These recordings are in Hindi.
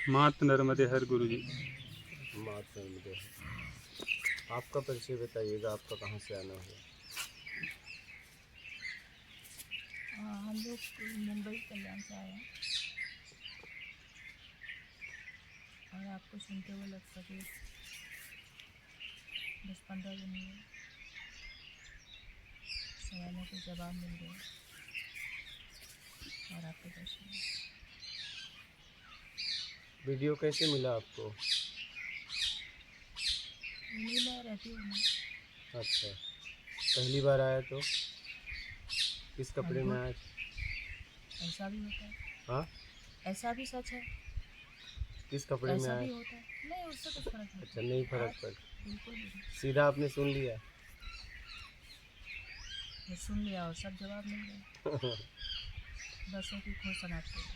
मात नर्मदे हर गुरु जी। मात नर्मदे। आपका परिचय बताइएगा, आपका कहाँ से आना हुआ? हम लोग मुंबई कल्याण से आए हैं और आपको सुनते हुए लगता कि 10-15 दिन में सवालों के जवाब मिल गए और आपके दर्शन। वीडियो कैसे मिला आपको? में रहती हूँ मैं। अच्छा, पहली बार आया तो किस कपड़े में अद्भुत। आया? ऐसा भी होता है। हाँ, ऐसा भी सच है। किस कपड़े में ऐसा आया? भी होता है। नहीं, उससे कुछ फर्क नहीं अच्छा, नहीं फर्क आप पड़, बिल्कुल भी नहीं। सीधा आपने सुन लिया। ये सुन लिया और सब जवाब मिल गए। बसों की खोज समाप्त हो गई।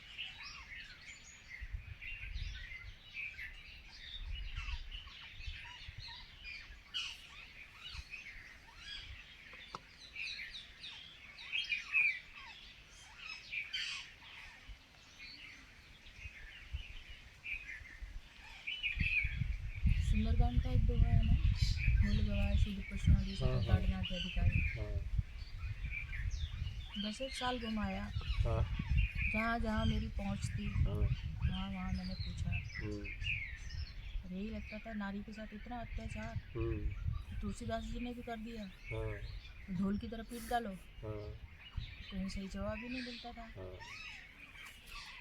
सुंदरकांड का एक दोहा है ना, ढोल गवाए शुद्ध पशु आदि से हाँ, ताड़ना के अधिकारी। हाँ, 10 साल घुमाया, हाँ, जहाँ जहाँ मेरी पहुँच थी हाँ, वहाँ वहाँ मैंने पूछा। हम्म, और यही लगता था नारी के साथ इतना अत्याचार हम्म, तो तुलसीदास जी ने भी कर दिया, हाँ, तो ढोल की तरफ पीट डालो। हाँ, तो कहीं सही जवाब ही नहीं मिलता था। हाँ,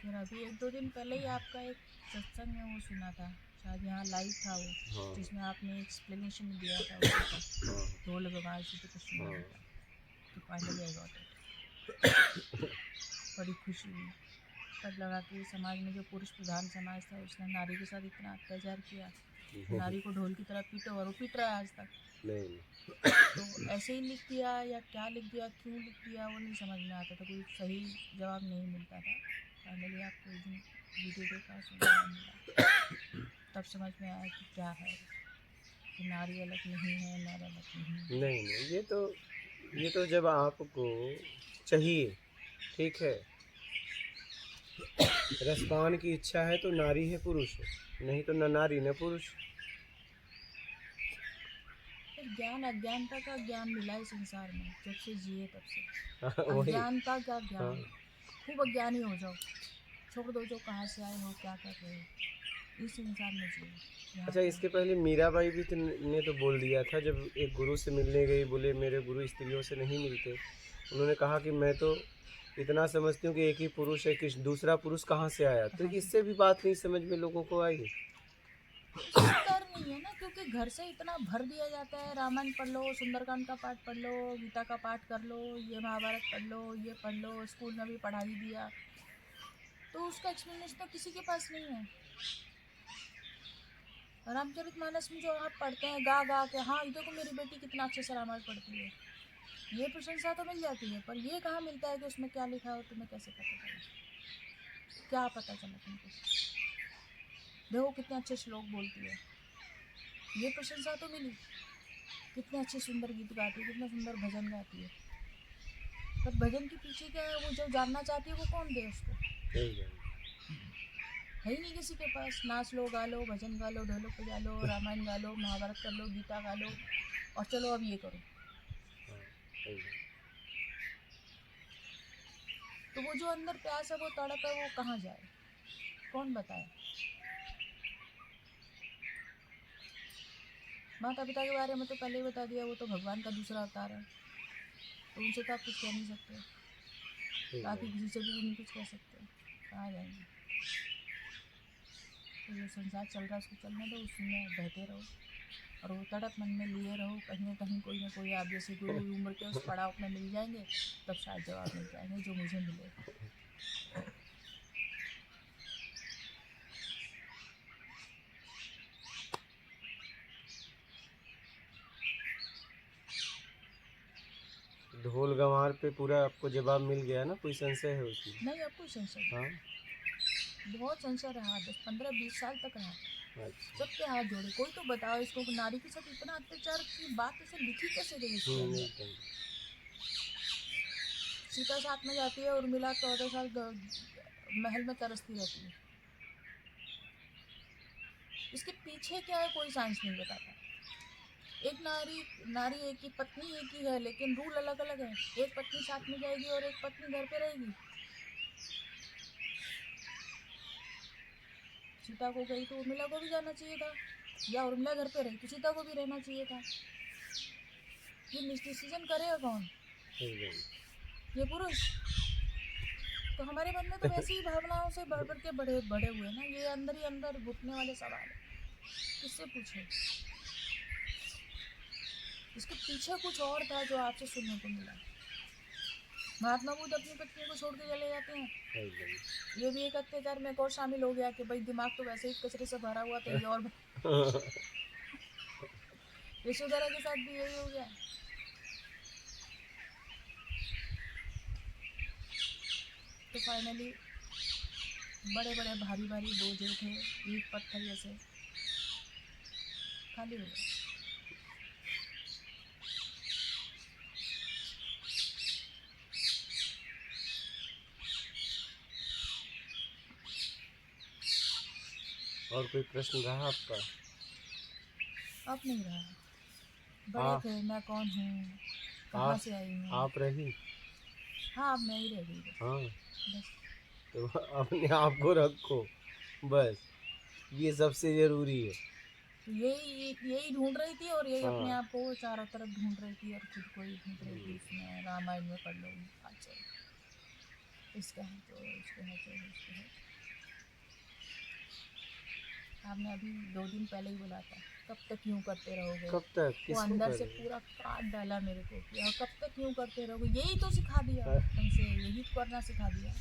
फिर अभी 1-2 दिन पहले ही आपका एक सत्संग में वो सुना था, शायद यहाँ लाइव था वो, हाँ, जिसमें आपने एक्सप्लेनेशन दिया था उसका, हाँ, ढोल गवाए शुद्ध पशु हाँ, आदि का, कि फाइनली आई गॉट इट। बड़ी खुशी हुई। तब लगा कि समाज में जो पुरुष प्रधान समाज था उसने नारी के साथ इतना अत्याचार किया, तो नारी को ढोल की तरह पीटो, और वो पीट रहा है आज तक। नहीं, तो ऐसे ही लिख दिया या क्या लिख दिया, क्यों लिख दिया, वो नहीं समझ में आता था, कोई सही जवाब नहीं मिलता था। फाइनली आपको उस दिन वीडियो देखा, सुनने मिला, तब समझ में आया कि क्या है, कि नारी अलग नहीं है, नर अलग नहीं है। नहीं, नहीं, ये तो जब आपको चाहिए, ठीक है, रसपान की इच्छा है तो नारी है पुरुष है, नहीं तो न नारी न पुरुष। फिर ज्ञान अज्ञानता का ज्ञान मिला है संसार में, जब से जिए तब से। वही, अज्ञानता का हाँ, ज्ञान, खूब अज्ञानी हो जाओ, छोड़ दो जो कहाँ से आए हो, क्या कर रहे हो, इस इंसान में जियो यहाँ अच्छा, पे। इसके पहले मीराबाई भी ने तो बोल दिया था, जब एक गुरु से मिलने गई, बोले मेरे गुरु स्त्रियों से नहीं मिलते। उन्होंने कहा कि मैं तो इतना समझती हूँ कि एक ही पुरुष है, कि दूसरा पुरुष कहाँ से आया। तो कहाँ से? इससे भी बात नहीं समझ में लोगों को आई। इसमें डर नहीं है ना, क्योंकि घर से इतना भर दिया जाता है, रामायण पढ़ लो, सुंदरकांड का पाठ पढ़ लो, गीता का पाठ कर लो, ये महाभारत पढ़ लो, ये पढ़ लो, स्कूल में भी पढ़ा ही दिया, तो उसका एक्सप्लेनेशन तो किसी के पास नहीं है। रामचरितमानस में जो आप पढ़ते हैं गा गा के, हाँ ये देखो मेरी बेटी कितना अच्छे से रामायण पढ़ती है, ये प्रशंसा तो मिल जाती है, पर ये कहाँ मिलता है कि उसमें क्या लिखा हो, तुम्हें कैसे पता चला, क्या पता चला तुमको, देखो कितने अच्छे श्लोक बोलती है, ये प्रशंसा तो मिली, कितने अच्छे सुंदर गीत गाती है, कितना सुंदर भजन गाती है, पर भजन के पीछे क्या है, वो जो जानना चाहती है वो कौन दे उसको, है ही नहीं किसी के पास। नाच लो, गा लो, भजन गा लो, ढोलक बजा लो, रामायण गा लो, महाभारत कर लो, गीता गा लो, और चलो अब ये करो। तो वो जो अंदर प्यास है, वो तड़प है, वो कहाँ जाए, कौन बताए। माता पिता के बारे में तो पहले ही बता दिया, वो तो भगवान का दूसरा अवतार है, तो उनसे तो आप कुछ कह नहीं सकते, बाकी किसी से भी नहीं कुछ कह सकते, कहाँ जाएंगे। तो जो संसार चल रहा है उसको चलने दो, उसमें बहते रहो, और वो तड़प मन में लिए रहो, कहीं ना कहीं कोई ना कोई आप जैसे गुरु उम्र के उस पड़ाव में मिल जाएंगे, तब शायद जवाब मिल जाएंगे, जो मुझे मिले। ढोल गंवार पे पूरा आपको जवाब मिल गया ना? कोई संशय है उसमें? नहीं, अब कोई संशय नहीं। हाँ, बहुत संशय रहा, 10-15-20 साल तक रहा, अच्छा, सबके हाथ जोड़े, कोई तो बताओ इसको, नारी के साथ इतना अत्याचार की बात इसे लिखी कैसे गई इसके अंदर। नहीं, सीता साथ में जाती है, उर्मिला 14 साल महल में तरसती रहती है, इसके पीछे क्या है कोई साइंस नहीं बताता। एक नारी एक ही, पत्नी एक ही है, लेकिन रूल अलग अलग है। एक पत्नी साथ में जाएगी और एक पत्नी घर पे रहेगी। सीता को गई तो उर्मिला को भी जाना चाहिए था, या उर्मिला घर पे रही तो सीता को भी रहना चाहिए था। ये डिसीजन करेगा कौन? ये पुरुष। तो हमारे मन में तो वैसी ही भावनाओं से बढ़ के बड़े हुए ना, ये अंदर ही अंदर घुटने वाले सवाल है। किससे पूछे? इसके पीछे कुछ और था जो आपसे सुनने को मिला। महात्मा बुद्ध अपनी पत्नी को छोड़ के चले जाते हैं। ये भी एक अत्याचार में एक और शामिल हो गया कि भाई दिमाग तो वैसे ही कचरे से भरा हुआ था, ये और यशोधरा के साथ भी यही हो गया। तो फाइनली बड़े बड़े भारी भारी बोझे थे, ईंट पत्थर जैसे, खाली हो गए। और कोई प्रश्न रहा आपका? अब नहीं रहा। बड़े थे, मैं कौन हूँ, कहाँ से आई हूँ। आप रही? हाँ, अब मैं ही रह गई। हाँ, बस तो अपने आप को रखो, बस ये सबसे जरूरी है। तो यही ढूंढ रही थी, और यही अपने हाँ। आप को चारों तरफ ढूंढ रही थी, और खुद को ही ढूंढ रही थी। इसमें रामायण में पढ़ लो, अच्छा इसका है तो उसके है तो उसके है। आपने अभी 2 दिन पहले ही बोला था, कब तक यूँ करते रहोगे। कब तक? वो किसको अंदर से करें? पूरा काट डाला मेरे को कि और कब तक यूँ करते रहोगे। यही तो सिखा दिया तुमसे, यही करना सिखा दिया।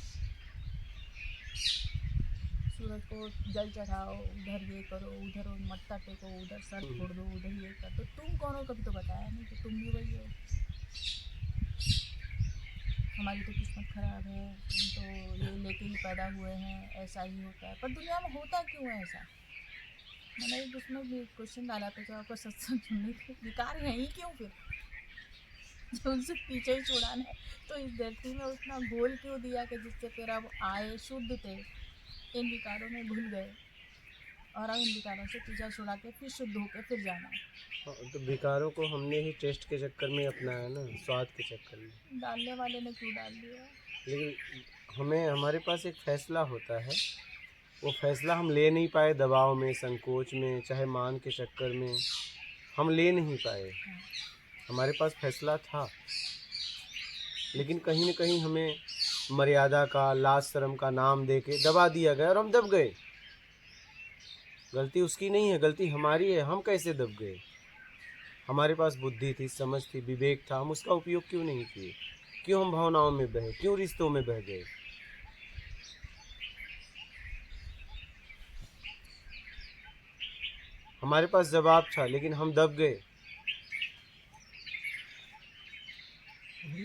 सूरज को जल चढ़ाओ, उधर ये करो, उधर मत्था टेको, उधर सर छोड़ दो, उधर ये कर दो। तुम कौन हो? कभी तो बताया नहीं कि तुम भी वही हो। हमारी तो किस्मत खराब है, हम तो ये लेके ही पैदा हुए हैं, ऐसा ही होता है। पर दुनिया में होता क्यों है ऐसा? मैंने एक उसमें भी क्वेश्चन डाला था जो आपको सत्संग सुननी थी, विकार है ही क्यों फिर? जो उनसे पीछे ही छुड़ाना है तो इस धरती में उतना गोल क्यों दिया कि जिससे फिर अब आए शुद्ध थे, इन विकारों में घुल गए, और अब इन विकारों से पीछा छुड़ा के फिर शुद्ध होकर फिर जाना है। तो विकारों को हमने ही टेस्ट के चक्कर में अपनाया ना, स्वाद के चक्कर में। डालने वाले ने क्यों डाल दिया? लेकिन हमारे पास एक फैसला होता है, वो फैसला हम ले नहीं पाए, दबाव में, संकोच में, चाहे मान के चक्कर में हम ले नहीं पाए। हमारे पास फैसला था, लेकिन कहीं न कहीं हमें मर्यादा का, लाज शर्म का नाम दे के दबा दिया गया और हम दब गए। गलती उसकी नहीं है, गलती हमारी है। हम कैसे दब गए? हमारे पास बुद्धि थी, समझ थी, विवेक था, हम उसका उपयोग क्यों नहीं किए? क्यों हम भावनाओं में बहे? क्यों रिश्तों में बह गए? हमारे पास जवाब था, लेकिन हम दब गए।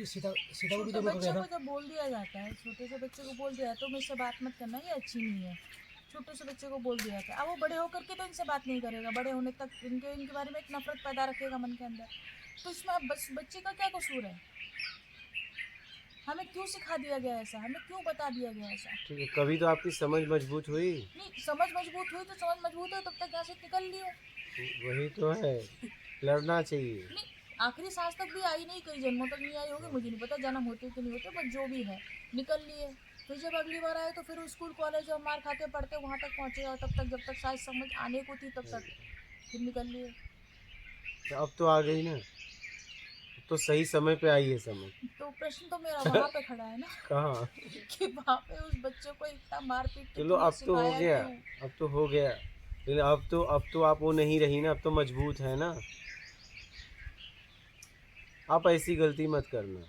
छोटे बच्चे को जब बोल दिया जाता है, छोटे से बच्चे को बोल दिया तो मुझसे बात मत करना, ये अच्छी नहीं है। छोटे से बच्चे को बोल दिया था, अब वो बड़े होकर के तो इनसे बात नहीं करेगा, बड़े होने तक इनके बारे में एक नफरत पैदा रखेगा मन के अंदर। तो इसमें अब बच्चे का क्या कसूर है? हमें क्यों सिखा दिया गया ऐसा? हमें क्यों बता दिया गया ऐसा? ठीक है, कभी तो आपकी समझ मजबूत हुई। नहीं, समझ मजबूत हुई तो समझ मजबूत है, तब तक यहाँ से निकल लियो। वही तो है, लड़ना चाहिए। नहीं, आखिरी सांस तक भी आई नहीं, कई जन्मों तक नहीं आई होगी, मुझे नहीं पता जन्म होते कि नहीं होते, बट जो भी है निकल लिए। फिर जब अगली बार आए तो फिर स्कूल कॉलेज और मार खाते पढ़ते वहाँ तक पहुँचे, और तब तक जब तक शायद समझ आने को थी तब तक फिर निकल लिए। अब तो आ गई ना, अब तो सही समय पे आई है समझ। तो प्रश्न तो मेरा वहाँ पे खड़ा है ना कहाँ? कि वहाँ पे उस बच्चे को इतना मारपीट के चलो, तुमने अब तो हो सिखाया गया, क्यों? अब तो हो गया, लेकिन अब तो आप वो नहीं रही ना, अब तो मजबूत है ना। आप ऐसी गलती मत करना,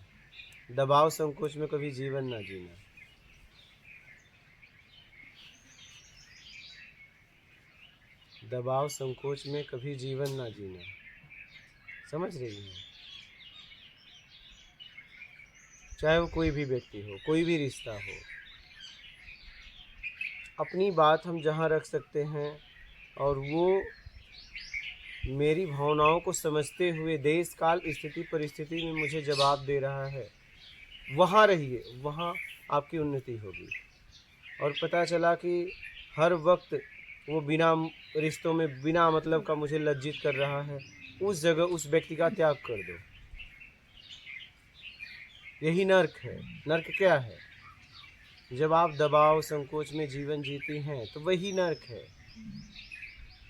दबाव संकोच में कभी जीवन ना जीना। दबाव संकोच में कभी जीवन ना जीना, समझ रही हैं? चाहे वो कोई भी व्यक्ति हो, कोई भी रिश्ता हो, अपनी बात हम जहाँ रख सकते हैं और वो मेरी भावनाओं को समझते हुए देश काल स्थिति परिस्थिति में मुझे जवाब दे रहा है, वहाँ रहिए, वहाँ आपकी उन्नति होगी। और पता चला कि हर वक्त वो बिना रिश्तों में बिना मतलब का मुझे लज्जित कर रहा है, उस जगह उस व्यक्ति का त्याग कर दो। यही नर्क है। नर्क क्या है? जब आप दबाव संकोच में जीवन जीती हैं तो वही नर्क है।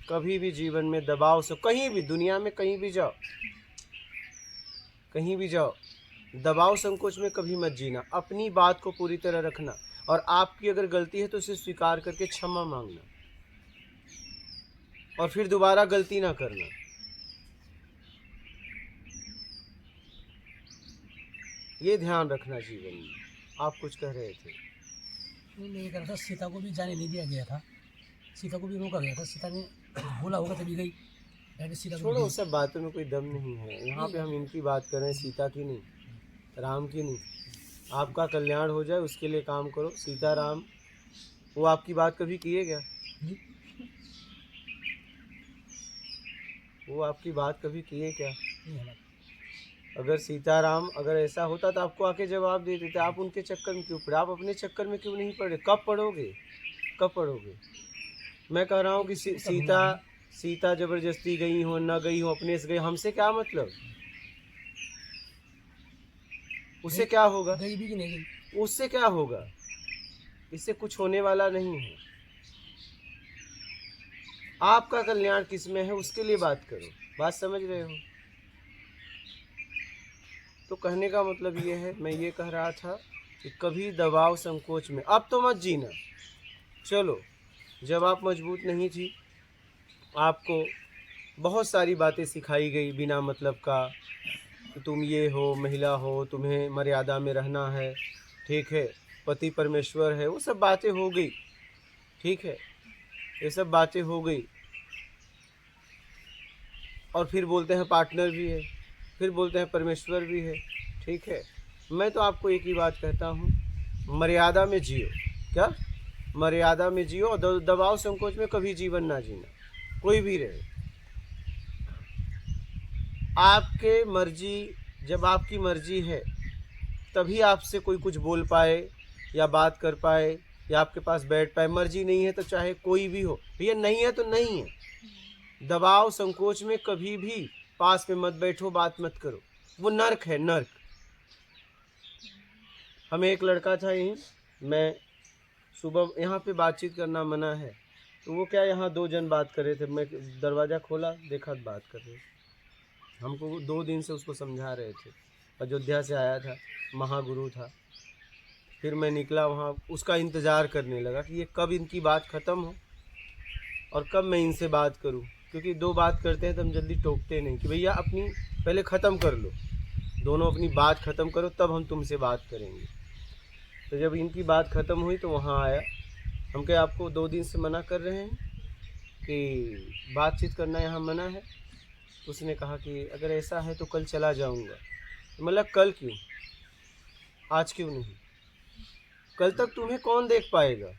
कभी भी जीवन में दबाव से, कहीं भी दुनिया में कहीं भी जाओ, कहीं भी जाओ, दबाव संकोच में कभी मत जीना। अपनी बात को पूरी तरह रखना, और आपकी अगर गलती है तो उसे स्वीकार करके क्षमा मांगना, और फिर दोबारा गलती ना करना। ये ध्यान रखना जीवन में। आप कुछ कह रहे थे? नहीं, मैं ये कह रहा था, सीता को भी जाने नहीं दिया गया था, सीता को भी रोका गया था। सीता ने बोला होगा तभी गई, पहले सीता को छोड़ो, भी उस सब बातों में कोई दम नहीं है। यहाँ पे हम इनकी बात कर रहे हैं, सीता की नहीं, राम की नहीं। आपका कल्याण हो जाए उसके लिए काम करो। सीता राम वो आपकी बात कभी किए क्या? नहीं, वो आपकी बात कभी किए क्या? नहीं हमारा। अगर सीताराम अगर ऐसा होता तो आपको आके जवाब दे देते। आप उनके चक्कर में क्यों पड़े? आप अपने चक्कर में क्यों नहीं पड़े? कब पड़ोगे? कब पड़ोगे? मैं कह रहा हूँ कि सीता जबरदस्ती गई हो न गई हो, अपने से गई, हमसे क्या मतलब? उससे क्या होगा? गई भी कि नहीं गई, उससे क्या होगा? इससे कुछ होने वाला नहीं है। आपका कल्याण किस में है उसके लिए बात करो। बात समझ रहे हो? तो कहने का मतलब ये है, मैं ये कह रहा था कि कभी दबाव संकोच में अब तो मत जीना। चलो, जब आप मजबूत नहीं थी, आपको बहुत सारी बातें सिखाई गई बिना मतलब का, कि तुम ये हो, महिला हो, तुम्हें मर्यादा में रहना है, ठीक है, पति परमेश्वर है, वो सब बातें हो गई, ठीक है, ये सब बातें हो गई। और फिर बोलते हैं पार्टनर भी है, फिर बोलते हैं परमेश्वर भी है, ठीक है। मैं तो आपको एक ही बात कहता हूँ, मर्यादा में जियो। क्या? मर्यादा में जियो, और दबाव संकोच में कभी जीवन ना जीना, कोई भी रहे। आपके मर्जी, जब आपकी मर्जी है तभी आपसे कोई कुछ बोल पाए या बात कर पाए या आपके पास बैठ पाए। मर्जी नहीं है तो चाहे कोई भी हो, भैया नहीं है तो नहीं है। दबाव संकोच में कभी भी पास में मत बैठो, बात मत करो, वो नर्क है, नर्क। हमें एक लड़का था यहीं, मैं सुबह यहाँ पे बातचीत करना मना है, तो वो क्या यहाँ 2 जन बात कर रहे थे, मैं दरवाज़ा खोला, देखा बात कर रहे। हमको 2 दिन से उसको समझा रहे थे। अयोध्या से आया था, महागुरु था। फिर मैं निकला वहाँ, उसका इंतज़ार करने लगा कि ये कब इनकी बात ख़त्म हो और कब मैं इनसे बात करूं, क्योंकि 2 बात करते हैं तो हम जल्दी टोकते नहीं कि भैया अपनी पहले ख़त्म कर लो, दोनों अपनी बात ख़त्म करो तब हम तुमसे बात करेंगे। तो जब इनकी बात ख़त्म हुई तो वहाँ आया। हम कहे आपको 2 दिन से मना कर रहे हैं कि बातचीत करना यहाँ मना है। उसने कहा कि अगर ऐसा है तो कल चला जाऊँगा। मतलब कल क्यों, आज क्यों नहीं? कल तक तुम्हें कौन देख पाएगा?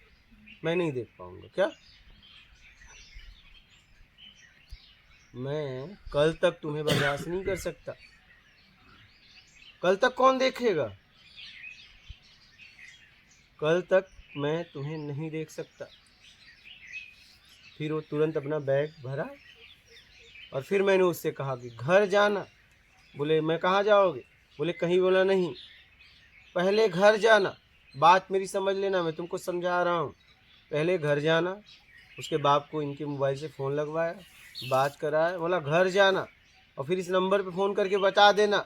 मैं नहीं देख पाऊँगा। क्या? मैं कल तक तुम्हें बर्दाश्त नहीं कर सकता। कल तक कौन देखेगा? कल तक मैं तुम्हें नहीं देख सकता। फिर वो तुरंत अपना बैग भरा और फिर मैंने उससे कहा कि घर जाना। बोले मैं कहाँ जाओगे? बोले कहीं। बोला नहीं, पहले घर जाना। बात मेरी समझ लेना, मैं तुमको समझा रहा हूँ। पहले घर जाना। उसके बाप को इनके मोबाइल से फ़ोन लगवाया, बात कराया, बोला घर जाना और फिर इस नंबर पे फ़ोन करके बता देना,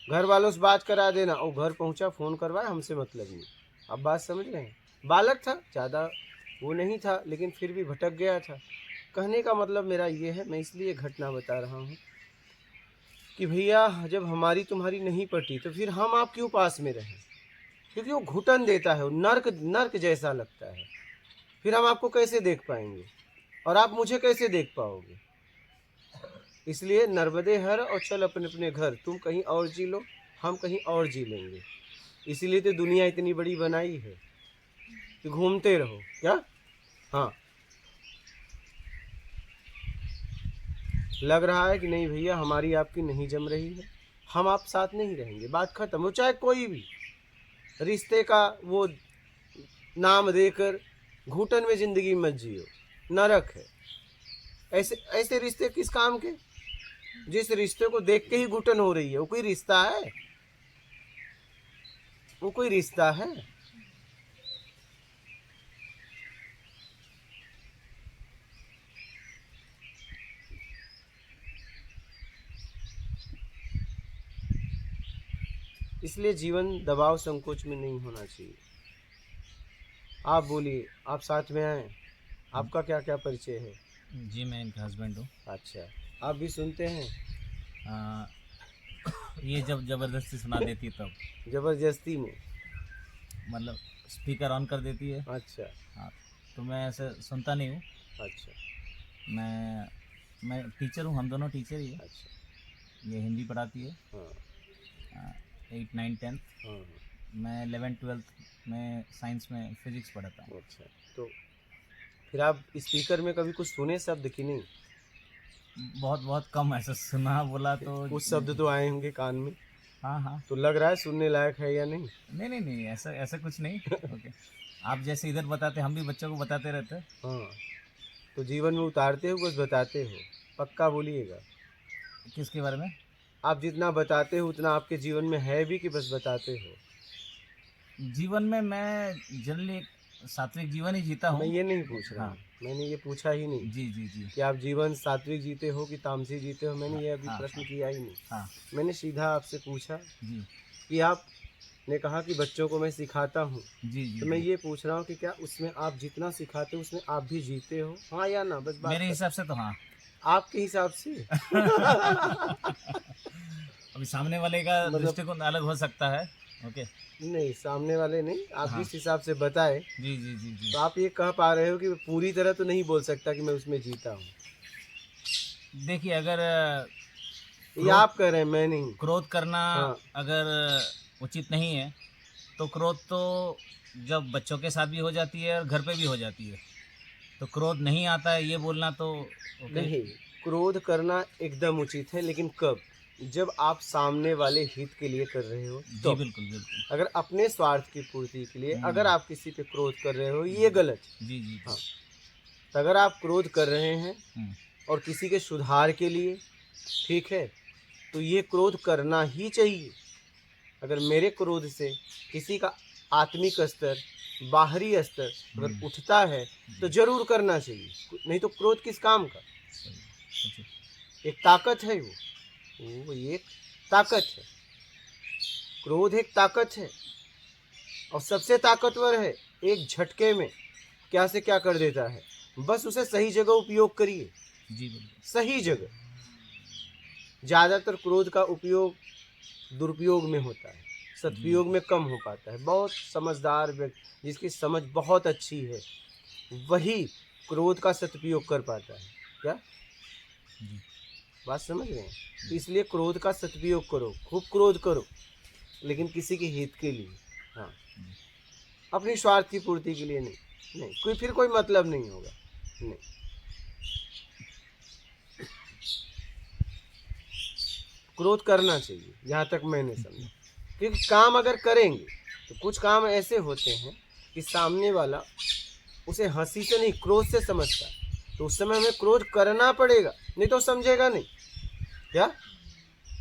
घर वालों से बात करा देना। और घर पहुंचा, फ़ोन करवाया, हमसे मतलब नहीं। अब बात समझ रहे हैं? बालक था, ज़्यादा वो नहीं था, लेकिन फिर भी भटक गया था। कहने का मतलब मेरा ये है, मैं इसलिए घटना बता रहा हूँ कि भैया जब हमारी तुम्हारी नहीं पटी तो फिर हम आप क्यों पास में रहें? क्योंकि वो घुटन देता है, वो नर्क जैसा लगता है। फिर हम आपको कैसे देख पाएंगे और आप मुझे कैसे देख पाओगे? इसलिए नर्मदे हर और चल अपने अपने घर। तुम कहीं और जी लो, हम कहीं और जी लेंगे। इसीलिए तो दुनिया इतनी बड़ी बनाई है कि घूमते रहो। क्या? हाँ, लग रहा है कि नहीं भैया हमारी आपकी नहीं जम रही है, हम आप साथ नहीं रहेंगे, बात खत्म हो। चाहे कोई भी रिश्ते का वो नाम देकर घुटन में जिंदगी मत जियो, नरक है। ऐसे ऐसे रिश्ते किस काम के? जिस रिश्ते को देख के ही घुटन हो रही है, वो कोई रिश्ता है? वो कोई रिश्ता है? इसलिए जीवन दबाव संकोच में नहीं होना चाहिए। आप बोलिए, आप साथ में आए, आपका क्या क्या परिचय है? जी मैं इनका हस्बैंड हूँ। अच्छा, आप भी सुनते हैं? ये जब ज़बरदस्ती सुना देती तब, जबरदस्ती में? मतलब स्पीकर ऑन कर देती है। अच्छा हाँ, तो मैं ऐसे सुनता नहीं हूँ। अच्छा मैं टीचर हूँ, हम दोनों टीचर ही हैं। अच्छा। ये हिंदी पढ़ाती है, हाँ 8, 9, 10। हाँ। मैं 11, 12 में साइंस में फिजिक्स पढ़ाता हूँ। अच्छा, तो फिर आप स्पीकर में कभी कुछ सुने शब्द कि नहीं? बहुत बहुत कम ऐसा सुना बोला तो। कुछ शब्द तो आए होंगे कान में, हाँ हाँ। तो लग रहा है सुनने लायक है या नहीं? नहीं नहीं नहीं, ऐसा ऐसा कुछ नहीं। ओके, आप जैसे इधर बताते हम भी बच्चों को बताते रहते हैं। हाँ, तो जीवन में उतारते हो, कुछ बताते हो? पक्का बोलिएगा। किसके बारे में? आप जितना बताते हो उतना आपके जीवन में है भी कि बस बताते हो? जीवन में मैं जनरली सात्विक जीवन ही जीता हूँ। मैं ये नहीं पूछ रहा, हाँ। मैंने ये पूछा ही नहीं जी जी जी। कि आप जीवन सात्विक जीते हो कि तामसी जीते हो, मैंने ये अभी हाँ, प्रश्न किया ही नहीं। हाँ मैंने सीधा आपसे पूछा जी कि आपने कहा कि बच्चों को मैं सिखाता हूँ, जी जी। तो मैं जी। ये पूछ रहा हूँ कि क्या उसमें आप जितना सिखाते हो उसमें आप भी जीते हो? हाँ या ना, बस बात मेरे हिसाब से तो हाँ। आपके हिसाब से? अभी सामने वाले का मतलब- दृष्टिकोण अलग हो सकता है। ओके। नहीं, सामने वाले नहीं, आप हाँ। जिस हिसाब से बताए, जी जी जी जी। तो आप ये कह पा रहे हो कि पूरी तरह तो नहीं बोल सकता कि मैं उसमें जीता हूँ। देखिए, अगर ये आप कह रहे हैं, मैं नहीं। क्रोध करना हाँ। अगर उचित नहीं है तो क्रोध तो जब बच्चों के साथ भी हो जाती है और घर पे भी हो जाती है, तो क्रोध नहीं आता है ये बोलना तो ओके। नहीं, क्रोध करना एकदम उचित है, लेकिन कब? जब आप सामने वाले हित के लिए कर रहे हो जी तो। बिल्कुल बिल्कुल। अगर अपने स्वार्थ की पूर्ति के लिए अगर आप किसी पे क्रोध कर रहे हो, ये गलत है। जी जी हाँ। जी। तो अगर आप क्रोध कर रहे हैं हम्म, और किसी के सुधार के लिए, ठीक है, तो ये क्रोध करना ही चाहिए। अगर मेरे क्रोध से किसी का आत्मिक स्तर, बाहरी स्तर अगर उठता है तो जरूर करना चाहिए, नहीं तो क्रोध किस काम का? सही, सही। एक ताकत है वो एक ताकत है। क्रोध एक ताकत है और सबसे ताकतवर है। एक झटके में क्या से क्या कर देता है, बस उसे सही जगह उपयोग करिए, जी बिल्कुल। सही जगह। ज़्यादातर क्रोध का उपयोग दुरुपयोग में होता है, सदुपयोग में कम हो पाता है। बहुत समझदार व्यक्ति जिसकी समझ बहुत अच्छी है, वही क्रोध का सदुपयोग कर पाता है। क्या जी बात समझ रहे हैं? तो इसलिए क्रोध का सदुपयोग करो, खूब क्रोध करो, लेकिन किसी के हित के लिए। हाँ, अपनी स्वार्थ की पूर्ति के लिए नहीं। नहीं, फिर कोई मतलब नहीं होगा। नहीं, क्रोध करना चाहिए, जहाँ तक मैंने समझा। क्योंकि काम अगर करेंगे तो कुछ काम ऐसे होते हैं कि सामने वाला उसे हंसी से नहीं, क्रोध से समझता है, तो उस समय हमें क्रोध करना पड़ेगा, नहीं तो समझेगा नहीं। क्या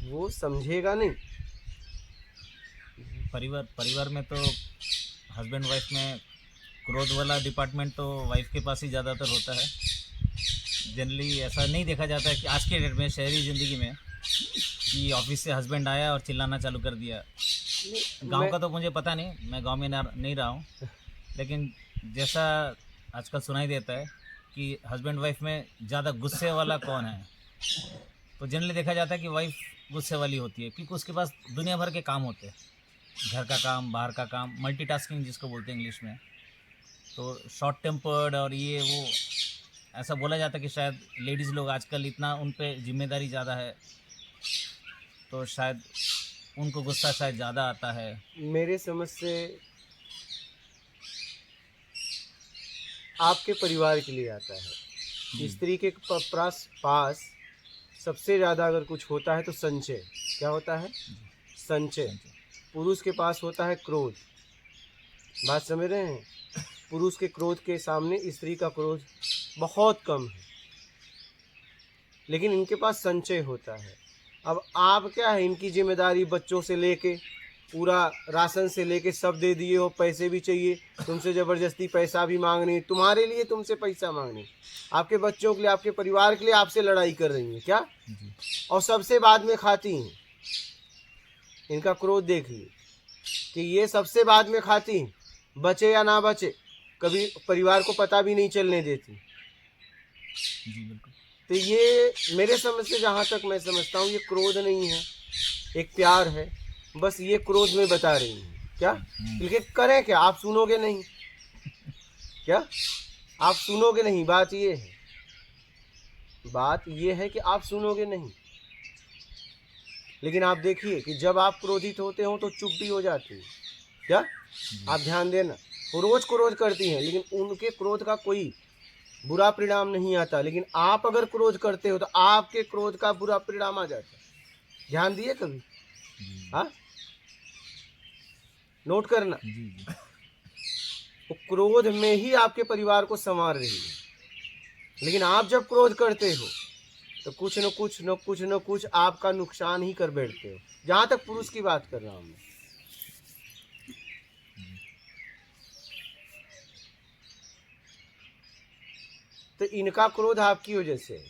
वो समझेगा नहीं? परिवार में तो हस्बैंड वाइफ में क्रोध वाला डिपार्टमेंट तो वाइफ के पास ही ज़्यादातर होता है। जनरली ऐसा नहीं देखा जाता है कि आज के डेट में शहरी ज़िंदगी में कि ऑफिस से हस्बैंड आया और चिल्लाना चालू कर दिया। गांव का तो मुझे पता नहीं, मैं गांव में नहीं रहा हूँ, लेकिन जैसा आजकल सुनाई देता है कि हस्बैंड वाइफ में ज़्यादा गुस्से वाला कौन है, तो जनरली देखा जाता है कि वाइफ गुस्से वाली होती है, क्योंकि उसके पास दुनिया भर के काम होते हैं, घर का काम, बाहर का काम, मल्टीटास्किंग जिसको बोलते हैं इंग्लिश में। तो शॉर्ट टेम्पर्ड और ये वो ऐसा बोला जाता है कि शायद लेडीज़ लोग आजकल इतना उन पे जिम्मेदारी ज़्यादा है, तो शायद उनको गुस्सा शायद ज़्यादा आता है। मेरे समझ से आपके परिवार के लिए आता है। स्त्री के पास सबसे ज़्यादा अगर कुछ होता है तो संचय। क्या होता है? संचय। पुरुष के पास होता है क्रोध। बात समझ रहे हैं? पुरुष के क्रोध के सामने स्त्री का क्रोध बहुत कम है, लेकिन इनके पास संचय होता है। अब आप क्या है, इनकी जिम्मेदारी बच्चों से लेके पूरा राशन से लेके सब दे दिए हो, पैसे भी चाहिए, तुमसे ज़बरदस्ती पैसा भी मांगनी, तुम्हारे लिए तुमसे पैसा मांगनी, आपके बच्चों के लिए, आपके परिवार के लिए आपसे लड़ाई कर रही हैं क्या, और सबसे बाद में खाती हैं। इनका क्रोध देख ली कि ये सबसे बाद में खाती हैं, बचे या ना बचे, कभी परिवार को पता भी नहीं चलने देती। जी बिल्कुल। तो ये मेरे समझ से, जहाँ तक मैं समझता हूँ, ये क्रोध नहीं है, एक प्यार है, बस ये क्रोध में बता रही हैं क्या, लेकिन करें क्या, आप सुनोगे नहीं क्या, आप सुनोगे नहीं, बात ये है, बात ये है कि आप सुनोगे नहीं। लेकिन आप देखिए कि जब आप क्रोधित होते हो तो चुप भी हो जाती है क्या, आप ध्यान देना, वो रोज क्रोध करती हैं, लेकिन उनके क्रोध का कोई बुरा परिणाम नहीं आता, लेकिन आप अगर क्रोध करते हो तो आपके क्रोध का बुरा परिणाम आ जाता है। ध्यान दिए कभी, हाँ, नोट करना, वो क्रोध में ही आपके परिवार को संवार रही है, लेकिन आप जब क्रोध करते हो तो कुछ न कुछ आपका नुकसान ही कर बैठते हो। जहां तक पुरुष की बात कर रहा हूं मैं, तो इनका क्रोध आपकी वजह से है,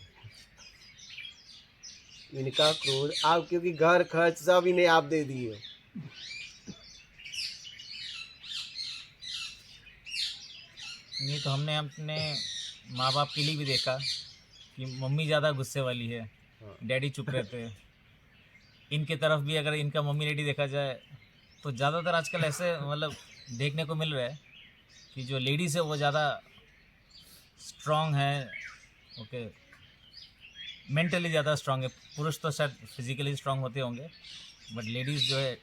इनका क्रोध आप, क्योंकि घर खर्च सब इन्हें आप दे दिए हो। नहीं तो हमने अपने माँ बाप के लिए भी देखा कि मम्मी ज़्यादा गुस्से वाली है, डैडी चुप रहते हैं। इनके तरफ भी अगर इनका मम्मी डैडी देखा जाए तो ज़्यादातर आजकल ऐसे मतलब देखने को मिल रहा है कि जो लेडीज़ है वो ज़्यादा स्ट्रॉन्ग है, ओके, मेंटली ज़्यादा स्ट्रॉन्ग है। पुरुष तो शायद फिजिकली स्ट्रॉन्ग होते होंगे, बट लेडीज़ जो है,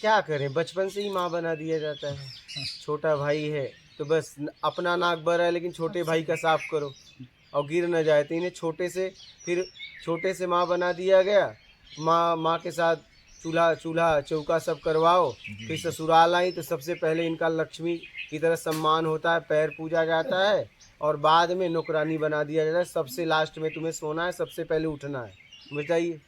क्या करें, बचपन से ही माँ बना दिया जाता है। छोटा भाई है तो बस अपना नाक भरा है, लेकिन छोटे भाई का साफ करो और गिर न जाए, तो इन्हें छोटे से माँ बना दिया गया। माँ के साथ चूल्हा चौका सब करवाओ, फिर ससुराल आई तो सबसे पहले इनका लक्ष्मी की तरह सम्मान होता है, पैर पूजा जाता है, और बाद में नौकरानी बना दिया जाता है। सबसे लास्ट में तुम्हें सोना है, सबसे पहले उठना है। बताइए,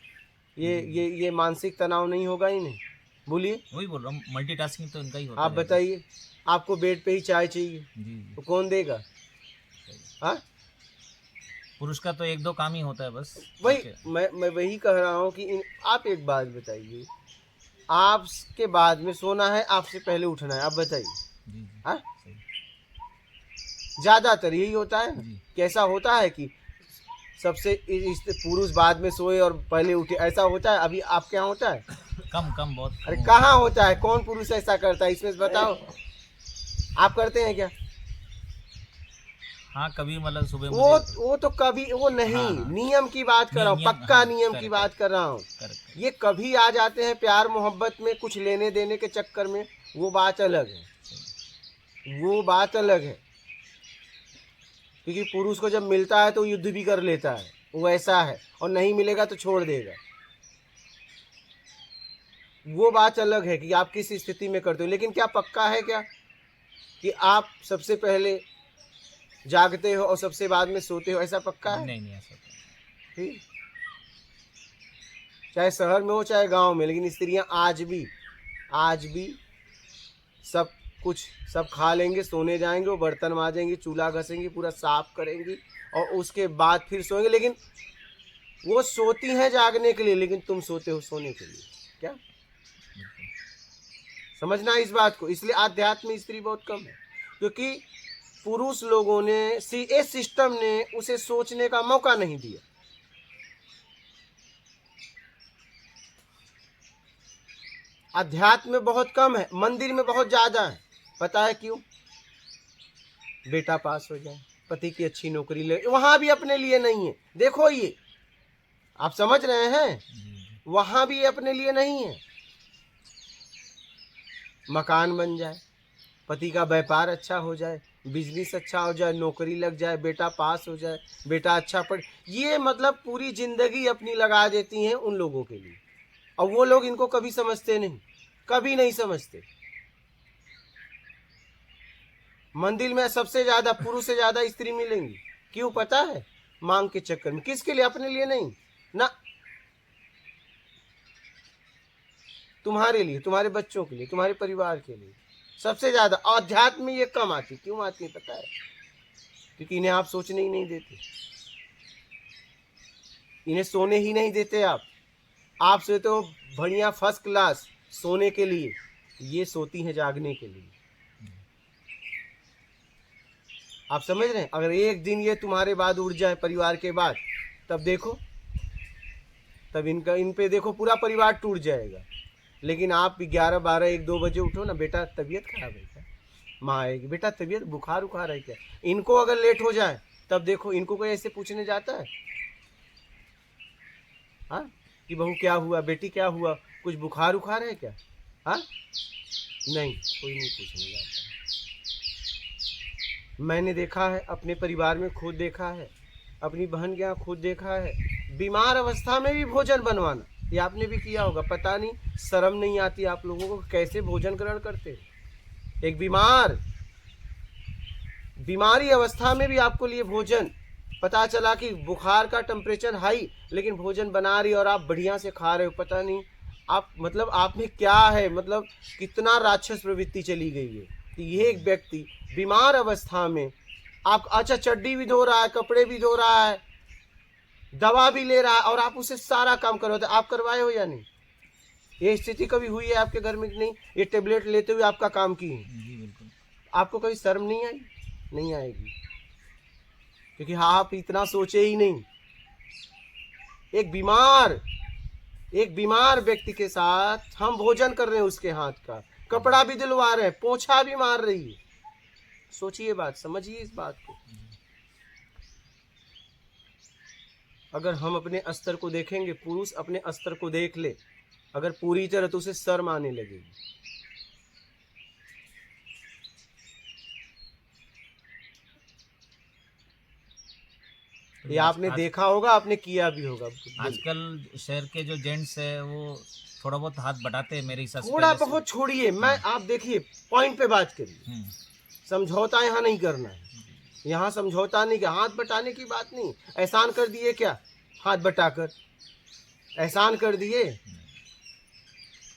ये मानसिक तनाव नहीं होगा इन्हें? बोलिए। वही बोल रहा हूँ, मल्टीटास्किंग तो इनका ही होता है। आप बताइए, आपको बेड पे ही चाय चाहिए जी, तो कौन देगा? हाँ, पुरुष का तो एक दो काम ही होता है बस। वही मैं वही कह रहा हूँ कि आप एक बात बताइए, आपके बाद में सोना है, आपसे पहले उठना है, आप बताइए। हाँ, ज्यादातर यही होता है ना। कैसा होता है कि सबसे पुरुष बाद में सोए और पहले उठे, ऐसा होता है? अभी आपके यहाँ होता है? कम बहुत। अरे कहाँ होता है? कौन पुरुष ऐसा करता है इसमें बताओ, आप करते हैं क्या? हाँ, कभी मतलब सुबह वो तो कभी, वो नहीं। हाँ, नियम की बात कर रहा हूँ, पक्का नियम की बात कर रहा हूँ। ये कभी आ जाते हैं प्यार मोहब्बत में, कुछ लेने देने के चक्कर में, वो बात अलग है, वो बात अलग है। क्योंकि पुरुष को जब मिलता है तो युद्ध भी कर लेता है, वो ऐसा है, और नहीं मिलेगा तो छोड़ देगा। वो बात अलग है कि आप किस स्थिति में करते हो। लेकिन क्या पक्का है क्या कि आप सबसे पहले जागते हो और सबसे बाद में सोते हो? ऐसा पक्का है? नहीं ऐसा ठीक, चाहे शहर में हो चाहे गांव में, लेकिन स्त्रियां आज भी सब खा लेंगे, सोने जाएंगे, वो बर्तन माजेंगी, चूल्हा घसेंगी, पूरा साफ करेंगी, और उसके बाद फिर सोएंगे। लेकिन वो सोती हैं जागने के लिए, लेकिन तुम सोते हो सोने के लिए। क्या समझना इस बात को? इसलिए आध्यात्म में स्त्री बहुत कम है, क्योंकि पुरुष लोगों ने, इस सिस्टम ने उसे सोचने का मौका नहीं दिया। अध्यात्म में बहुत कम है, मंदिर में बहुत ज्यादा है। पता है क्यों? बेटा पास हो जाए, पति की अच्छी नौकरी ले, वहां भी अपने लिए नहीं है। देखो, ये आप समझ रहे हैं, वहां भी अपने लिए नहीं है। मकान बन जाए, पति का व्यापार अच्छा हो जाए, बिजनेस अच्छा हो जाए, नौकरी लग जाए, बेटा पास हो जाए, बेटा अच्छा पढ़े, ये मतलब पूरी जिंदगी अपनी लगा देती हैं उन लोगों के लिए। और वो लोग इनको कभी समझते नहीं, कभी नहीं समझते। मंदिर में सबसे ज्यादा पुरुष से ज्यादा स्त्री मिलेंगी। क्यों पता है? मांग के चक्कर में। किसके लिए? अपने लिए नहीं ना, तुम्हारे लिए, तुम्हारे बच्चों के लिए, तुम्हारे परिवार के लिए सबसे ज्यादा। अध्यात्म में ये कम आती। क्यों आती है पता है? क्योंकि इन्हें आप सोचने ही नहीं देते, इन्हें सोने ही नहीं देते। आप सोते हो बढ़िया फर्स्ट क्लास सोने के लिए, ये सोती हैं जागने के लिए। आप समझ रहे हैं? अगर एक दिन ये तुम्हारे बाद उड़ जाए परिवार के बाद, तब देखो, तब इन पे देखो पूरा परिवार टूट जाएगा। लेकिन आप 11, 12, 1, 2 बजे उठो ना, बेटा तबीयत खराब है क्या? माँ आएगी, बेटा तबीयत बुखार उखार है क्या? इनको अगर लेट हो जाए तब देखो, इनको कोई ऐसे पूछने जाता है? हाँ, कि बहू क्या हुआ, बेटी क्या हुआ, कुछ बुखार उखार है क्या? हाँ, नहीं, कोई नहीं पूछने जाता। मैंने देखा है, अपने परिवार में खुद देखा है, अपनी बहन के यहाँ खुद देखा है, बीमार अवस्था में भी भोजन बनवाना। ये आपने भी किया होगा, पता नहीं शर्म नहीं आती आप लोगों को, कैसे भोजन ग्रहण करते हैं। एक बीमारी अवस्था में भी आपको लिए भोजन, पता चला कि बुखार का टेम्परेचर हाई, लेकिन भोजन बना रही और आप बढ़िया से खा रहे हो। पता नहीं आप, मतलब आप में क्या है, मतलब कितना राक्षस प्रवृत्ति चली गई है कि ये एक व्यक्ति बीमार अवस्था में आप, अच्छा चड्डी भी धो रहा है, कपड़े भी धो रहा है, दवा भी ले रहा है, और आप उसे सारा काम करवाते। आप करवाए हो या नहीं? ये स्थिति कभी हुई है आपके घर में कि नहीं? ये टेबलेट लेते हुए आपका काम की है? जी बिल्कुल। आपको आपको कभी शर्म नहीं आई? नहीं आएगी, क्योंकि आप इतना सोचे ही नहीं। एक बीमार व्यक्ति के साथ हम भोजन कर रहे हैं, उसके हाथ का कपड़ा भी दिलवा रहे हैं, पोछा भी मार रही है। सोचिए बात, समझिए इस बात को। अगर हम अपने स्तर को देखेंगे, पुरुष अपने स्तर को देख ले अगर पूरी तरह, तो उसे शर्म आने लगेगी। ये आपने देखा होगा, आपने किया भी होगा। आजकल शहर के जो जेंट्स है वो थोड़ा बहुत हाथ बटाते हैं मेरे हिसाब से। थोड़ा बहुत छोड़िए, मैं आप देखिए पॉइंट पे बात करिए। समझौता यहाँ नहीं करना है, यहाँ समझौता नहीं, कि हाथ बटाने की बात नहीं। एहसान कर दिए क्या? हाथ बटाकर एहसान कर दिए?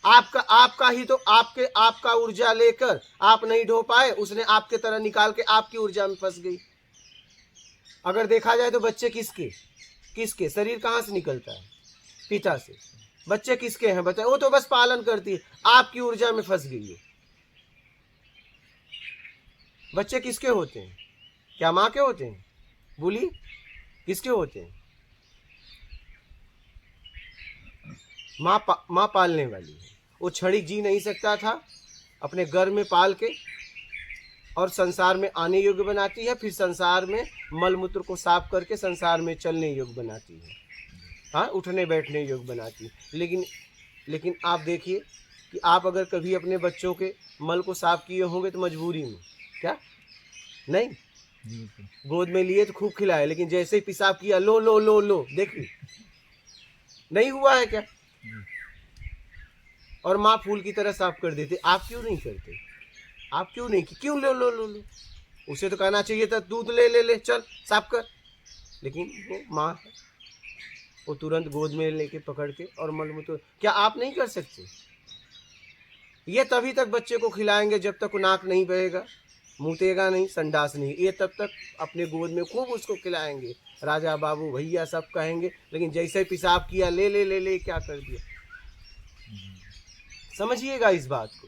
आपका ही तो आपका ऊर्जा लेकर आप नहीं ढो पाए, उसने आपके तरह निकाल के आपकी ऊर्जा में फंस गई। अगर देखा जाए तो बच्चे किसके शरीर कहाँ से निकलता है? पिता से। बच्चे किसके हैं बताए? वो तो बस पालन करती है, आपकी ऊर्जा में फंस गई है। बच्चे किसके होते हैं? क्या माँ के होते हैं? बोली, किसके होते हैं? माँ पालने वाली है। वो क्षणिक जी नहीं सकता था, अपने गर्भ में पाल के और संसार में आने योग्य बनाती है, फिर संसार में मल मूत्र को साफ करके संसार में चलने योग्य बनाती है, हाँ, उठने बैठने योग्य बनाती है। लेकिन आप देखिए कि आप अगर कभी अपने बच्चों के मल को साफ किए होंगे तो मजबूरी में, क्या नहीं, गोद में लिए तो खूब खिलाए, लेकिन जैसे ही पेशाब किया, लो लो लो लो, देखिए नहीं हुआ है क्या? और माँ फूल की तरह साफ कर देते। आप क्यों नहीं करते? आप क्यों नहीं? क्यों लो लो लो लो? उसे तो कहना चाहिए था दूध ले ले ले, चल साफ कर। लेकिन वो माँ है, वो तुरंत गोद में लेके पकड़ के और मलमूत्र। क्या आप नहीं कर सकते? ये तभी तक बच्चे को खिलाएंगे जब तक नाक नहीं बहेगा, मुतेगा नहीं, संडास नहीं, ये तब तक अपने गोद में खूब उसको खिलाएंगे, राजा बाबू भैया सब कहेंगे। लेकिन जैसे पेशाब किया, ले ले ले ले, क्या कर दिया? समझिएगा इस बात को।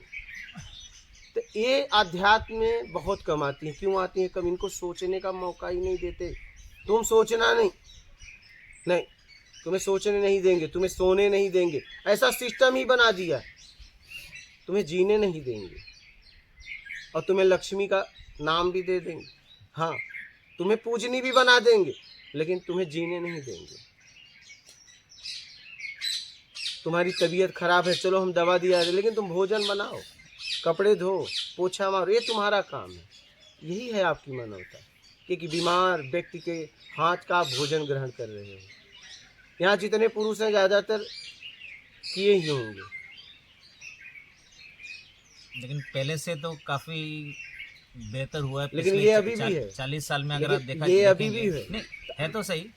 तो ये आध्यात्म में बहुत कम आती है। क्यों आती है कम? इनको सोचने का मौका ही नहीं देते। तुम सोचना नहीं, तुम्हें सोचने नहीं देंगे, तुम्हें सोने नहीं देंगे, ऐसा सिस्टम ही बना दिया। तुम्हें जीने नहीं देंगे और तुम्हें लक्ष्मी का नाम भी दे देंगे, हाँ, तुम्हें पूजनी भी बना देंगे, लेकिन तुम्हें जीने नहीं देंगे। तुम्हारी तबीयत खराब है, चलो हम दवा दिया है, लेकिन तुम भोजन बनाओ, कपड़े धो, पोछा मारो, ये तुम्हारा काम है। यही है आपकी मानवता, कि बीमार व्यक्ति के हाथ का भोजन ग्रहण कर रहे हो। यहाँ जितने पुरुष हैं ज़्यादातर किए ही होंगे। लेकिन पहले से तो काफ़ी बेहतर हुआ है। लेकिन पिछले ये अभी भी है। 40 साल में अगर आप लेकिन देखा ये अभी देखेंगे- भी है। नहीं है तो सही।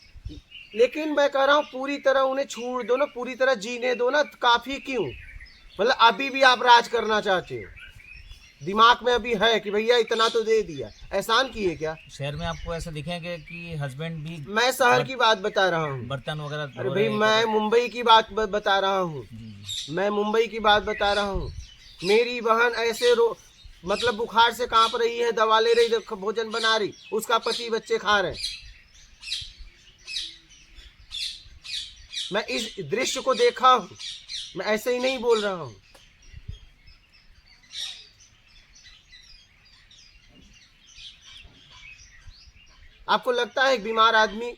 लेकिन मैं कह रहा हूँ पूरी तरह उन्हें छोड़ दो ना, पूरी तरह जीने दो ना, काफी क्यों? मतलब अभी भी आप राज करना चाहते हो, दिमाग में अभी है कि भैया इतना तो दे दिया, एहसान किए क्या? शहर में आपको ऐसा दिखेंगे कि हस्बैंड भी मैं शहर की बात बता रहा हूँ। बर्तन वगैरह अरे धो भाई रहे मैं हैं। मुंबई की बात बता रहा हूँ। जी, मैं मुंबई की बात बता रहा हूँ। मेरी बहन ऐसे मतलब बुखार से कांप रही है, दवा ले रही, भोजन बना रही, उसका पति बच्चे खा रहे हैं। मैं इस दृश्य को देखा हूँ, मैं ऐसे ही नहीं बोल रहा हूँ। आपको लगता है एक बीमार आदमी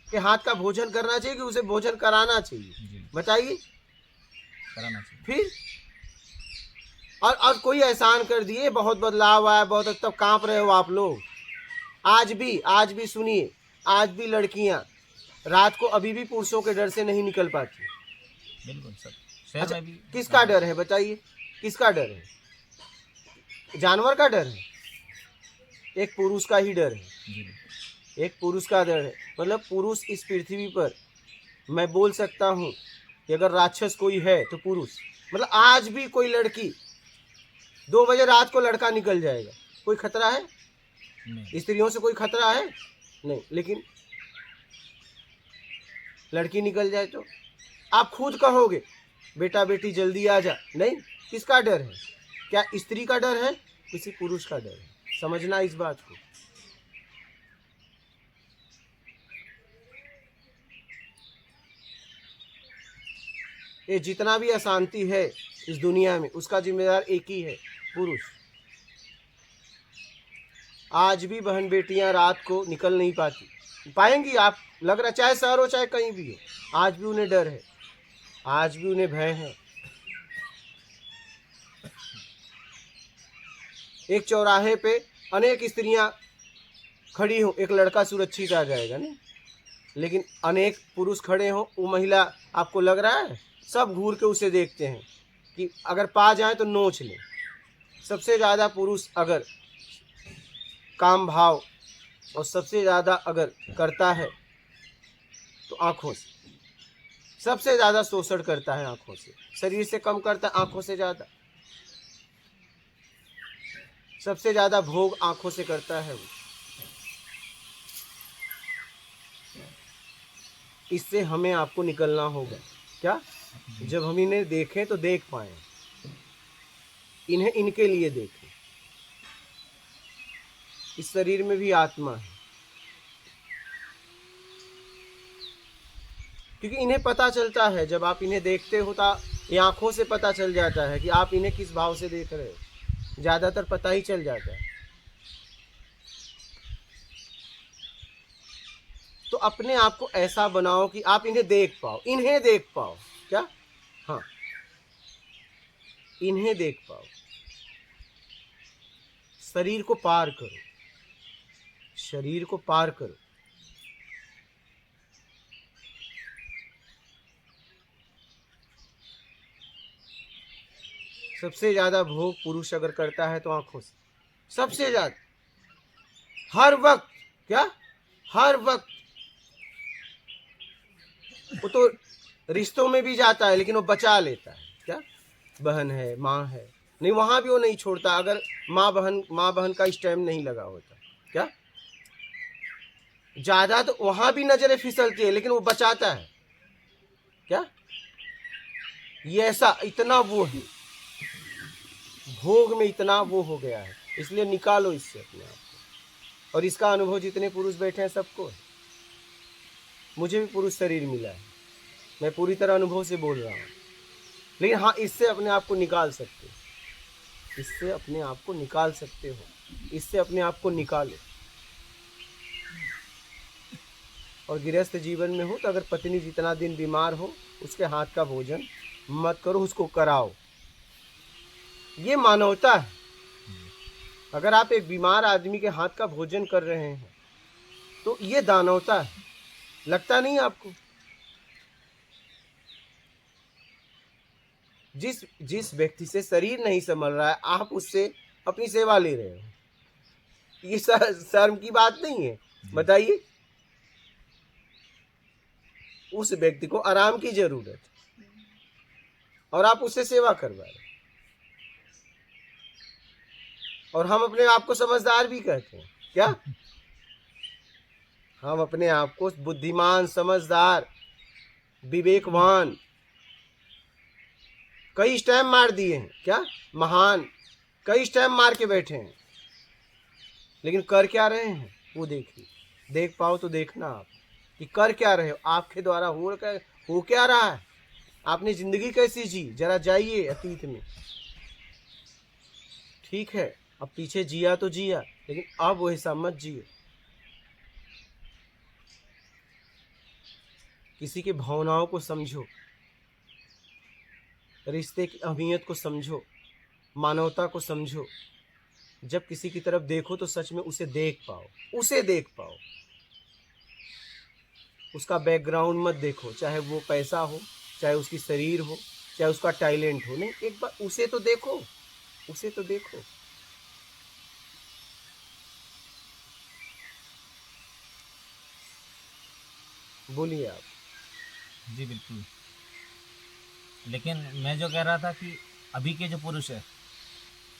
के हाथ का भोजन करना चाहिए कि उसे भोजन कराना चाहिए? जी, बताइए कराना चाहिए। फिर। और कोई एहसान कर दिए, बहुत बदलाव आया, बहुत, तब कांप रहे हो आप लोग। आज भी सुनिए, आज भी लड़कियां रात को अभी भी पुरुषों के डर से नहीं निकल पाती। बिल्कुल सर, शहर अच्छा, में भी। किसका डर है बताइए? किसका डर है? जानवर का डर है? एक पुरुष का ही डर है। जी, एक पुरुष का डर है। मतलब पुरुष इस पृथ्वी पर, मैं बोल सकता हूँ कि अगर राक्षस कोई है तो पुरुष। मतलब आज भी कोई लड़की 2 बजे रात को लड़का निकल जाएगा, कोई खतरा है? नहीं, स्त्रियों से कोई खतरा है? नहीं। लेकिन लड़की निकल जाए तो आप खुद कहोगे बेटा बेटी जल्दी आ जा। नहीं, किसका डर है? क्या स्त्री का डर है? किसी पुरुष का डर है। समझना इस बात को। ये जितना भी अशांति है इस दुनिया में, उसका जिम्मेदार एक ही है, पुरुष। आज भी बहन बेटियां रात को निकल नहीं पाएंगी। आप लग रहा, चाहे शहर हो चाहे कहीं भी हो, आज भी उन्हें डर है, आज भी उन्हें भय है। एक चौराहे पे अनेक स्त्रियां खड़ी हो, एक लड़का सुरक्षित आ जाएगा नहीं, लेकिन अनेक पुरुष खड़े हो, वो महिला आपको लग रहा है? सब घूर के उसे देखते हैं कि अगर पा जाए तो नोच ले। सबसे ज़्यादा पुरुष अगर काम भाव और सबसे ज़्यादा अगर करता है तो आँखों से, सबसे ज़्यादा शोषण करता है आँखों से, शरीर से कम करता है, आँखों से ज़्यादा। सबसे ज़्यादा भोग आँखों से करता है वो। इससे हमें आपको निकलना होगा। क्या? जब हम इन्हें देखें तो देख पाएं, इन्हें इनके लिए देखें। इस शरीर में भी आत्मा है, क्योंकि इन्हें पता चलता है, जब आप इन्हें देखते हो तो ये आंखों से पता चल जाता है कि आप इन्हें किस भाव से देख रहे हो। ज़्यादातर पता ही चल जाता है। तो अपने आप को ऐसा बनाओ कि आप इन्हें देख पाओ, इन्हें देख पाओ। क्या? हाँ, इन्हें देख पाओ। शरीर को पार करो, शरीर को पार करो। सबसे ज्यादा भोग पुरुष अगर करता है तो आंखों से, सबसे ज्यादा, हर वक्त। क्या? हर वक्त। वो तो रिश्तों में भी जाता है लेकिन वो बचा लेता है। क्या? बहन है, माँ है, नहीं, वहां भी वो नहीं छोड़ता अगर माँ बहन का स्टैम्प नहीं लगा होता। क्या? ज्यादा तो वहां भी नजरें फिसलती है लेकिन वो बचाता है। क्या? ये ऐसा इतना वो है, भोग में इतना वो हो गया है, इसलिए निकालो इससे अपने आप को। और इसका अनुभव जितने पुरुष बैठे हैं सबको है। मुझे भी पुरुष शरीर मिला है, मैं पूरी तरह अनुभव से बोल रहा हूँ। लेकिन हाँ, इससे अपने आप को निकाल सकते हो, इससे अपने आप को निकाल सकते हो, इससे अपने आप को निकालो। और गृहस्थ जीवन में हो तो अगर पत्नी जितना दिन बीमार हो उसके हाथ का भोजन मत करो, उसको कराओ। ये मानवता है। अगर आप एक बीमार आदमी के हाथ का भोजन कर रहे हैं तो ये दानवता है। लगता नहीं आपको? जिस व्यक्ति से शरीर नहीं संभल रहा है, आप उससे अपनी सेवा ले रहे हो, ये शर्म की बात नहीं है? बताइए। उस व्यक्ति को आराम की जरूरत है और आप उससे सेवा करवा रहे, और हम अपने आप को समझदार भी कहते हैं क्या? हम अपने आप को बुद्धिमान, समझदार, विवेकवान, कई स्टैम्प मार दिए हैं क्या? महान, कई स्टैम्प मार के बैठे हैं, लेकिन कर क्या रहे हैं वो देखिए। देख पाओ तो देखना आप कि कर क्या रहे हो, आपके द्वारा हो क्या रहा है, आपने जिंदगी कैसी जी, जरा जाइए अतीत में। ठीक है, अब पीछे जिया तो जिया, लेकिन अब वो हिसाब मत जिए। किसी की भावनाओं को समझो, रिश्ते की अहमियत को समझो, मानवता को समझो। जब किसी की तरफ देखो तो सच में उसे देख पाओ, उसे देख पाओ। उसका बैकग्राउंड मत देखो, चाहे वो पैसा हो, चाहे उसकी शरीर हो, चाहे उसका टैलेंट हो, नहीं, एक बार उसे तो देखो, उसे तो देखो। बोलिए आप। जी बिल्कुल। लेकिन मैं जो कह रहा था कि अभी के जो पुरुष है,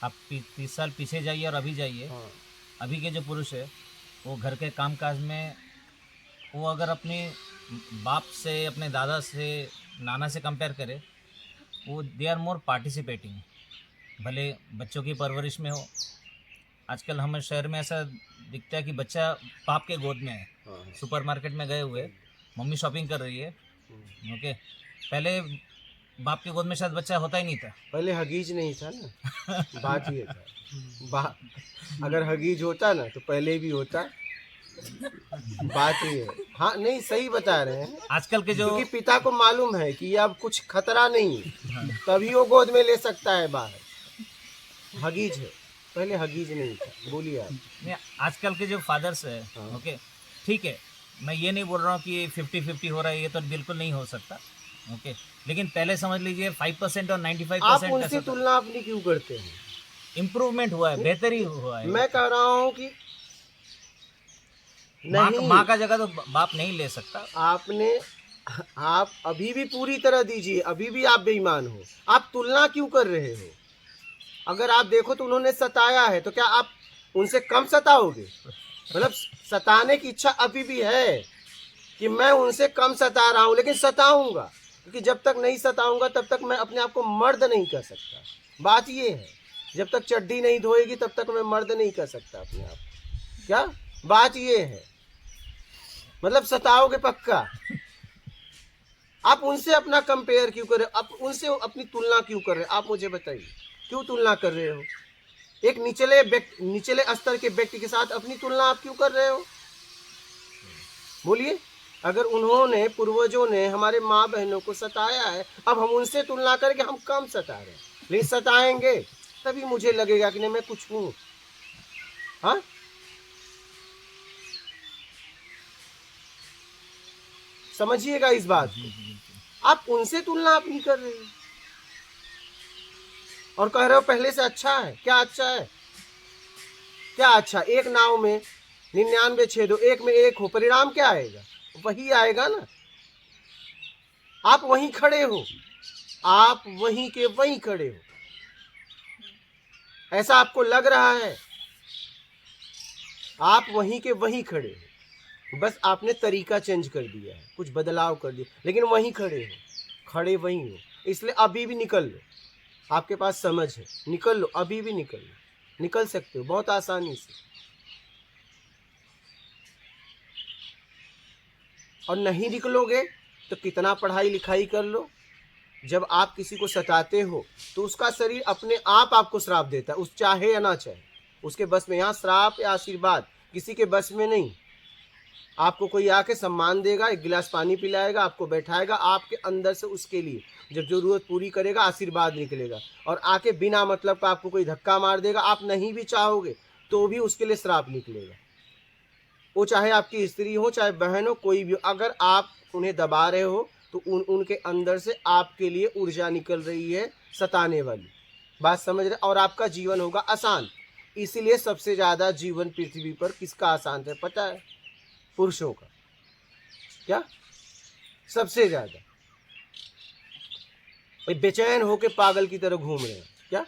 आप 30 साल पीछे जाइए और अभी जाइए। हाँ। अभी के जो पुरुष है वो घर के कामकाज में, वो अगर अपने बाप से, अपने दादा से, नाना से कंपेयर करे, वो दे आर मोर पार्टिसिपेटिंग। भले बच्चों की परवरिश में हो, आजकल हमें शहर में ऐसा दिखता है कि बच्चा बाप के गोद में है। हाँ। सुपरमार्केट में गए हुए, मम्मी शॉपिंग कर रही है, ओके। पहले बाप के गोद में शायद बच्चा होता ही नहीं था। पहले हगीज नहीं था ना, बात ये था। अगर हगीज होता ना तो पहले भी होता, बात ये है। हाँ, नहीं, सही बता रहे हैं। आजकल के जो, क्योंकि पिता को मालूम है कि अब कुछ खतरा नहीं है, तभी वो गोद में ले सकता है बाहर। हगीज है, पहले हगीज नहीं था। बोलिए आप। नहीं, आजकल के जो फादर्स है, हाँ। ओके, ठीक है, मैं ये नहीं बोल रहा हूँ कि 50-50 हो रहा है, ये तो बिल्कुल नहीं हो सकता, ओके। लेकिन पहले समझ लीजिए 5% और आप 95% उनसे तुलना अपनी क्यों करते हैं? इम्प्रूवमेंट हुआ है, बेहतरी हुआ है। मैं कह रहा हूँ कि नहीं, माँ का जगह तो बाप नहीं ले सकता। आप अभी भी पूरी तरह दीजिए, अभी भी आप बेईमान हो। आप तुलना क्यों कर रहे हो? अगर आप देखो तो उन्होंने सताया है, तो क्या आप उनसे कम सताओगे? मतलब सताने की इच्छा अभी भी है कि मैं उनसे कम सता रहा हूँ, लेकिन सताऊंगा, क्योंकि जब तक नहीं सताऊंगा तब तक मैं अपने आप को मर्द नहीं कर सकता। बात ये है, जब तक चड्डी नहीं धोएगी तब तक मैं मर्द नहीं कर सकता अपने आप। क्या बात ये है? मतलब सताओगे पक्का। आप उनसे अपना कंपेयर क्यों कर रहे हो? आप उनसे अपनी तुलना क्यों कर रहे हो? आप मुझे बताइए, क्यों तुलना कर रहे हो? एक निचले स्तर के व्यक्ति के साथ अपनी तुलना आप क्यों कर रहे हो? बोलिए। अगर उन्होंने, पूर्वजों ने हमारे माँ बहनों को सताया है, अब हम उनसे तुलना करके हम कम सता रहे हैं, लेकिन सताएंगे तभी मुझे लगेगा कि नहीं मैं कुछ हूँ। हाँ, समझिएगा इस बात को। आप उनसे तुलना अपनी कर रहे हो और कह रहे हो पहले से अच्छा है। क्या अच्छा है? क्या अच्छा? एक नाव में 99 छेद हो, एक में एक हो, परिणाम क्या आएगा? वही आएगा ना। आप वहीं खड़े हो, आप वहीं के वहीं खड़े हो, ऐसा आपको लग रहा है। आप वहीं के वहीं खड़े हो, बस आपने तरीका चेंज कर दिया है, कुछ बदलाव कर दिया, लेकिन वहीं खड़े हो, खड़े वहीं हो। इसलिए अभी भी निकल लो, आपके पास समझ है, निकल लो, अभी भी निकल लो, निकल सकते हो बहुत आसानी से। और नहीं निकलोगे तो कितना पढ़ाई लिखाई कर लो, जब आप किसी को सताते हो तो उसका शरीर अपने आप आपको श्राप देता है, उस चाहे या ना चाहे, उसके बस में। यहाँ श्राप या आशीर्वाद किसी के बस में नहीं। आपको कोई आके सम्मान देगा, एक गिलास पानी पिलाएगा, आपको बैठाएगा, आपके अंदर से उसके लिए जब जरूरत पूरी करेगा आशीर्वाद निकलेगा। और आके बिना मतलब का आपको कोई धक्का मार देगा, आप नहीं भी चाहोगे तो भी उसके लिए श्राप निकलेगा। वो चाहे आपकी स्त्री हो, चाहे बहन हो, कोई भी हो, अगर आप उन्हें दबा रहे हो तो उनके अंदर से आपके लिए ऊर्जा निकल रही है सताने वाली। बात समझ रहे? और आपका जीवन होगा आसान। इसीलिए सबसे ज्यादा जीवन पृथ्वी पर किसका आसान है पता है? पुरुषों का। क्या? सबसे ज्यादा। ये बेचैन होके पागल की तरह घूम रहे हैं। क्या?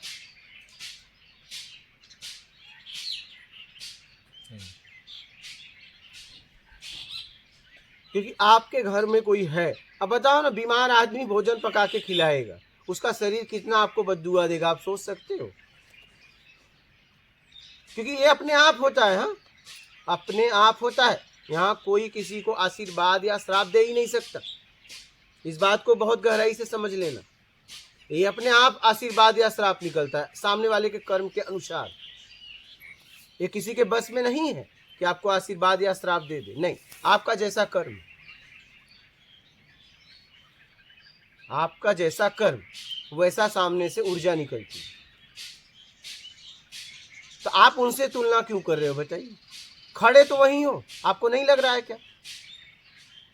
क्योंकि आपके घर में कोई है। अब बताओ ना, बीमार आदमी भोजन पका के खिलाएगा, उसका शरीर कितना आपको बद्दुआ देगा, आप सोच सकते हो? क्योंकि ये अपने आप होता है। हाँ, अपने आप होता है। यहाँ कोई किसी को आशीर्वाद या श्राप दे ही नहीं सकता। इस बात को बहुत गहराई से समझ लेना। ये अपने आप आशीर्वाद या श्राप निकलता है सामने वाले के कर्म के अनुसार। ये किसी के बस में नहीं है कि आपको आशीर्वाद या श्राप दे दे। नहीं, आपका जैसा कर्म, आपका जैसा कर्म वैसा सामने से ऊर्जा निकलती है। तो आप उनसे तुलना क्यों कर रहे हो बताइए? खड़े तो वही हो, आपको नहीं लग रहा है क्या?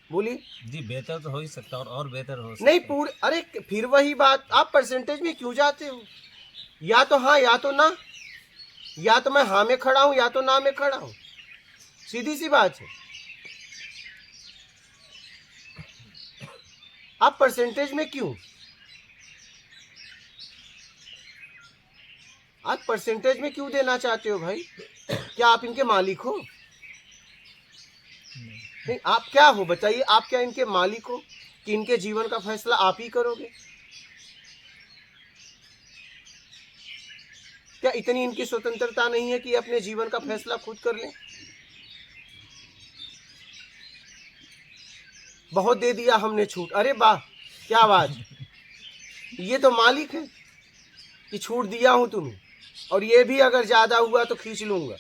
बोलिए। जी बेहतर तो हो ही सकता है और बेहतर हो सकता नहीं है। पूरे, अरे फिर वही बात, आप परसेंटेज में क्यों जाते हो? या तो हाँ या तो ना, या तो मैं हाँ में खड़ा हूं या तो ना में खड़ा हूं। सीधी सी बात है। आप परसेंटेज में क्यों? आप परसेंटेज में क्यों देना चाहते हो भाई? क्या आप इनके मालिक हो? नहीं, आप क्या हो बताइए? आप क्या इनके मालिक हो कि इनके जीवन का फैसला आप ही करोगे? क्या इतनी इनकी स्वतंत्रता नहीं है कि अपने जीवन का फैसला खुद कर लें? बहुत दे दिया हमने छूट, अरे वाह क्या बात। ये तो मालिक है कि छूट दिया हूं तुम्हें, और ये भी अगर ज्यादा हुआ तो खींच लूंगा।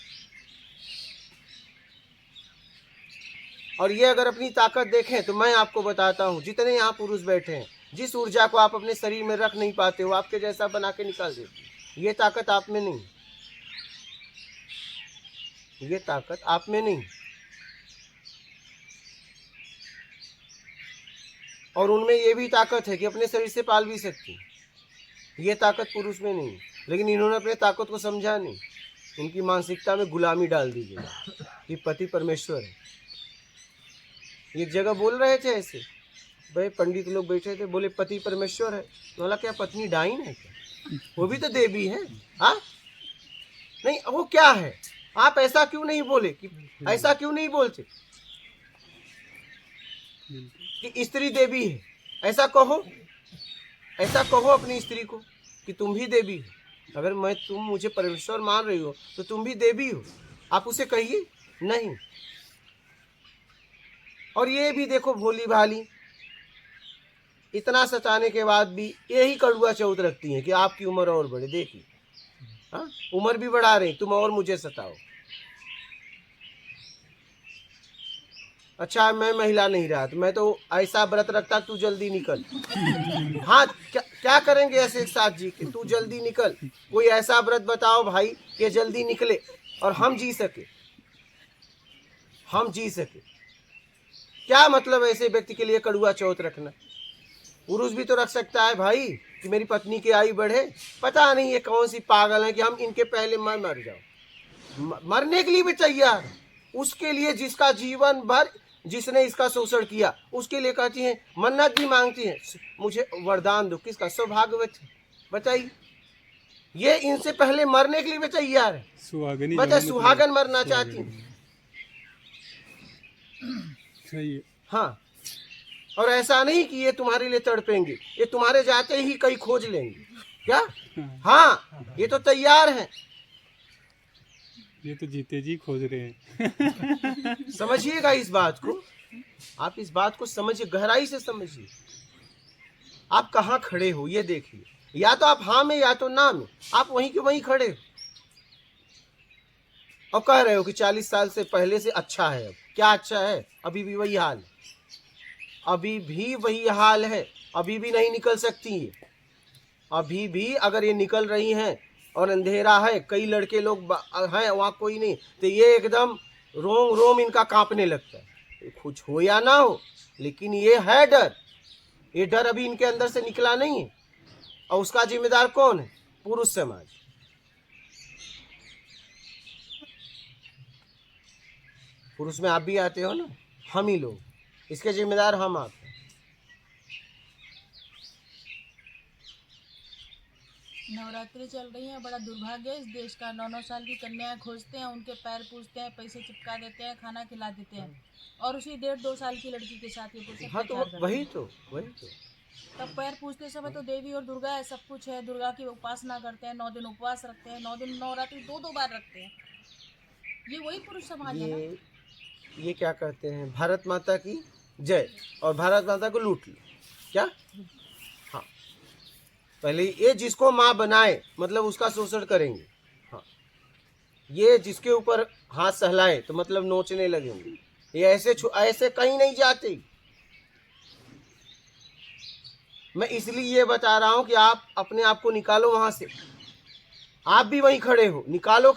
और ये अगर अपनी ताकत देखें तो मैं आपको बताता हूं, जितने यहाँ पुरुष बैठे हैं, जिस ऊर्जा को आप अपने शरीर में रख नहीं पाते हो, आपके जैसा बना के निकाल देती। ये ताकत आप में नहीं, ये ताकत आप में नहीं। और उनमें ये भी ताकत है कि अपने शरीर से पाल भी सकती। ये ताकत पुरुष में नहीं, लेकिन इन्होंने अपने ताकत को समझा नहीं। इनकी मानसिकता में गुलामी डाल दी गई कि पति परमेश्वर है। एक जगह बोल रहे थे ऐसे, भाई पंडित लोग बैठे थे, बोले पति परमेश्वर है। तो बोला क्या पत्नी डाइन है क्या? वो भी तो देवी है। हाँ नहीं, वो क्या है? आप ऐसा क्यों नहीं बोले कि ऐसा क्यों नहीं बोलते कि स्त्री देवी है? ऐसा कहो, ऐसा कहो अपनी स्त्री को कि तुम भी देवी हो। अगर तुम मुझे परमेश्वर मान रही हो तो तुम भी देवी हो, आप उसे कहिए नहीं। और ये भी देखो भोली भाली, इतना सताने के बाद भी यही कड़ुआ चौथ रखती हैं कि आपकी उम्र और बढ़े। देखिए, हाँ उम्र भी बढ़ा रही, तुम और मुझे सताओ। अच्छा मैं महिला नहीं रहा तो मैं तो ऐसा व्रत रखता तू जल्दी निकल। हाँ क्या करेंगे ऐसे एक साथ जी कि तू जल्दी निकल। कोई ऐसा व्रत बताओ भाई कि जल्दी निकले और हम जी सके, हम जी सके। क्या मतलब ऐसे व्यक्ति के लिए कड़ुआ चौथ रखना? पुरुष भी तो रख सकता है भाई कि मेरी पत्नी की आयु बढ़े। पता नहीं ये कौन सी पागल है कि हम इनके पहले मर जाओ। मरने के लिए भी तैयार, उसके लिए जिसका जीवन भर जिसने इसका शोषण किया उसके लिए कहती हैं, मन्नत भी मांगती हैं, मुझे वरदान दो। किसका सौभाग्यवत बताइए? ये इनसे पहले मरने के लिए भी तैयार है। सुहागन, बताइए सुहागन मरना चाहती हैं। सही है। हाँ, और ऐसा नहीं कि ये तुम्हारे लिए तड़पेंगे, ये तुम्हारे जाते ही कहीं खोज लेंगे। क्या? हाँ ये तो तैयार हैं। ये तो जीते जी खोज रहे हैं। समझिएगा इस बात को, आप इस बात को समझिए, गहराई से समझिए। आप कहाँ खड़े हो ये देखिए। या तो आप हाँ में या तो ना में, आप वहीं के वहीं खड़े हो और कह रहे हो कि 40 साल से पहले से अच्छा है। अब क्या अच्छा है? अभी भी वही हाल है, अभी भी वही हाल है। अभी भी नहीं निकल सकती है। अभी भी अगर ये निकल रही हैं और अंधेरा है, कई लड़के लोग हैं वहाँ कोई नहीं, तो ये एकदम रोम रोम इनका कांपने लगता है। कुछ हो या ना हो, लेकिन ये है डर। ये डर अभी इनके अंदर से निकला नहीं है। और उसका जिम्मेदार कौन है? पुरुष समाज। पुरुष में आप भी आते हो ना, हम ही लोग, इसके जिम्मेदार हम आप हैं। नवरात्रि चल रही है, बड़ा दुर्भाग्य है इस देश का। 9-9 साल की कन्याएं खोजते हैं, उनके पैर पूजते हैं, पैसे चिपका देते हैं, खाना खिला देते हैं, और उसी 1.5-2 साल की लड़की के साथ ये पुरुष हाँ तो अत्याचार करते हैं। वही तो तब पैर पूजते समय तो देवी और दुर्गा है, सब कुछ है। दुर्गा की उपासना करते हैं, 9 दिन उपवास रखते हैं, 9 दिन नवरात्रि 2-2 बार रखते हैं। ये वही पुरुष समाज है ना। ये क्या कहते हैं, भारत माता की जय और भारत माता को लूट लो, क्या? हाँ, पहले ये जिसको माँ बनाए मतलब उसका शोषण करेंगे। हाँ, ये जिसके ऊपर हाथ सहलाए तो मतलब नोचने लगेंगे। ये ऐसे कहीं नहीं जाते। मैं इसलिए ये बता रहा हूं कि आप अपने आप को निकालो वहां से। आप भी वहीं खड़े हो, निकालो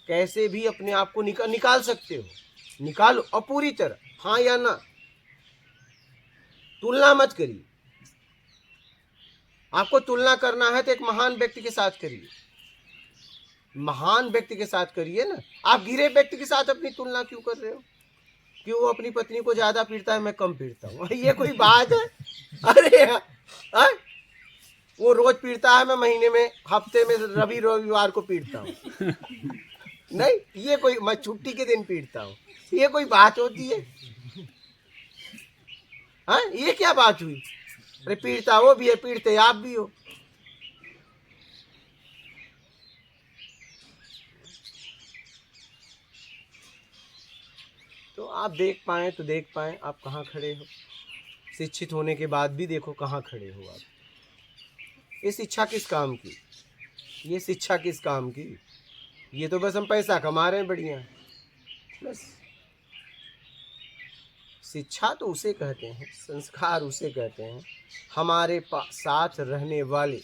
कैसे भी अपने आप को निकाल सकते हो, निकालो और पूरी तरह, हाँ या ना, तुलना मत करिए। आपको तुलना करना है तो एक महान व्यक्ति के साथ करिए, महान व्यक्ति के साथ करिए ना। आप गिरे व्यक्ति के साथ अपनी तुलना क्यों कर रहे हो? क्यों वो अपनी पत्नी को ज्यादा पीटता है, मैं कम पीटता हूँ? ये कोई बात है? अरे वो रोज पीटता है, मैं महीने में हफ्ते में रविवार को पीटता हूँ। नहीं, ये कोई, मैं छुट्टी के दिन पीटता हूँ, ये कोई बात होती है? हाँ, ये क्या बात हुई? अरे पीटता वो भी है, पीटते आप भी हो। तो आप देख पाए तो देख पाए आप कहाँ खड़े हो। शिक्षित होने के बाद भी देखो कहाँ खड़े हो आप। ये शिक्षा किस काम की? ये शिक्षा किस काम की? ये तो बस हम पैसा कमा रहे हैं, बढ़िया बस। शिक्षा तो उसे कहते हैं, संस्कार उसे कहते हैं, हमारे साथ रहने वाले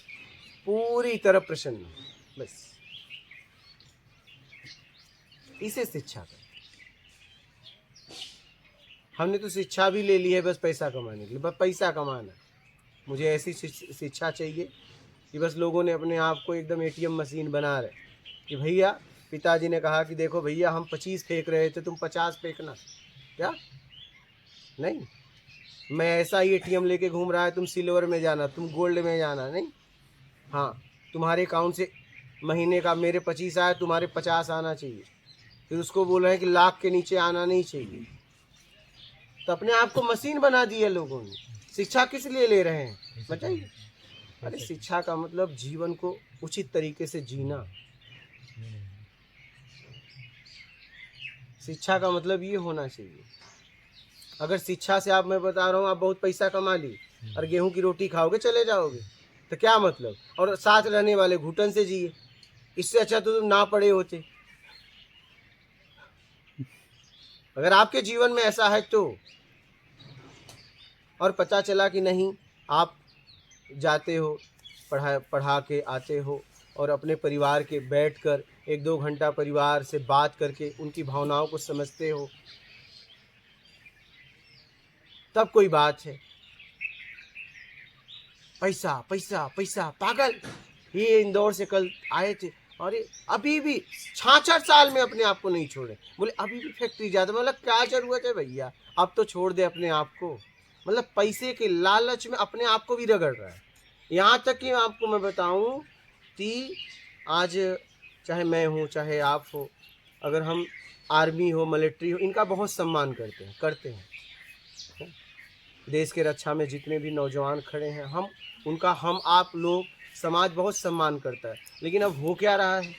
पूरी तरह प्रसन्न, बस इसे शिक्षा कहते हैं। हमने तो शिक्षा भी ले ली है बस पैसा कमाने के लिए, बस पैसा कमाना। मुझे ऐसी शिक्षा चाहिए कि बस लोगों ने अपने आप को एकदम ATM मशीन बना रहे कि भैया, पिताजी ने कहा कि देखो भैया हम 25 फेंक रहे थे, तुम 50 फेंकना। क्या? नहीं, मैं ऐसा ही ATM लेके घूम रहा है, तुम सिल्वर में जाना, तुम गोल्ड में जाना। नहीं, हाँ, तुम्हारे अकाउंट से महीने का मेरे 25 आया, तुम्हारे 50 आना चाहिए। फिर उसको बोल रहे हैं कि लाख के नीचे आना नहीं चाहिए। तो अपने आप को मशीन बना दी है लोगों ने। शिक्षा किस लिए ले रहे हैं बताइए? अरे शिक्षा का मतलब जीवन को उचित तरीके से जीना। शिक्षा का मतलब ये होना चाहिए। अगर शिक्षा से मैं बता रहा हूँ, आप बहुत पैसा कमा ली और गेहूं की रोटी खाओगे चले जाओगे, तो क्या मतलब? और साथ रहने वाले घुटन से जिए, इससे अच्छा तो तुम ना पढ़े होते। अगर आपके जीवन में ऐसा है तो, और पता चला कि नहीं, आप जाते हो, पढ़ा के आते हो और अपने परिवार के बैठकर 1-2 घंटा परिवार से बात करके उनकी भावनाओं को समझते हो, तब कोई बात है। पैसा पैसा पैसा, पागल। ये इंदौर से कल आए थे, अरे अभी भी 66 साल में अपने आप को नहीं छोड़े। बोले अभी भी फैक्ट्री जाते। मतलब क्या जरूरत है भैया, अब तो छोड़ दे अपने आप को। मतलब पैसे के लालच में अपने आप को भी रगड़ रहा है। यहाँ तक कि आपको मैं बताऊं कि आज चाहे मैं हूँ चाहे आप हो, अगर हम आर्मी हो, मिलिट्री हो, इनका बहुत सम्मान करते हैं। देश के रक्षा में जितने भी नौजवान खड़े हैं, हम आप लोग समाज बहुत सम्मान करता है। लेकिन अब हो क्या रहा है,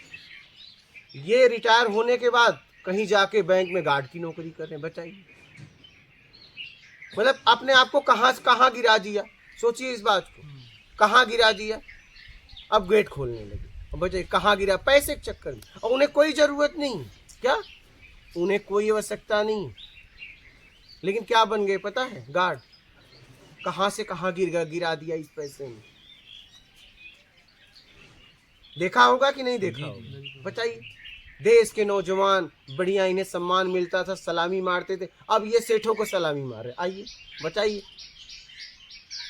ये रिटायर होने के बाद कहीं जाके बैंक में गार्ड की नौकरी कर रहे हैं। बताइए, मतलब अपने आप को कहाँ गिरा दिया। सोचिए इस बात को, कहाँ गिरा दिया। अब गेट खोलने लगे, अब बताइए कहाँ गिरा? पैसे के चक्कर में। और उन्हें कोई ज़रूरत नहीं, क्या उन्हें कोई आवश्यकता नहीं, लेकिन क्या बन गए पता है? गार्ड। कहाँ से कहाँ गिरा दिया इस पैसे में। देखा होगा कि नहीं देखा होगा? बताइए। देश के नौजवान बढ़िया, इन्हें सम्मान मिलता था, सलामी मारते थे, अब ये सेठों को सलामी मार रहे। आइए बताइए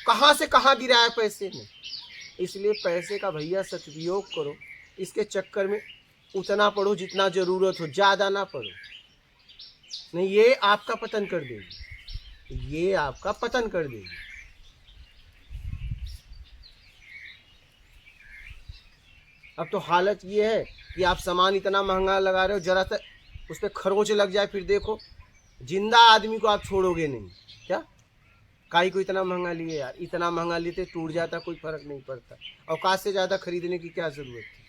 कहाँ से कहाँ गिराया पैसे में। इसलिए पैसे का भैया सदुपयोग करो, इसके चक्कर में उतना पढ़ो जितना ज़रूरत हो, ज़्यादा ना पढ़ो, नहीं ये आपका पतन कर देगी, ये आपका पतन कर देगी। अब तो हालत ये है कि आप सामान इतना महंगा लगा रहे हो, जरा सा उस पर खरोंच लग जाए फिर देखो, जिंदा आदमी को आप छोड़ोगे नहीं। क्या काई को इतना महंगा लिए यार, इतना महंगा लेते टूट जाता, कोई फर्क नहीं पड़ता। औकात से ज़्यादा खरीदने की क्या ज़रूरत थी,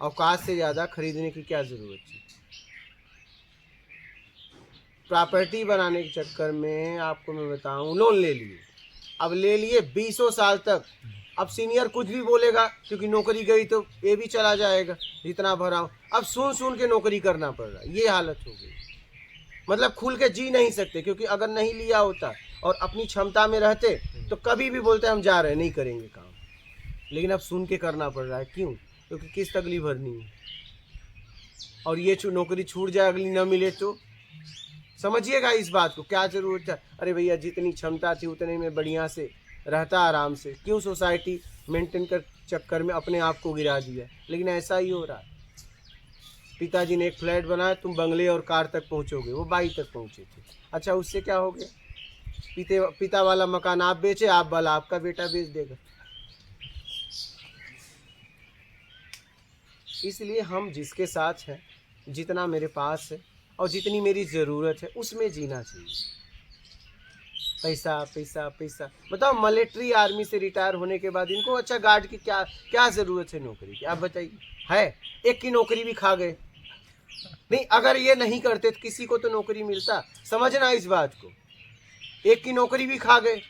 औकात से ज़्यादा खरीदने की क्या ज़रूरत थी। प्रॉपर्टी बनाने के चक्कर में आपको मैं बताऊं, लोन ले लिए, अब ले लिए 20 साल तक। अब सीनियर कुछ भी बोलेगा क्योंकि नौकरी गई तो ये भी चला जाएगा जितना भरा हूँ। अब सुन सुन के नौकरी करना पड़ रहा है, ये हालत हो गई। मतलब खुल के जी नहीं सकते, क्योंकि अगर नहीं लिया होता और अपनी क्षमता में रहते तो कभी भी बोलते हम जा रहे हैं, नहीं करेंगे काम। लेकिन अब सुन के करना पड़ रहा है, क्यों? क्योंकि किस्त अगली भरनी है, और ये नौकरी छूट जाए, अगली न मिले तो समझिएगा इस बात को, क्या ज़रूरत है। अरे भैया जितनी क्षमता थी उतने में बढ़िया से रहता आराम से, क्यों सोसाइटी मेंटेन कर चक्कर में अपने आप को गिरा दिया। लेकिन ऐसा ही हो रहा है। पिताजी ने एक फ्लैट बनाया, तुम बंगले और कार तक पहुंचोगे, वो 22 तक पहुंचे थे। अच्छा उससे क्या हो गया? पिता वाला मकान आप बेचे, आप वाला आपका बेटा बेच देगा। इसलिए हम जिसके साथ हैं, जितना मेरे पास है और जितनी मेरी ज़रूरत है उसमें जीना चाहिए। पैसा पैसा पैसा, बताओ मिलिट्री आर्मी से रिटायर होने के बाद इनको अच्छा गार्ड की क्या ज़रूरत है नौकरी की, आप बताइए। है एक की नौकरी भी खा गए। नहीं, अगर ये नहीं करते तो किसी को तो नौकरी मिलता, समझना इस बात को। एक की नौकरी भी खा गए,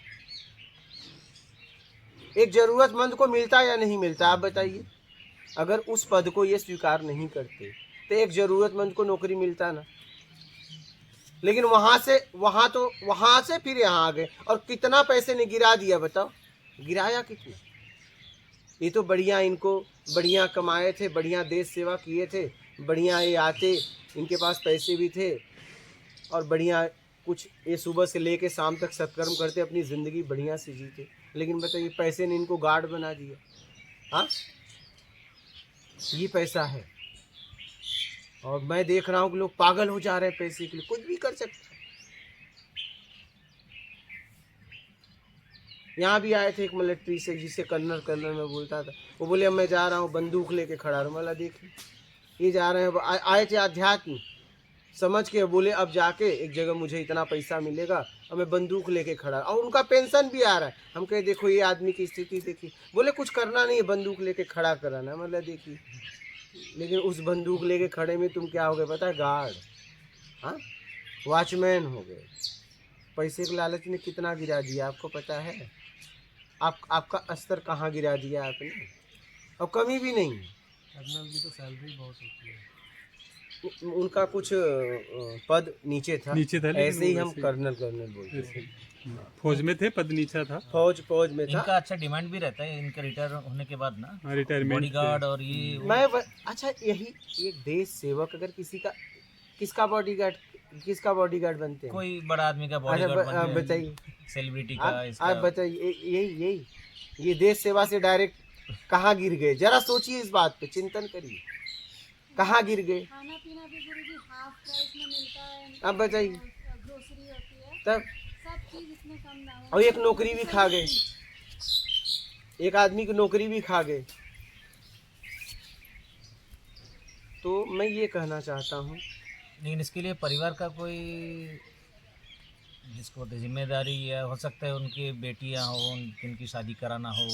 एक ज़रूरतमंद को मिलता या नहीं मिलता, आप बताइए। अगर उस पद को ये स्वीकार नहीं करते तो एक ज़रूरतमंद को नौकरी मिलता ना। लेकिन वहाँ से फिर यहाँ आ गए, और कितना पैसे ने गिरा दिया, बताओ गिराया कितना। ये तो बढ़िया, इनको बढ़िया कमाए थे, बढ़िया देश सेवा किए थे, बढ़िया ये आते, इनके पास पैसे भी थे और बढ़िया कुछ ये सुबह से लेके शाम तक सत्कर्म करते, अपनी ज़िंदगी बढ़िया से जीते। लेकिन बताइए पैसे ने इनको गार्ड बना दिया। हाँ, ये पैसा है, और मैं देख रहा हूँ कि लोग पागल हो जा रहे हैं पैसे के लिए, कुछ भी कर सकते। यहाँ भी आए थे एक मिलिट्री से, जिसे कर्नल में बोलता था, वो बोले अब मैं जा रहा हूँ, बंदूक लेके खड़ा रहा। मतलब देखिए ये जा रहे हैं, आए थे आध्यात्म समझ के, बोले अब जाके एक जगह मुझे इतना पैसा मिलेगा और मैं बंदूक लेके खड़ा, और उनका पेंशन भी आ रहा है। हम कहे देखो ये आदमी की स्थिति देखिए, बोले कुछ करना नहीं है, बंदूक लेके खड़ा कराना। मतलब देखिए, लेकिन उस बंदूक लेके खड़े में तुम क्या हो गए पता है? गार्ड, हाँ, वॉचमैन हो गए। पैसे के लालच ने कितना गिरा दिया आपको पता है? आपका स्तर कहाँ गिरा दिया आपने, और कमी भी नहीं। कर्नल की तो सैलरी बहुत होती है, उनका कुछ पद नीचे था, ऐसे ही हम कर्नल बोलते थे। फौज में थे, पद नीचा था, फौज में था। इनका अच्छा डिमांड भी रहता है इनका रिटायर होने के बाद ना, रिटायरमेंट बॉडीगार्ड और ये अच्छा यही एक देश सेवक अगर किसका बॉडीगार्ड बनते हैं? कोई बड़ा आदमी का बॉडीगार्ड बताइए, सेलिब्रिटी का। आप बताइए, यही ये देश सेवा से डायरेक्ट कहाँ गिर गए? जरा सोचिए, इस बात पे चिंतन करिए, कहाँ गिर गए? खाना पीना भी गुरुजी हाफ प्राइस में मिलता है। अब बताइए, ग्रोसरी होती है, तब सब चीज इतने कम दाम में। और एक नौकरी भी खा गए, एक आदमी की नौकरी भी खा गए। तो मैं ये कहना चाहता हूँ, लेकिन इसके लिए परिवार का कोई जिसको जिम्मेदारी या हो सकता है उनकी बेटियां हो, जिनकी शादी कराना हो,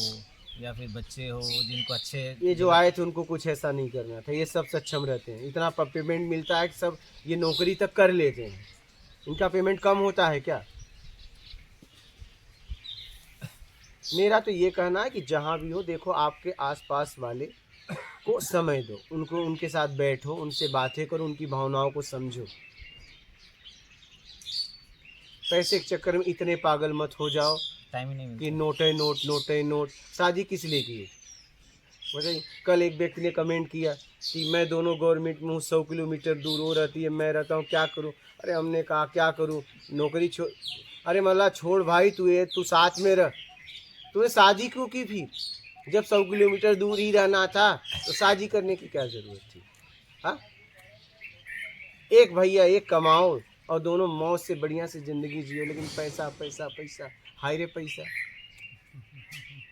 या फिर बच्चे हो जिनको अच्छे, ये जो आए थे उनको कुछ ऐसा नहीं करना था। ये सब सक्षम रहते हैं, इतना पेमेंट मिलता है कि सब ये नौकरी तक कर लेते हैं। इनका पेमेंट कम होता है क्या? मेरा तो ये कहना है कि जहाँ भी हो, देखो आपके आसपास वाले को समय दो, उनके साथ बैठो, उनसे बातें करो, उनकी भावनाओं को समझो। पैसे के चक्कर में इतने पागल मत हो जाओ टाइम ही नहीं कि मिलता। नोट है नोट। शादी किस लिए की है बताइए? कल एक व्यक्ति ने कमेंट किया कि मैं दोनों गवर्नमेंट में हूँ, 100 किलोमीटर दूर हो रहती है, मैं रहता हूँ, क्या करूँ? अरे हमने कहा क्या करूँ, नौकरी छोड़। अरे मतलब छोड़ भाई, तू साथ में रह। तूने शादी क्यों की फिर? जब 100 किलोमीटर दूर ही रहना था तो शादी करने की क्या ज़रूरत थी? हाँ, एक भैया एक कमाओ और दोनों मौज से बढ़िया से ज़िंदगी जियो, लेकिन पैसा पैसा पैसा, हाय रे पैसा।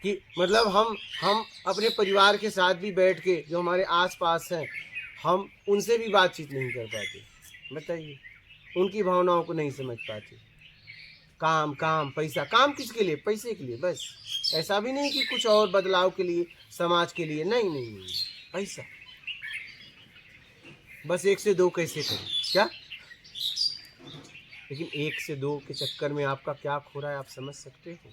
कि मतलब हम अपने परिवार के साथ भी बैठ के जो हमारे आसपास हैं, हम उनसे भी बातचीत नहीं कर पाते। बताइए, उनकी भावनाओं को नहीं समझ पाते। काम काम पैसा, काम किसके लिए? पैसे के लिए बस। ऐसा भी नहीं कि कुछ और बदलाव के लिए, समाज के लिए, नहीं नहीं नहीं, पैसा बस। 1 से 2 कैसे करें क्या? लेकिन 1 से 2 के चक्कर में आपका क्या खो रहा है आप समझ सकते हो?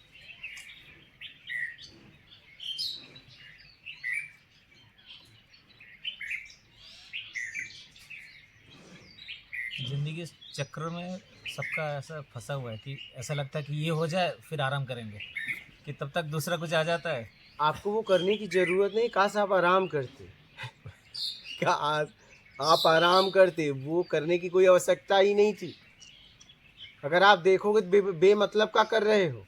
जिंदगी इस चक्र में सबका ऐसा फंसा हुआ है कि ऐसा लगता है कि ये हो जाए फिर आराम करेंगे, कि तब तक दूसरा कुछ आ जाता है। आपको वो करने की ज़रूरत नहीं, काश आप आराम करते। क्या आप आराम करते? वो करने की कोई आवश्यकता ही नहीं थी। अगर आप देखोगे तो बेमतलब का कर रहे हो।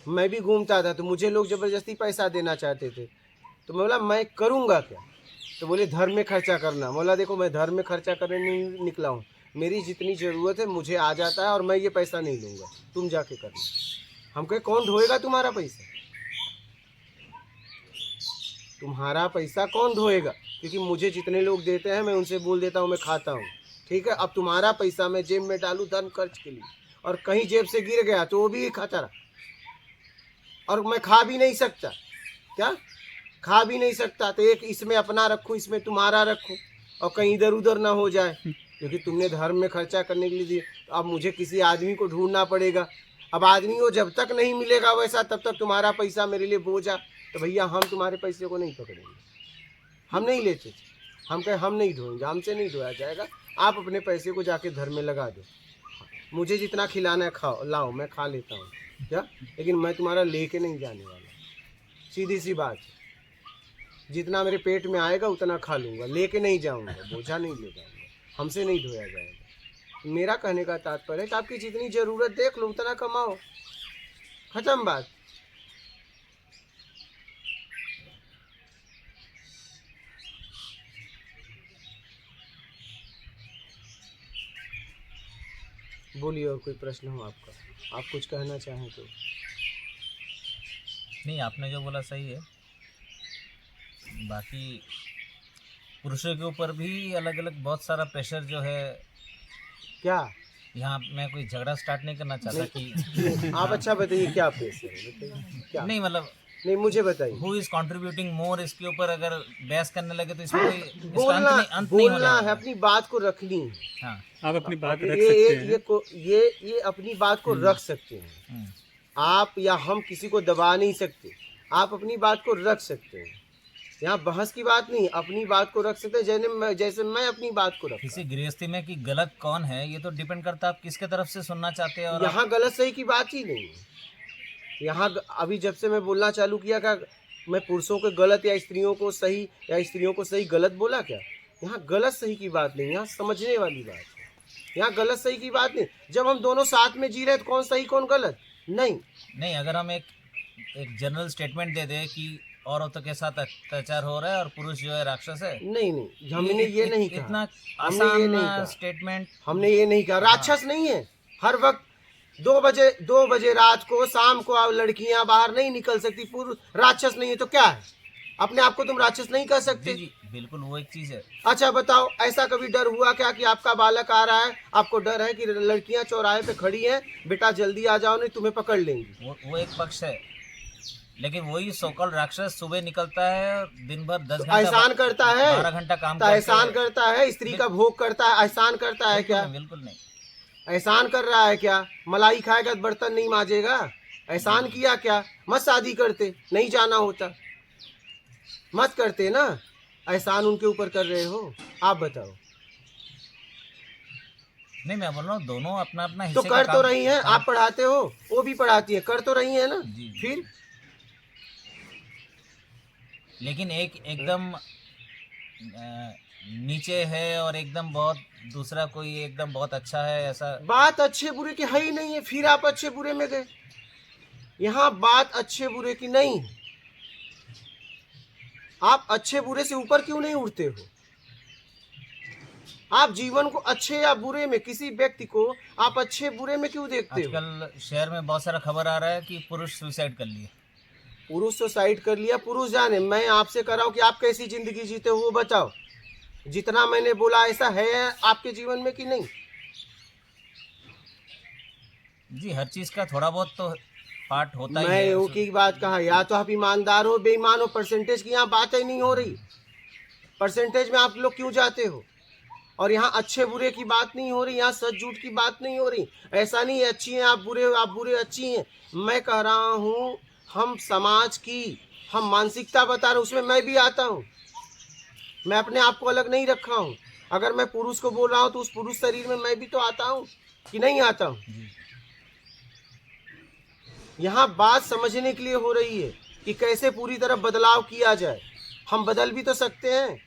मैं भी घूमता था तो मुझे लोग ज़बरदस्ती पैसा देना चाहते थे, तो मैं बोला मैं करूँगा क्या? तो बोले धर्म में खर्चा करना। बोला देखो मैं धर्म में खर्चा करने नहीं निकला हूँ, मेरी जितनी ज़रूरत है मुझे आ जाता है और मैं ये पैसा नहीं लूँगा, तुम जाके करना। हम कहे कौन ढोएगा तुम्हारा पैसा? तुम्हारा पैसा कौन ढोएगा? क्योंकि मुझे जितने लोग देते हैं मैं उनसे बोल देता हूँ मैं खाता हूँ, ठीक है। अब तुम्हारा पैसा मैं जेब में डालूँ धर्म खर्च के लिए, और कहीं जेब से गिर गया तो वो भी खतरा, और मैं खा भी नहीं सकता। क्या खा भी नहीं सकता? तो एक इसमें अपना रखूँ, इसमें तुम्हारा रखूँ, और कहीं इधर उधर ना हो जाए, क्योंकि तुमने धर्म में खर्चा करने के लिए दिए। अब मुझे किसी आदमी को ढूंढना पड़ेगा। अब आदमी को जब तक नहीं मिलेगा वैसा, तब तक तुम्हारा पैसा मेरे लिए बोझा। तो भैया हम तुम्हारे पैसे को नहीं पकड़ेंगे, हम नहीं लेते थे। हम कहे हम नहीं ढोएंगे, हमसे नहीं ढोया जाएगा, आप अपने पैसे को जाके धर्म में लगा दो। मुझे जितना खिलाना है खाओ, लाओ, मैं खा लेता हूँ क्या, लेकिन मैं तुम्हारा लेके नहीं जाने वाला। सीधी सी बात है, जितना मेरे पेट में आएगा उतना खा लूँगा, लेके नहीं जाऊँगा, बोझा नहीं ले जाऊँगा, हमसे नहीं ढोया जाएगा। मेरा कहने का तात्पर्य है कि आपकी जितनी ज़रूरत देख लो, उतना कमाओ, खत्म बात। बोलिए, और कोई प्रश्न हो आपका, आप कुछ कहना चाहें तो। नहीं, आपने जो बोला सही है। बाकी पुरुषों के ऊपर भी अलग अलग बहुत सारा प्रेशर जो है। क्या यहाँ मैं कोई झगड़ा स्टार्ट नहीं करना चाहता कि आप अच्छा बताइए क्या प्रेशर है, बताइए क्या। नहीं, मतलब नहीं, मुझे बताइए। हु इज कंट्रीब्यूटिंग मोर, इसके ऊपर अगर बहस करने लगे तो इसमें कोई इसका बोलना अंत नहीं बोलना होने है, अपनी बात को रखनी है। हाँ। आप अपनी बात रख ये सकते हैं। ये अपनी बात को रख सकते हैं। आप या हम किसी को दबा नहीं सकते, आप अपनी बात को रख सकते हैं। यहाँ बहस की बात नहीं, अपनी बात को रख सकते हैं, जैसे मैं अपनी बात को रखा। किसी गृहस्थी में कि गलत कौन है ये तो डिपेंड करता है आप किसके तरफ से सुनना चाहते हैं। और यहाँ गलत सही की बात ही नहीं है। यहाँ अभी जब से मैं बोलना चालू किया, क्या मैं पुरुषों को गलत या स्त्रियों को सही या स्त्रियों को सही गलत बोला क्या? यहाँ गलत सही की बात नहीं, यहाँ समझने वाली बात है। यहाँ गलत सही की बात नहीं। जब हम दोनों साथ में जी रहे तो कौन सही कौन गलत? नहीं। अगर हम एक जनरल स्टेटमेंट दे दें कि औरतों के साथ अत्याचार हो रहा है और पुरुष जो है राक्षस है, नहीं, हमने ये नहीं कहा। इतना हमने ये नहीं आसान कहा। स्टेटमेंट हमने ये नहीं कहा। राक्षस नहीं है। हर वक्त 2 बजे रात को, शाम को लड़कियां बाहर नहीं निकल सकती, पुरुष राक्षस नहीं है तो क्या है? अपने आप को तुम राक्षस नहीं कह सकते? जी, बिल्कुल वो एक चीज है। अच्छा बताओ, ऐसा कभी डर हुआ क्या कि आपका बालक आ रहा है, आपको डर है कि लड़कियां चौराहे पे खड़ी हैं, बेटा जल्दी आ जाओ नहीं तुम्हें पकड़ लेंगी? वो एक पक्ष है, लेकिन वही सोकल राक्षस सुबह निकलता है और दिन भर 10 घंटा एहसान करता है, 12 घंटा काम तो एहसान करता है, स्त्री का भोग करता है, एहसान करता है क्या? बिल्कुल नहीं। एहसान कर रहा है क्या? मलाई खाएगा तो बर्तन नहीं मांजेगा? एहसान किया क्या? मत शादी करते, नहीं जाना होता, मत करते ना। एहसान उनके ऊपर कर रहे हो, आप बताओ। नहीं, मैं बोल रहा हूँ दोनों अपना अपना तो हिस्से का कर तो काम- रही हैं, आप पढ़ाते हो, वो भी पढ़ाती है, कर तो रही है ना। जी। फिर लेकिन एक एकदम नीचे है और एकदम बहुत दूसरा कोई एकदम बहुत अच्छा है, ऐसा बात अच्छे बुरे की है ही नहीं है, फिर आप अच्छे बुरे में गए। यहाँ बात अच्छे बुरे की नहीं है। आप अच्छे बुरे से ऊपर क्यों नहीं उठते हो? आप जीवन को अच्छे या बुरे में, किसी व्यक्ति को आप अच्छे बुरे में क्यों देखते हो? आजकल शहर में बहुत सारा खबर आ रहा है कि पुरुष सुसाइड कर लिए। पुरुष सुसाइड कर लिया, पुरुष जाने। मैं आपसे कर रहा हूँ कि आप कैसी जिंदगी जीते हो वो बताओ। जितना मैंने बोला ऐसा है आपके जीवन में कि नहीं? जी, हर चीज़ का थोड़ा बहुत तो पार्ट होता ही मैं है। वो की बात कहा, या तो आप ईमानदार हो, बेईमान हो। परसेंटेज की यहाँ बात ही नहीं हो रही। परसेंटेज में आप लोग क्यों जाते हो? और यहाँ अच्छे बुरे की बात नहीं हो रही, यहाँ सच झूठ की बात नहीं हो रही। ऐसा नहीं है अच्छी हैं आप बुरे हो, आप बुरे अच्छी हैं। मैं कह रहा हूँ हम समाज की, हम मानसिकता बता रहे, उसमें मैं भी आता हूँ। मैं अपने आप को अलग नहीं रखा हूँ। अगर मैं पुरुष को बोल रहा हूँ तो उस पुरुष शरीर में मैं भी तो आता हूँ कि नहीं आता हूँ? यहाँ बात समझने के लिए हो रही है कि कैसे पूरी तरह बदलाव किया जाए। हम बदल भी तो सकते हैं।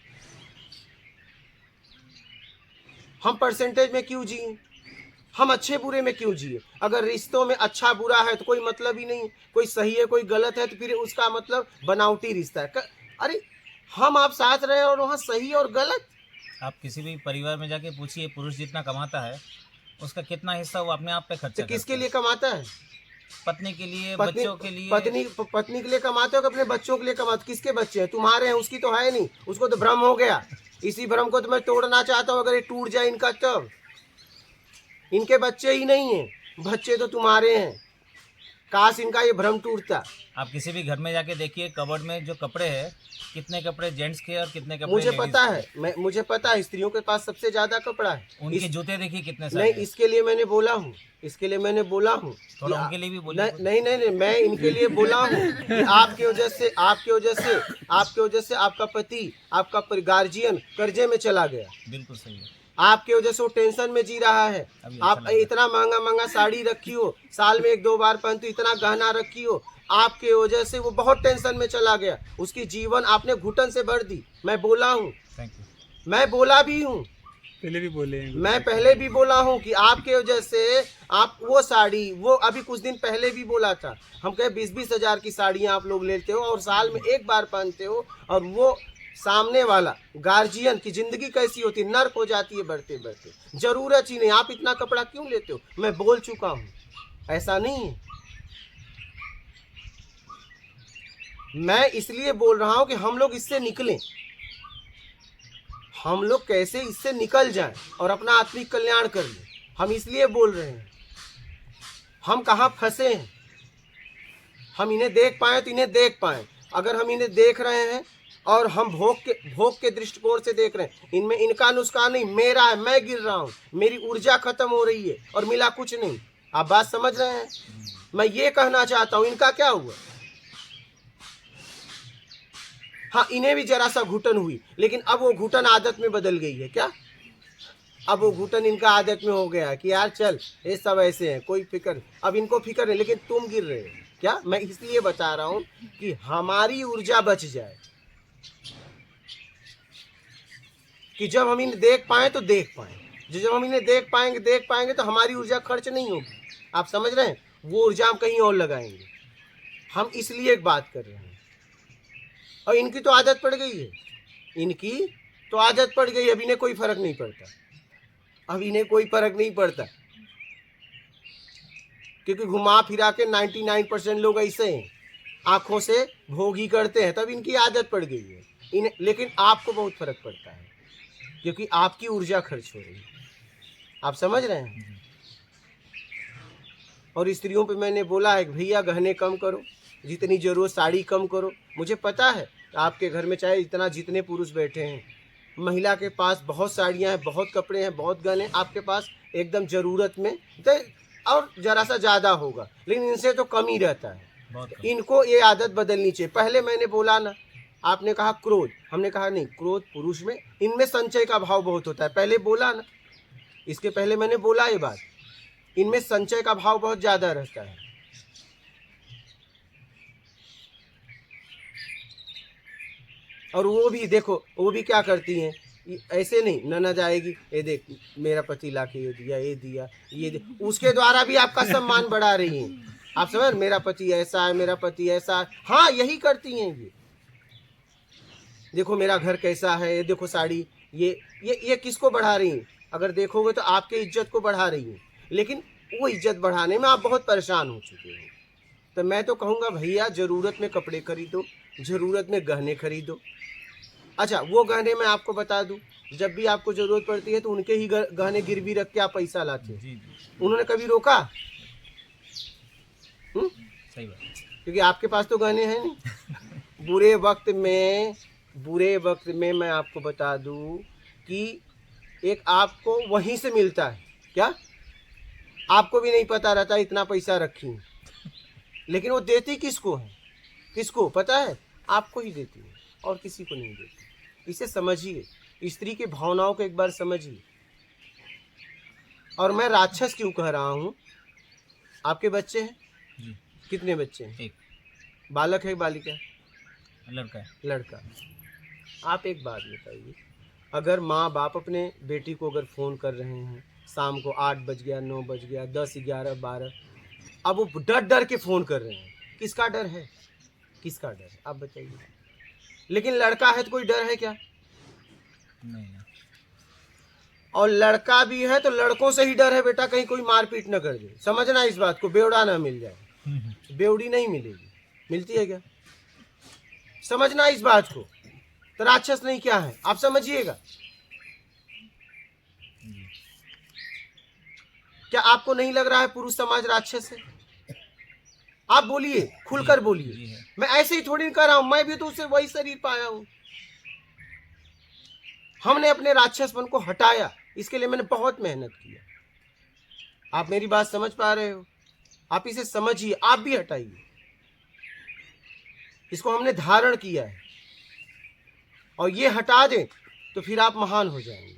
हम परसेंटेज में क्यों जिए? हम अच्छे बुरे में क्यों जिए? अगर रिश्तों में अच्छा बुरा है तो कोई मतलब ही नहीं। कोई सही है कोई गलत है तो फिर उसका मतलब बनावटी रिश्ता है। अरे हम आप साथ रहे और वहाँ सही और गलत। आप किसी भी परिवार में जाके पूछिए, पुरुष जितना कमाता है उसका कितना हिस्सा वो अपने आप पे खर्चा तो किसके करता लिए कमाता है? पत्नी के लिए, बच्चों के लिए। पत्नी के लिए कमाते हो कि अपने बच्चों के लिए कमाते? किसके बच्चे हैं? तुम्हारे हैं, उसकी तो है नहीं। उसको तो भ्रम हो गया। इसी भ्रम को तो मैं तोड़ना चाहता हूँ। अगर ये टूट जाए इनका तब। इनके बच्चे ही नहीं हैं, बच्चे तो तुम्हारे हैं। काश इनका ये भ्रम टूटता। आप किसी भी घर में जाके देखिए, कबर्ड में जो कपड़े हैं, कितने कपड़े जेंट्स के और कितने कपड़े मुझे लेडीज पता के। है, मुझे पता है स्त्रियों के पास सबसे ज्यादा कपड़ा है। उनके जूते देखिए कितने नहीं, सारे हैं। इसके लिए मैंने बोला हूँ, इसके लिए मैंने बोला हूँ। थोड़ा उनके लिए भी बोलिए। नहीं, मैं इनके लिए बोला हूँ कि आपके वजह से आपका पति, आपका गार्जियन कर्जे में चला गया। बिल्कुल सही है। आपके वजह से वो टेंशन में जी रहा है। अभी आप अच्छा लग इतना महंगा साड़ी रखी हो, साल में 1-2 बार पहनती हो, इतना गहना रखी हो, आपके वजह से वो बहुत टेंशन में चला गया। उसकी जीवन आपने घुटन से भर दी। मैं बोला हूँ, थैंक यू। मैं बोला भी हूँ, पहले भी बोले हैं। मैं पहले भी बोला हूँ कि आपके वजह से आप वो साड़ी, वो अभी कुछ दिन पहले भी बोला था। हम कहे 20-20 हज़ार की साड़ियाँ आप लोग लेते हो और साल में 1 बार पहनते हो, और वो सामने वाला गार्जियन की जिंदगी कैसी होती है, नर्क हो जाती है बढ़ते बढ़ते। जरूरत ही नहीं, आप इतना कपड़ा क्यों लेते हो? मैं बोल चुका हूँ, ऐसा नहीं है। मैं इसलिए बोल रहा हूँ कि हम लोग इससे निकलें। हम लोग कैसे इससे निकल जाएं और अपना आत्मिक कल्याण कर लें, हम इसलिए बोल रहे हैं। हम कहाँ फंसे हैं, हम इन्हें देख पाएँ तो इन्हें देख पाएँ। अगर हम इन्हें देख रहे हैं और हम भोग के दृष्टिकोण से देख रहे हैं, इनमें इनका नुकसान नहीं, मेरा है। मैं गिर रहा हूँ, मेरी ऊर्जा खत्म हो रही है और मिला कुछ नहीं। आप बात समझ रहे हैं? मैं ये कहना चाहता हूँ, इनका क्या हुआ? हाँ, इन्हें भी जरा सा घुटन हुई, लेकिन अब वो घुटन आदत में बदल गई है। क्या अब वो घुटन इनका आदत में हो गया कि यार चल ये सब ऐसे हैं, कोई फिक्र। अब इनको फिक्र नहीं, लेकिन तुम गिर रहे हो। क्या मैं इसलिए बता रहा हूँ कि हमारी ऊर्जा बच जाए, कि जब हम इन्हें देख पाएँ तो देख पाएँ। जब हम इन्हें देख पाएंगे तो हमारी ऊर्जा खर्च नहीं होगी। आप समझ रहे हैं? वो ऊर्जा हम कहीं और लगाएंगे। हम इसलिए एक बात कर रहे हैं। और इनकी तो आदत पड़ गई है, इनकी तो आदत पड़ गई। अब इन्हें कोई फर्क नहीं पड़ता, अब इन्हें कोई फर्क नहीं पड़ता, क्योंकि घुमा फिरा के 99% लोग ऐसे हैं, आंखों से भोग ही करते हैं। तब इनकी आदत पड़ गई है इन्हें। लेकिन आपको बहुत फर्क पड़ता है, क्योंकि आपकी ऊर्जा खर्च हो रही है। आप समझ रहे हैं? और स्त्रियों पे मैंने बोला है कि भैया गहने कम करो, जितनी जरूरत साड़ी कम करो। मुझे पता है आपके घर में चाहे जितने पुरुष बैठे हैं, महिला के पास बहुत साड़ियाँ हैं, बहुत कपड़े हैं, बहुत गहने। आपके पास एकदम ज़रूरत में तो और ज़रा सा ज़्यादा होगा, लेकिन इनसे तो कम ही रहता है। इनको ये आदत बदलनी चाहिए। पहले मैंने बोला ना, आपने कहा क्रोध, हमने कहा नहीं, क्रोध पुरुष में, इनमें संचय का भाव बहुत होता है। पहले बोला ना, इसके पहले मैंने बोला ये बात, इनमें संचय का भाव बहुत ज़्यादा रहता है। और वो भी देखो, वो भी क्या करती हैं, ऐसे नहीं, ननद आएगी, ये देख मेरा पति ला के ये दिया, ये दिया, ये दिया, उसके द्वारा भी आपका सम्मान बढ़ा रही हैं। आप समझ, मेरा पति ऐसा है, मेरा पति ऐसा है। हाँ, यही करती हैं ये। देखो मेरा घर कैसा है, ये देखो साड़ी, ये किसको बढ़ा रही हैं? अगर देखोगे तो आपके इज्जत को बढ़ा रही हैं, लेकिन वो इज्जत बढ़ाने में आप बहुत परेशान हो चुके हो। तो मैं तो कहूँगा भैया, ज़रूरत में कपड़े खरीदो, ज़रूरत में गहने खरीदो। अच्छा, वो गहने मैं आपको बता दूं, जब भी आपको ज़रूरत पड़ती है तो उनके ही गहने गिरवी रख के आप पैसा लाते हैं। जी जी, उन्होंने कभी रोका? सही बात। क्योंकि आपके पास तो गहने हैं नहीं। बुरे वक्त में मैं आपको बता दूं कि एक आपको वहीं से मिलता है। क्या? आपको भी नहीं पता रहता इतना पैसा रखी, लेकिन वो देती किसको है? किसको पता है? आपको ही देती है और किसी को नहीं देती। इसे समझिए, स्त्री की भावनाओं को एक बार समझिए। और मैं राक्षस क्यों कह रहा हूँ? आपके बच्चे हैं? जी, कितने बच्चे हैं? एक बालक है, बालिका है? लड़का है। लड़का। आप एक बात बताइए, अगर माँ बाप अपने बेटी को अगर फ़ोन कर रहे हैं, शाम को 8 बज गया, 9 बज गया, 10, 11, 12, अब वो डर डर के फ़ोन कर रहे हैं, किसका डर है? किसका डर है? आप बताइए। लेकिन लड़का है तो कोई डर है क्या? नहीं, और लड़का भी है तो लड़कों से ही डर है बेटा, कहीं कोई मारपीट न कर दे। समझना इस बात को, बेवड़ा ना मिल जाए। बेवड़ी नहीं मिलेगी, मिलती है क्या? समझना इस बात को। तो राक्षस नहीं क्या है, आप समझिएगा। क्या आपको नहीं लग रहा है पुरुष समाज राक्षस है? आप बोलिए, खुलकर बोलिए। मैं ऐसे ही थोड़ी कर रहा हूं, मैं भी तो उससे वही शरीर पाया हूं। हमने अपने राक्षसपन को हटाया, इसके लिए मैंने बहुत मेहनत किया। आप मेरी बात समझ पा रहे हो? आप इसे समझिए, आप भी हटाइए। इसको हमने धारण किया है, और ये हटा दें तो फिर आप महान हो जाएंगे।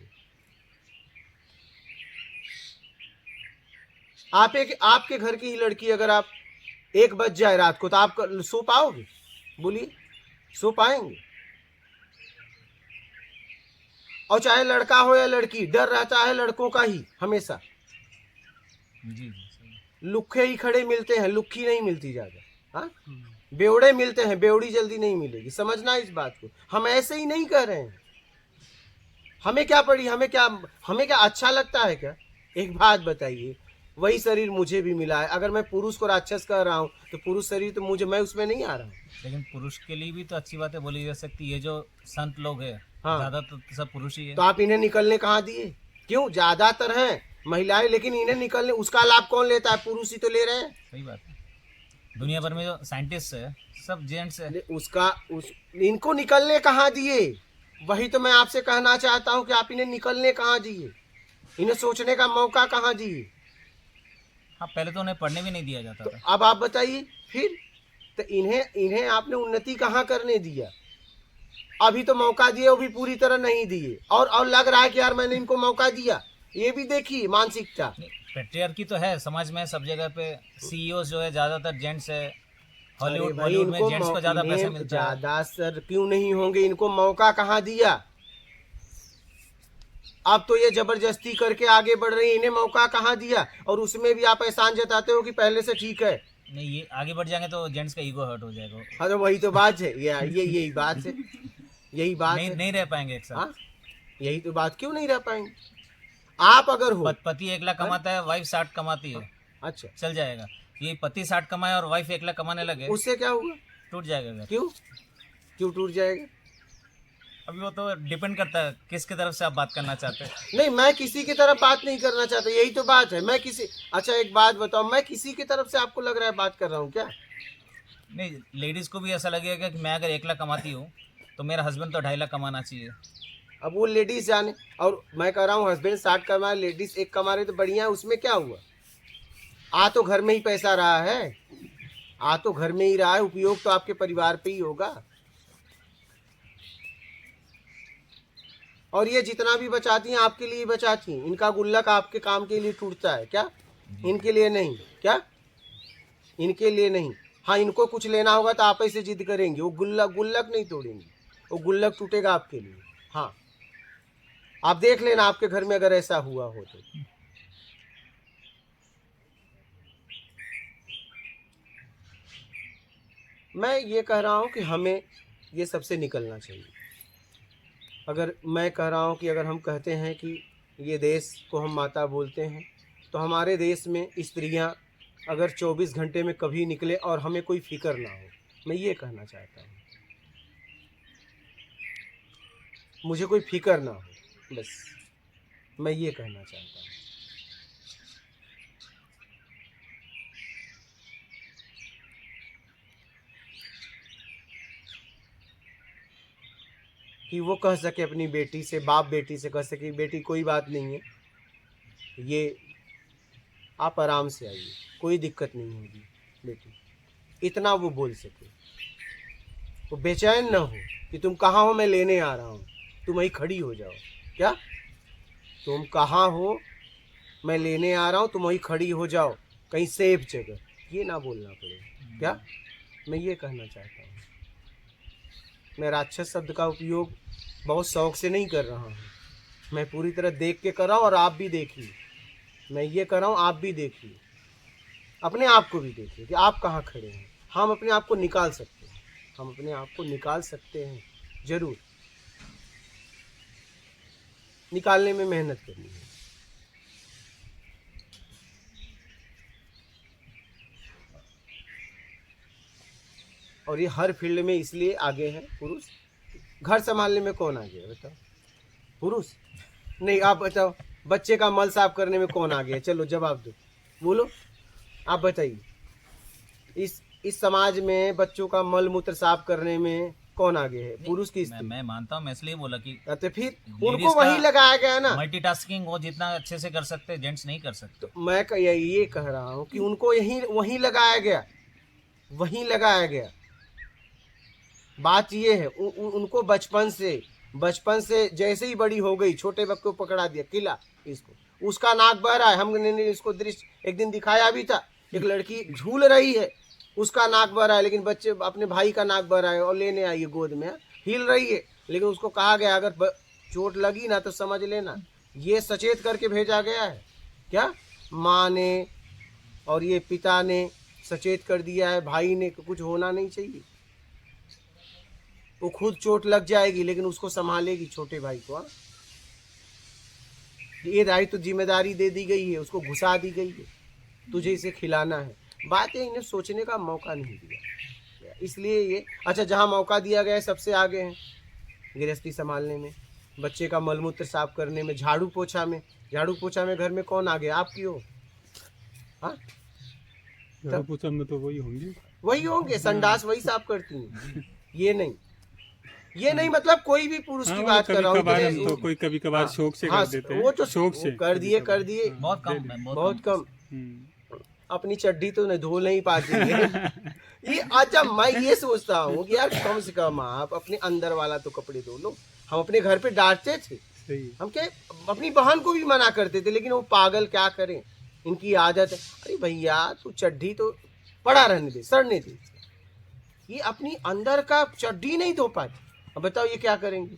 आपके घर की ही लड़की अगर आप 1 बज जाए रात को तो आप सो पाओगे? बोलिए, सो पाएंगे? और चाहे लड़का हो या लड़की, डर रहता है लड़कों का ही हमेशा। जी जी, सही। लुखे ही खड़े मिलते हैं, लुक्खी नहीं मिलती ज्यादा। हाँ, बेवड़े मिलते हैं, बेवड़ी जल्दी नहीं मिलेगी। समझना इस बात को। हम ऐसे ही नहीं कर रहे हैं। हमें क्या पड़ी, हमें क्या अच्छा लगता है क्या? एक बात बताइए, वही शरीर मुझे भी मिला है। अगर मैं पुरुष को राक्षस कर रहा हूँ तो पुरुष शरीर तो मैं उसमें नहीं आ रहा हूँ। लेकिन पुरुष के लिए भी तो अच्छी बातें बोली जा सकती है। ये जो संत लोग हैं, हाँ, ज्यादातर तो सब पुरुष ही है। तो आप इन्हें निकलने कहाँ दिए? क्यों? ज्यादातर हैं महिलाएं, लेकिन इन्हें निकलने, उसका लाभ कौन लेता है? पुरुष ही तो ले रहे हैं। सही बात है। दुनिया भर में जो साइंटिस्ट है सब जेंट्स है। इनको निकलने कहाँ दिए? वही तो मैं आपसे कहना चाहता हूँ कि आप इन्हें निकलने कहाँ दिए? इन्हें सोचने का मौका कहाँ दिए? हाँ, पहले तो उन्हें पढ़ने भी नहीं दिया जाता था। अब आप बताइए फिर, तो इन्हें आपने उन्नति कहाँ करने दिया? अभी तो मौका दिए, वो भी पूरी तरह नहीं दिए, और लग रहा है कि यार मैंने इनको मौका दिया। ये भी देखिए मानसिकता। पेट्रियार्की तो है समाज में, सब जगह पे। सीईओ जो है ज्यादातर जेंट्स है। हॉलीवुड भाई, में इनको जेंट्स को ज्यादा पैसा मिलता है। ज्यादा सर क्यों नहीं होंगे? इनको मौका कहाँ दिया? अब तो ये जबरदस्ती करके आगे बढ़ रही है, इन्हें मौका कहाँ दिया? और उसमें भी आप एहसान जताते हो कि पहले से ठीक है। नहीं, ये आगे बढ़ जाएंगे तो जेंट्स का ईगो हर्ट हो जाएगा। हाँ, तो वही तो बात है। यही बात है, यही बात है। नहीं रह पाएंगे एक साथ। हाँ, यही तो बात। क्यों नहीं रह पाएंगे? आप अगर हो, पति 1 लाख कमाता है, वाइफ 60 कमाती है, अच्छा, चल जाएगा। ये पति 60 कमाए और वाइफ 1 लाख कमाने लगे, उससे क्या होगा? टूट जाएगा घर। क्यों टूट जाएगा? अभी वो तो डिपेंड करता है किसकी तरफ से आप बात करना चाहते हैं। नहीं, मैं किसी की तरफ बात नहीं करना चाहता, यही तो बात है। अच्छा एक बात बताओ, मैं किसी की तरफ से आपको लग रहा है बात कर रहा हूँ क्या? नहीं, लेडीज को भी ऐसा लगेगा कि मैं अगर 1 लाख कमाती हूँ तो मेरा हस्बैंड तो 2.5 लाख कमाना चाहिए। अब वो लेडीज जाने, और मैं कह रहा हूँ हस्बैंड 60 कमा, लेडीज 1 कमा रहे तो बढ़िया है। उसमें क्या हुआ? आ तो घर में ही पैसा रहा है, आ तो घर में ही रहा है, उपयोग तो आपके परिवार पे ही होगा। और ये जितना भी बचाती हैं आपके लिए बचाती हैं। इनका गुल्लक आपके काम के लिए टूटता है क्या? इनके लिए नहीं क्या? इनके लिए नहीं। हाँ, इनको कुछ लेना होगा तो आप ही से जिद करेंगे, वो गुल्लक नहीं तोड़ेंगे, वो गुल्लक टूटेगा आपके लिए। हाँ, आप देख लेना आपके घर में अगर ऐसा हुआ हो तो। मैं ये कह रहा हूँ कि हमें ये सबसे निकलना चाहिए। अगर मैं कह रहा हूँ कि अगर हम कहते हैं कि ये देश को हम माता बोलते हैं, तो हमारे देश में स्त्रियाँ अगर 24 घंटे में कभी निकले और हमें कोई फिक्र ना हो, मैं ये कहना चाहता हूँ। मुझे कोई फिक्र ना हो, बस मैं ये कहना चाहता हूँ। कि वो कह सके अपनी बेटी से, बाप बेटी से कह सके बेटी कोई बात नहीं है, ये आप आराम से आइए, कोई दिक्कत नहीं होगी बेटी, इतना वो बोल सके। वो बेचैन ना हो कि तुम कहाँ हो, मैं लेने आ रहा हूँ, तुम वहीं खड़ी हो जाओ। क्या तुम कहाँ हो, मैं लेने आ रहा हूँ, तुम वहीं खड़ी हो जाओ कहीं सेफ जगह, ये ना बोलना पड़े। क्या मैं ये कहना चाहता हूँ। मैं राक्षस शब्द का उपयोग बहुत शौक से नहीं कर रहा हूँ, मैं पूरी तरह देख के कर रहा हूँ और आप भी देखिए। मैं ये कर रहा हूँ, आप भी देखिए, अपने आप को भी देखिए कि आप कहाँ खड़े हैं। हम अपने आप को निकाल सकते हैं, हम अपने आप को निकाल सकते हैं, जरूर निकालने में मेहनत करनी है। और ये हर फील्ड में इसलिए आगे हैं पुरुष। घर संभालने में कौन आगे है बताओ? पुरुष नहीं। आप बताओ, बच्चे का मल साफ करने में कौन आगे है? चलो जवाब दो, बोलो, आप बताइए। इस समाज में बच्चों का मल मूत्र साफ करने में कौन आगे है, पुरुष की स्त्री? मैं मानता हूँ, मैं इसलिए बोला कि तो फिर उनको वही लगाया गया ना। मल्टीटास्किंग वो जितना अच्छे से कर सकते हैं जेंट्स नहीं कर सकते। तो मैं ये कह रहा हूँ कि उनको वही लगाया गया, वही लगाया गया। बात ये है उनको बचपन से जैसे ही बड़ी हो गई, छोटे वक्त को पकड़ा दिया, किला इसको, उसका नाक बह रहा है। हमने इसको दृश्य एक दिन दिखाया भी था, एक लड़की झूल रही है, उसका नाक बह रहा है, लेकिन बच्चे अपने भाई का नाक बह रहा है और लेने आई है गोद में, हिल रही है, लेकिन उसको कहा गया अगर चोट लगी ना तो समझ लेना। ये सचेत करके भेजा गया है, क्या माँ ने और ये पिता ने सचेत कर दिया है, भाई ने, कुछ होना नहीं चाहिए। वो खुद चोट लग जाएगी लेकिन उसको संभालेगी छोटे भाई को। हाँ, ये दायित्व तो जिम्मेदारी दे दी गई है, उसको घुसा दी गई है, तुझे इसे खिलाना है। बात है इन्हें सोचने का मौका नहीं दिया, इसलिए ये अच्छा जहाँ मौका दिया गया है सबसे आगे हैं, गृहस्थी संभालने में, बच्चे का मलमूत्र साफ करने में, झाड़ू पोछा में घर में कौन आगे? आप क्यों? हाँ, झाड़ू पोछा में तो वही होंगे, संडास वही साफ करती हैं। ये नहीं मतलब कोई भी पुरुष की बात कर रहा हूँ। तो कोई कभी कभार शौक से कर देते हैं, वो तो शौक से कर दिए बहुत कम। अपनी चड्डी तो नहीं धो नहीं पाती है। ये अच्छा, मैं ये सोचता हूँ कि यार कम से कम आप अपने अंदर वाला तो कपड़े धो लो। हम अपने घर पे डांटते थे, हम क्या अपनी बहन को भी मना करते थे, लेकिन वो पागल क्या करें, इनकी आदत है। अरे भैया तू चड्डी तो पड़ा रहने दे, सड़ने दे। ये अपनी अंदर का चड्डी नहीं धो पाती, अब बताओ ये क्या करेंगे?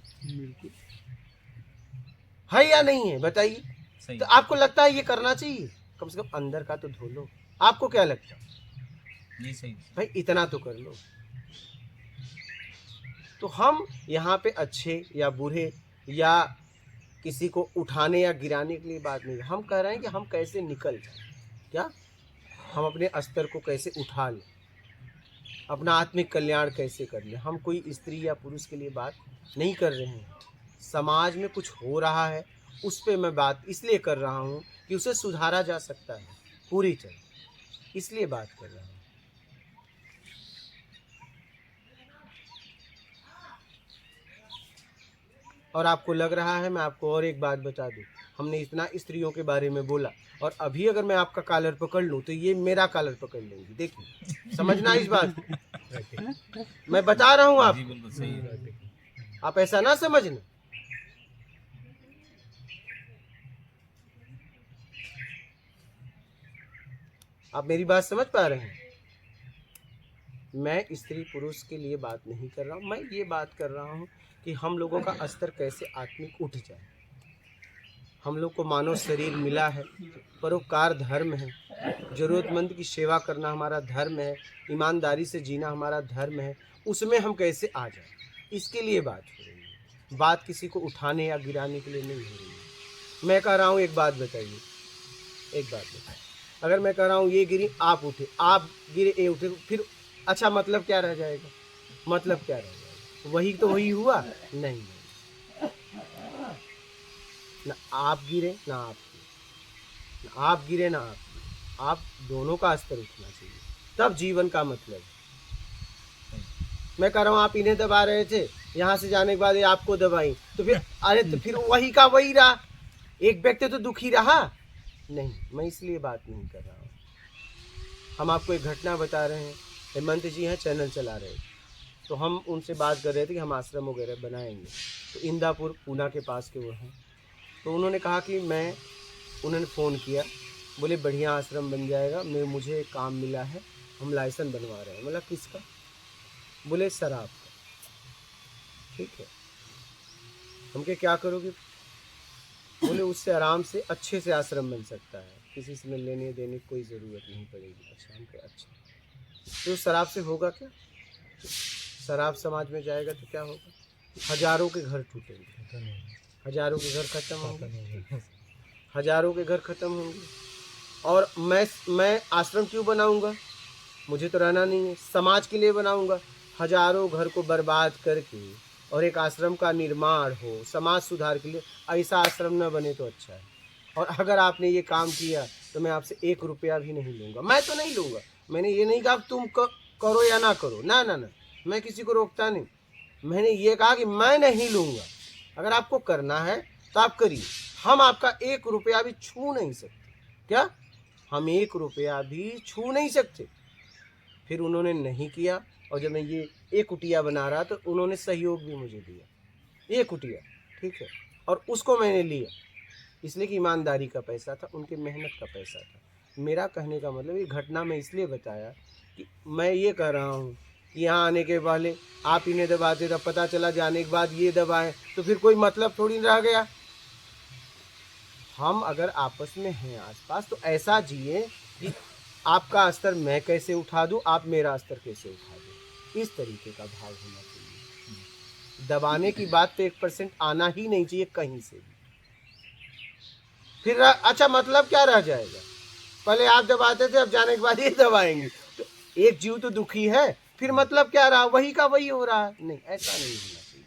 है या नहीं है बताइए? तो आपको लगता है ये करना चाहिए? कम से कम अंदर का तो धो लो। आपको क्या लगता है? नहीं सही भाई इतना तो कर लो। तो हम यहाँ पे अच्छे या बुरे या किसी को उठाने या गिराने के लिए बात नहीं, हम कह रहे हैं कि हम कैसे निकल जाए, क्या हम अपने स्तर को कैसे उठा लें, अपना आत्मिक कल्याण कैसे कर लें। हम कोई स्त्री या पुरुष के लिए बात नहीं कर रहे हैं, समाज में कुछ हो रहा है उस पर मैं बात इसलिए कर रहा हूँ कि उसे सुधारा जा सकता है पूरी तरह, इसलिए बात कर रहा हूँ। और आपको लग रहा है, मैं आपको और एक बात बता दूं, हमने इतना स्त्रियों के बारे में बोला और अभी अगर मैं आपका कॉलर पकड़ लूं तो ये मेरा कॉलर पकड़ लेंगी। देखिए समझना इस बात, मैं बता रहा हूं बिल्कुल सही है। आप ऐसा ना समझना। आप मेरी बात समझ पा रहे हैं? मैं स्त्री पुरुष के लिए बात नहीं कर रहा हूं, मैं ये बात कर रहा हूं कि हम लोगों का स्तर कैसे आत्मिक उठ जाए। हम लोग को मानव शरीर मिला है, परोपकार धर्म है, ज़रूरतमंद की सेवा करना हमारा धर्म है, ईमानदारी से जीना हमारा धर्म है, उसमें हम कैसे आ जाएं, इसके लिए बात हो रही है। बात किसी को उठाने या गिराने के लिए नहीं हो रही है। मैं कह रहा हूँ एक बात बताइए, एक बात बताइए, अगर मैं कह रहा हूँ ये गिरी आप उठे, आप गिरे ये उठे, फिर अच्छा मतलब क्या रह जाएगा? मतलब क्या रह जाएगा? वही तो वही हुआ नहीं, ना आप गिरे ना आप गिरे, ना आप गिरे ना आप दोनों का स्तर उठना चाहिए, तब जीवन का मतलब है। मैं कह रहा हूँ आप इन्हें दबा रहे थे, यहाँ से जाने के बाद ये आपको दबाई, तो फिर अरे तो फिर वही का वही रहा, एक व्यक्ति तो दुखी रहा नहीं। मैं इसलिए बात नहीं कर रहा हूँ, हम आपको एक घटना बता रहे हैं। हेमंत जी हैं, चैनल चला रहे थे, तो हम उनसे बात कर रहे थे कि हम आश्रम वगैरह बनाएंगे, तो इंदापुर पूना के पास के वो हैं, तो उन्होंने कहा कि उन्होंने फ़ोन किया, बोले बढ़िया आश्रम बन जाएगा, मुझे काम मिला है, हम लाइसेंस बनवा रहे हैं। मतलब किसका? बोले शराब का। ठीक है, हम क्या करोगे? बोले उससे आराम से अच्छे से आश्रम बन सकता है, किसी से लेने देने की कोई ज़रूरत नहीं पड़ेगी। अच्छा, हम अच्छा, तो शराब से होगा क्या? शराब समाज में जाएगा तो क्या होगा? हजारों के घर टूटेंगे, हजारों के घर खत्म होंगे, हजारों के घर खत्म होंगे। और मैं आश्रम क्यों बनाऊंगा? मुझे तो रहना नहीं है, समाज के लिए बनाऊंगा। हजारों घर को बर्बाद करके और एक आश्रम का निर्माण हो समाज सुधार के लिए, ऐसा आश्रम न बने तो अच्छा है। और अगर आपने ये काम किया तो मैं आपसे 1 रुपया भी नहीं लूँगा। मैं तो नहीं लूँगा, मैंने ये नहीं कहा तुम करो या ना करो, ना ना ना, मैं किसी को रोकता नहीं। मैंने ये कहा कि मैं नहीं लूँगा, अगर आपको करना है तो आप करिए, हम आपका 1 रुपया भी छू नहीं सकते। क्या? हम 1 रुपया भी छू नहीं सकते। फिर उन्होंने नहीं किया, और जब मैं ये एक कुटिया बना रहा तो उन्होंने सहयोग भी मुझे दिया, ये कुटिया, ठीक है, और उसको मैंने लिया इसलिए कि ईमानदारी का पैसा था, उनके मेहनत का पैसा था। मेरा कहने का मतलब ये घटना मैं इसलिए बताया कि मैं ये कह रहा हूँ कि यहाँ आने के पहले आप इन्हें दबाते, तब पता चला जाने के बाद ये दबाएं, तो फिर कोई मतलब थोड़ी रह गया। हम अगर आपस में हैं आसपास तो ऐसा जिए कि आपका स्तर मैं कैसे उठा दूं, आप मेरा स्तर कैसे उठा दो, इस तरीके का भाव होना चाहिए। दबाने की बात तो 1% आना ही नहीं चाहिए कहीं से भी। फिर अच्छा मतलब क्या रह जाएगा? पहले आप दबाते थे, अब जाने के बाद ये दबाएंगे, तो एक जीव तो दुखी है, फिर मतलब क्या रहा? वही का वही हो रहा है। नहीं, ऐसा नहीं होना चाहिए।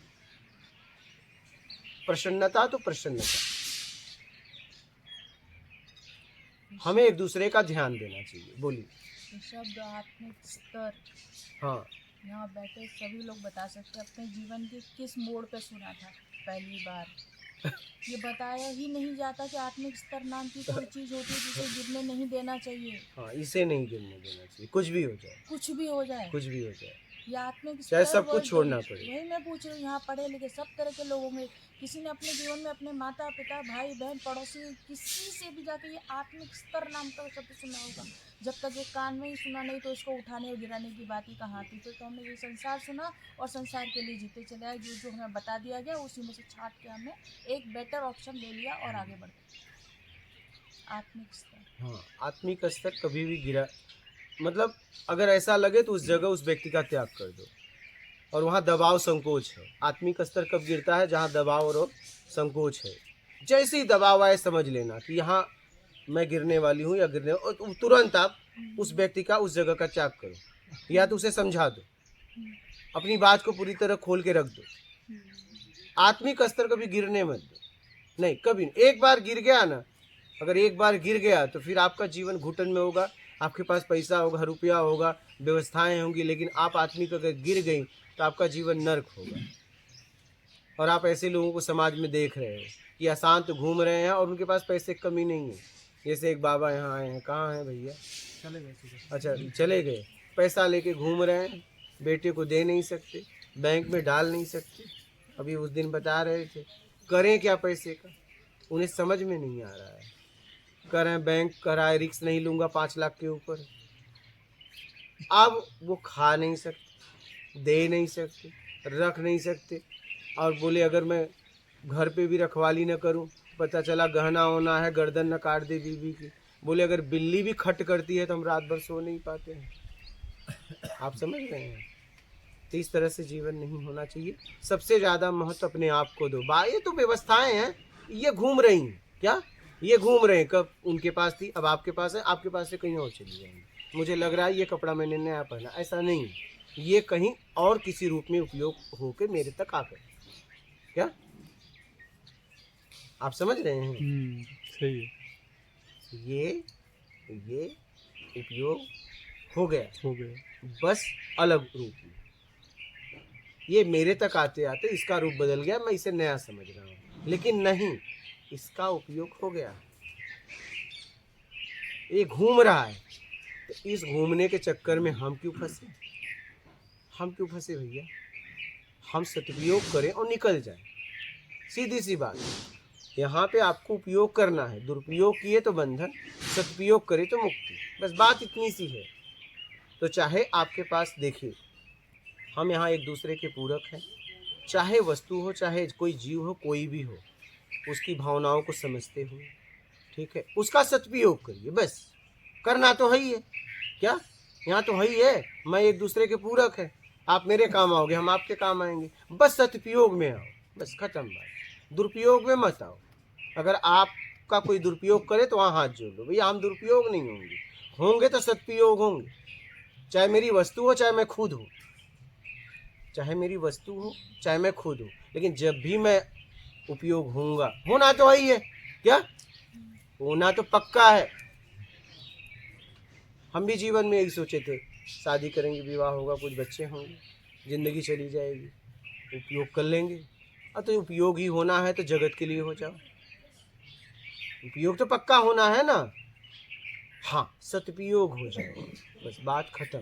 प्रसन्नता तो प्रसन्नता, हमें एक दूसरे का ध्यान देना चाहिए। बोलिए। शब्द आत्मिक स्तर, हाँ, यहाँ बैठे सभी लोग बता सकते हैं अपने जीवन के किस मोड़ पे सुना था पहली बार। ये बताया ही नहीं जाता कि आत्मिक स्तर नाम की कोई चीज होती है जिसे गिरने नहीं देना चाहिए। हाँ, इसे नहीं गिरने देना चाहिए, कुछ भी हो जाए, कुछ भी हो जाए, कुछ भी हो जाए, ये आत्मिक चाहे स्तर सब कुछ छोड़ना पड़े। वही मैं पूछ रही हूँ, यहाँ पढ़े लिखे सब तरह के लोगों में किसी ने अपने जीवन में अपने माता पिता भाई बहन पड़ोसी किसी से भी जाके ये आत्मिक स्तर नाम का शब्द सुना होगा। जब तक ये कान में ही सुना नहीं तो इसको उठाने और गिराने की बात ही कहाँ आती। तो हमने ये संसार सुना और संसार के लिए जीते चले आए, जो हमें बता दिया गया उसी में से छाट के हमने एक बेटर ऑप्शन ले लिया और आगे बढ़ गए। आत्मिक स्तर, हाँ, आत्मिक स्तर कभी भी गिरा, मतलब अगर ऐसा लगे तो उस जगह उस व्यक्ति का त्याग कर दो, और वहाँ दबाव संकोच है। आत्मिक स्तर कब गिरता है? जहाँ दबाव और संकोच है। जैसे ही दबाव आए समझ लेना कि यहाँ मैं गिरने वाली हूँ या गिरने, और तुरंत आप उस व्यक्ति का उस जगह का त्याग करो, या तो उसे समझा दो, अपनी बात को पूरी तरह खोल के रख दो। आत्मिक स्तर कभी गिरने मत दो, नहीं कभी नहीं। एक बार गिर गया ना, अगर एक बार गिर गया तो फिर आपका जीवन घुटन में होगा। आपके पास पैसा होगा, रुपया होगा, व्यवस्थाएं होंगी, लेकिन आप आत्मिक अगर गिर गई तो आपका जीवन नर्क होगा। और आप ऐसे लोगों को समाज में देख रहे हो कि अशांत घूम रहे हैं और उनके पास पैसे की कमी नहीं है। जैसे एक बाबा यहाँ आए हैं, कहाँ हैं भैया? चले गए। अच्छा, चले गए, पैसा लेके घूम रहे हैं, बेटे को दे नहीं सकते, बैंक में डाल नहीं सकते। अभी उस दिन बता रहे थे, करें क्या पैसे का, उन्हें समझ में नहीं आ रहा है। करें बैंक कराए, रिक्स नहीं लूँगा 5 लाख के ऊपर। अब वो खा नहीं सकते, दे नहीं सकते, रख नहीं सकते, और बोले अगर मैं घर पे भी रखवाली न करूं, पता चला गहना होना है, गर्दन न काट दे बीवी की, बोले अगर बिल्ली भी खट करती है तो हम रात भर सो नहीं पाते हैं। आप समझ रहे हैं? तो इस तरह से जीवन नहीं होना चाहिए। सबसे ज्यादा महत्व अपने आप को दो। ये तो व्यवस्थाएं हैं, ये घूम रही हैं। क्या ये घूम रहे हैं? कब उनके पास थी, अब आपके पास है, आपके पास से कहीं और चली जाएंगी। मुझे लग रहा है ये कपड़ा मैंने नया पहना, ऐसा नहीं है, ये कहीं और किसी रूप में उपयोग होकर मेरे तक आकर। क्या आप समझ रहे हैं? सही है। ये उपयोग हो गया, बस अलग रूप में। ये मेरे तक आते आते इसका रूप बदल गया, मैं इसे नया समझ रहा हूँ, लेकिन नहीं, इसका उपयोग हो गया, ये घूम रहा है। तो इस घूमने के चक्कर में हम क्यों फंसे? हम क्यों फंसे भैया? हम सदुपयोग करें और निकल जाए, सीधी सी बात। यहाँ पे आपको उपयोग करना है, दुरुपयोग किए तो बंधन, सदुपयोग करे तो मुक्ति, बस बात इतनी सी है। तो चाहे आपके पास, देखिए हम यहाँ एक दूसरे के पूरक हैं, चाहे वस्तु हो, चाहे कोई जीव हो, कोई भी हो, उसकी भावनाओं को समझते हुए, ठीक है, उसका सदुपयोग करिए। बस करना तो है ही है। क्या यहाँ तो है ही है, मैं एक दूसरे के पूरक है, आप मेरे काम आओगे, हम आपके काम आएंगे, बस सदुपयोग में आओ, बस खत्म बात। दुरुपयोग में मत आओ। अगर आपका कोई दुरुपयोग करे तो वहाँ हाथ जोड़ लो, भैया हम दुरुपयोग नहीं होंगे तो सदुपयोग होंगे। चाहे मेरी वस्तु हो, चाहे मैं खुद हूँ, चाहे मेरी वस्तु हो, चाहे मैं खुद हूँ, लेकिन जब भी मैं उपयोग होऊंगा, होना तो है ही है। क्या होना तो पक्का है। हम भी जीवन में यही सोचे थे, शादी करेंगे, विवाह होगा, कुछ बच्चे होंगे, जिंदगी चली जाएगी, उपयोग कर लेंगे। तो उपयोग ही होना है तो जगत के लिए हो जाओ, उपयोग तो पक्का होना है ना। हाँ, सदुपयोग हो जाओ, बस बात खत्म।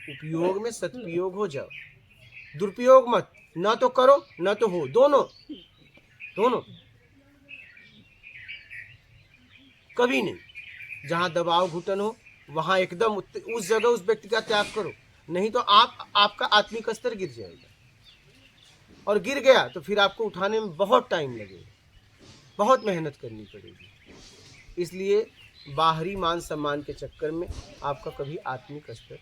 उपयोग में सदुपयोग हो जाओ, दुरुपयोग मत, ना तो करो ना तो हो, दोनों कभी नहीं। जहां दबाव घुटन हो वहां एकदम उस जगह उस व्यक्ति का त्याग करो, नहीं तो आपका आत्मिक स्तर गिर जाएगा, और गिर गया तो फिर आपको उठाने में बहुत टाइम लगेगा, बहुत मेहनत करनी पड़ेगी। इसलिए बाहरी मान सम्मान के चक्कर में आपका कभी आत्मिक स्तर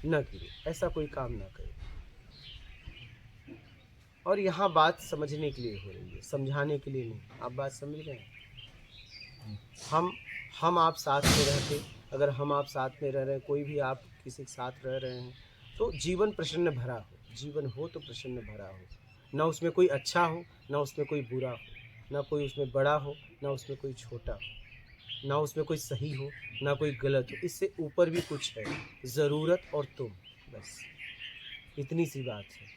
न गिरे, ऐसा कोई काम ना करे। और यहाँ बात समझने के लिए हो रही है, समझाने के लिए नहीं। आप बात समझ रहे हैं? हम आप साथ में रहते, अगर हम आप साथ में रह रहे हैं, कोई भी आप किसी के साथ रह रहे हैं, तो जीवन प्रसन्न भरा हो, जीवन हो तो प्रसन्न भरा हो, ना उसमें कोई अच्छा हो, ना उसमें कोई बुरा हो, ना कोई उसमें बड़ा हो, ना उसमें कोई छोटा हो, ना उसमें कोई सही हो, ना कोई गलत हो। इससे ऊपर भी कुछ है, ज़रूरत और तुम, बस इतनी सी बात है।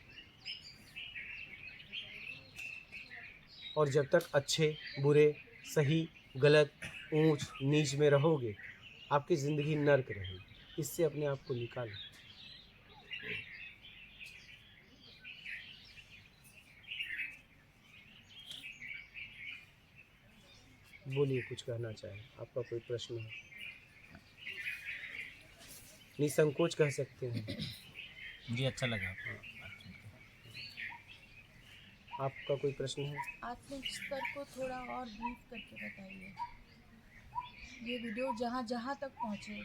और जब तक अच्छे बुरे, सही गलत, ऊंच नीच में रहोगे, आपकी ज़िंदगी नर्क रहेगी। इससे अपने आप को निकालो। बोलिए, कुछ कहना चाहे, आपका कोई प्रश्न है? निसंकोच कह सकते हैं। जी, अच्छा लगा। आपका कोई प्रश्न है? आत्मिक स्तर को थोड़ा और ब्रीफ करके बताइए। ये वीडियो जहाँ जहाँ तक पहुँचे,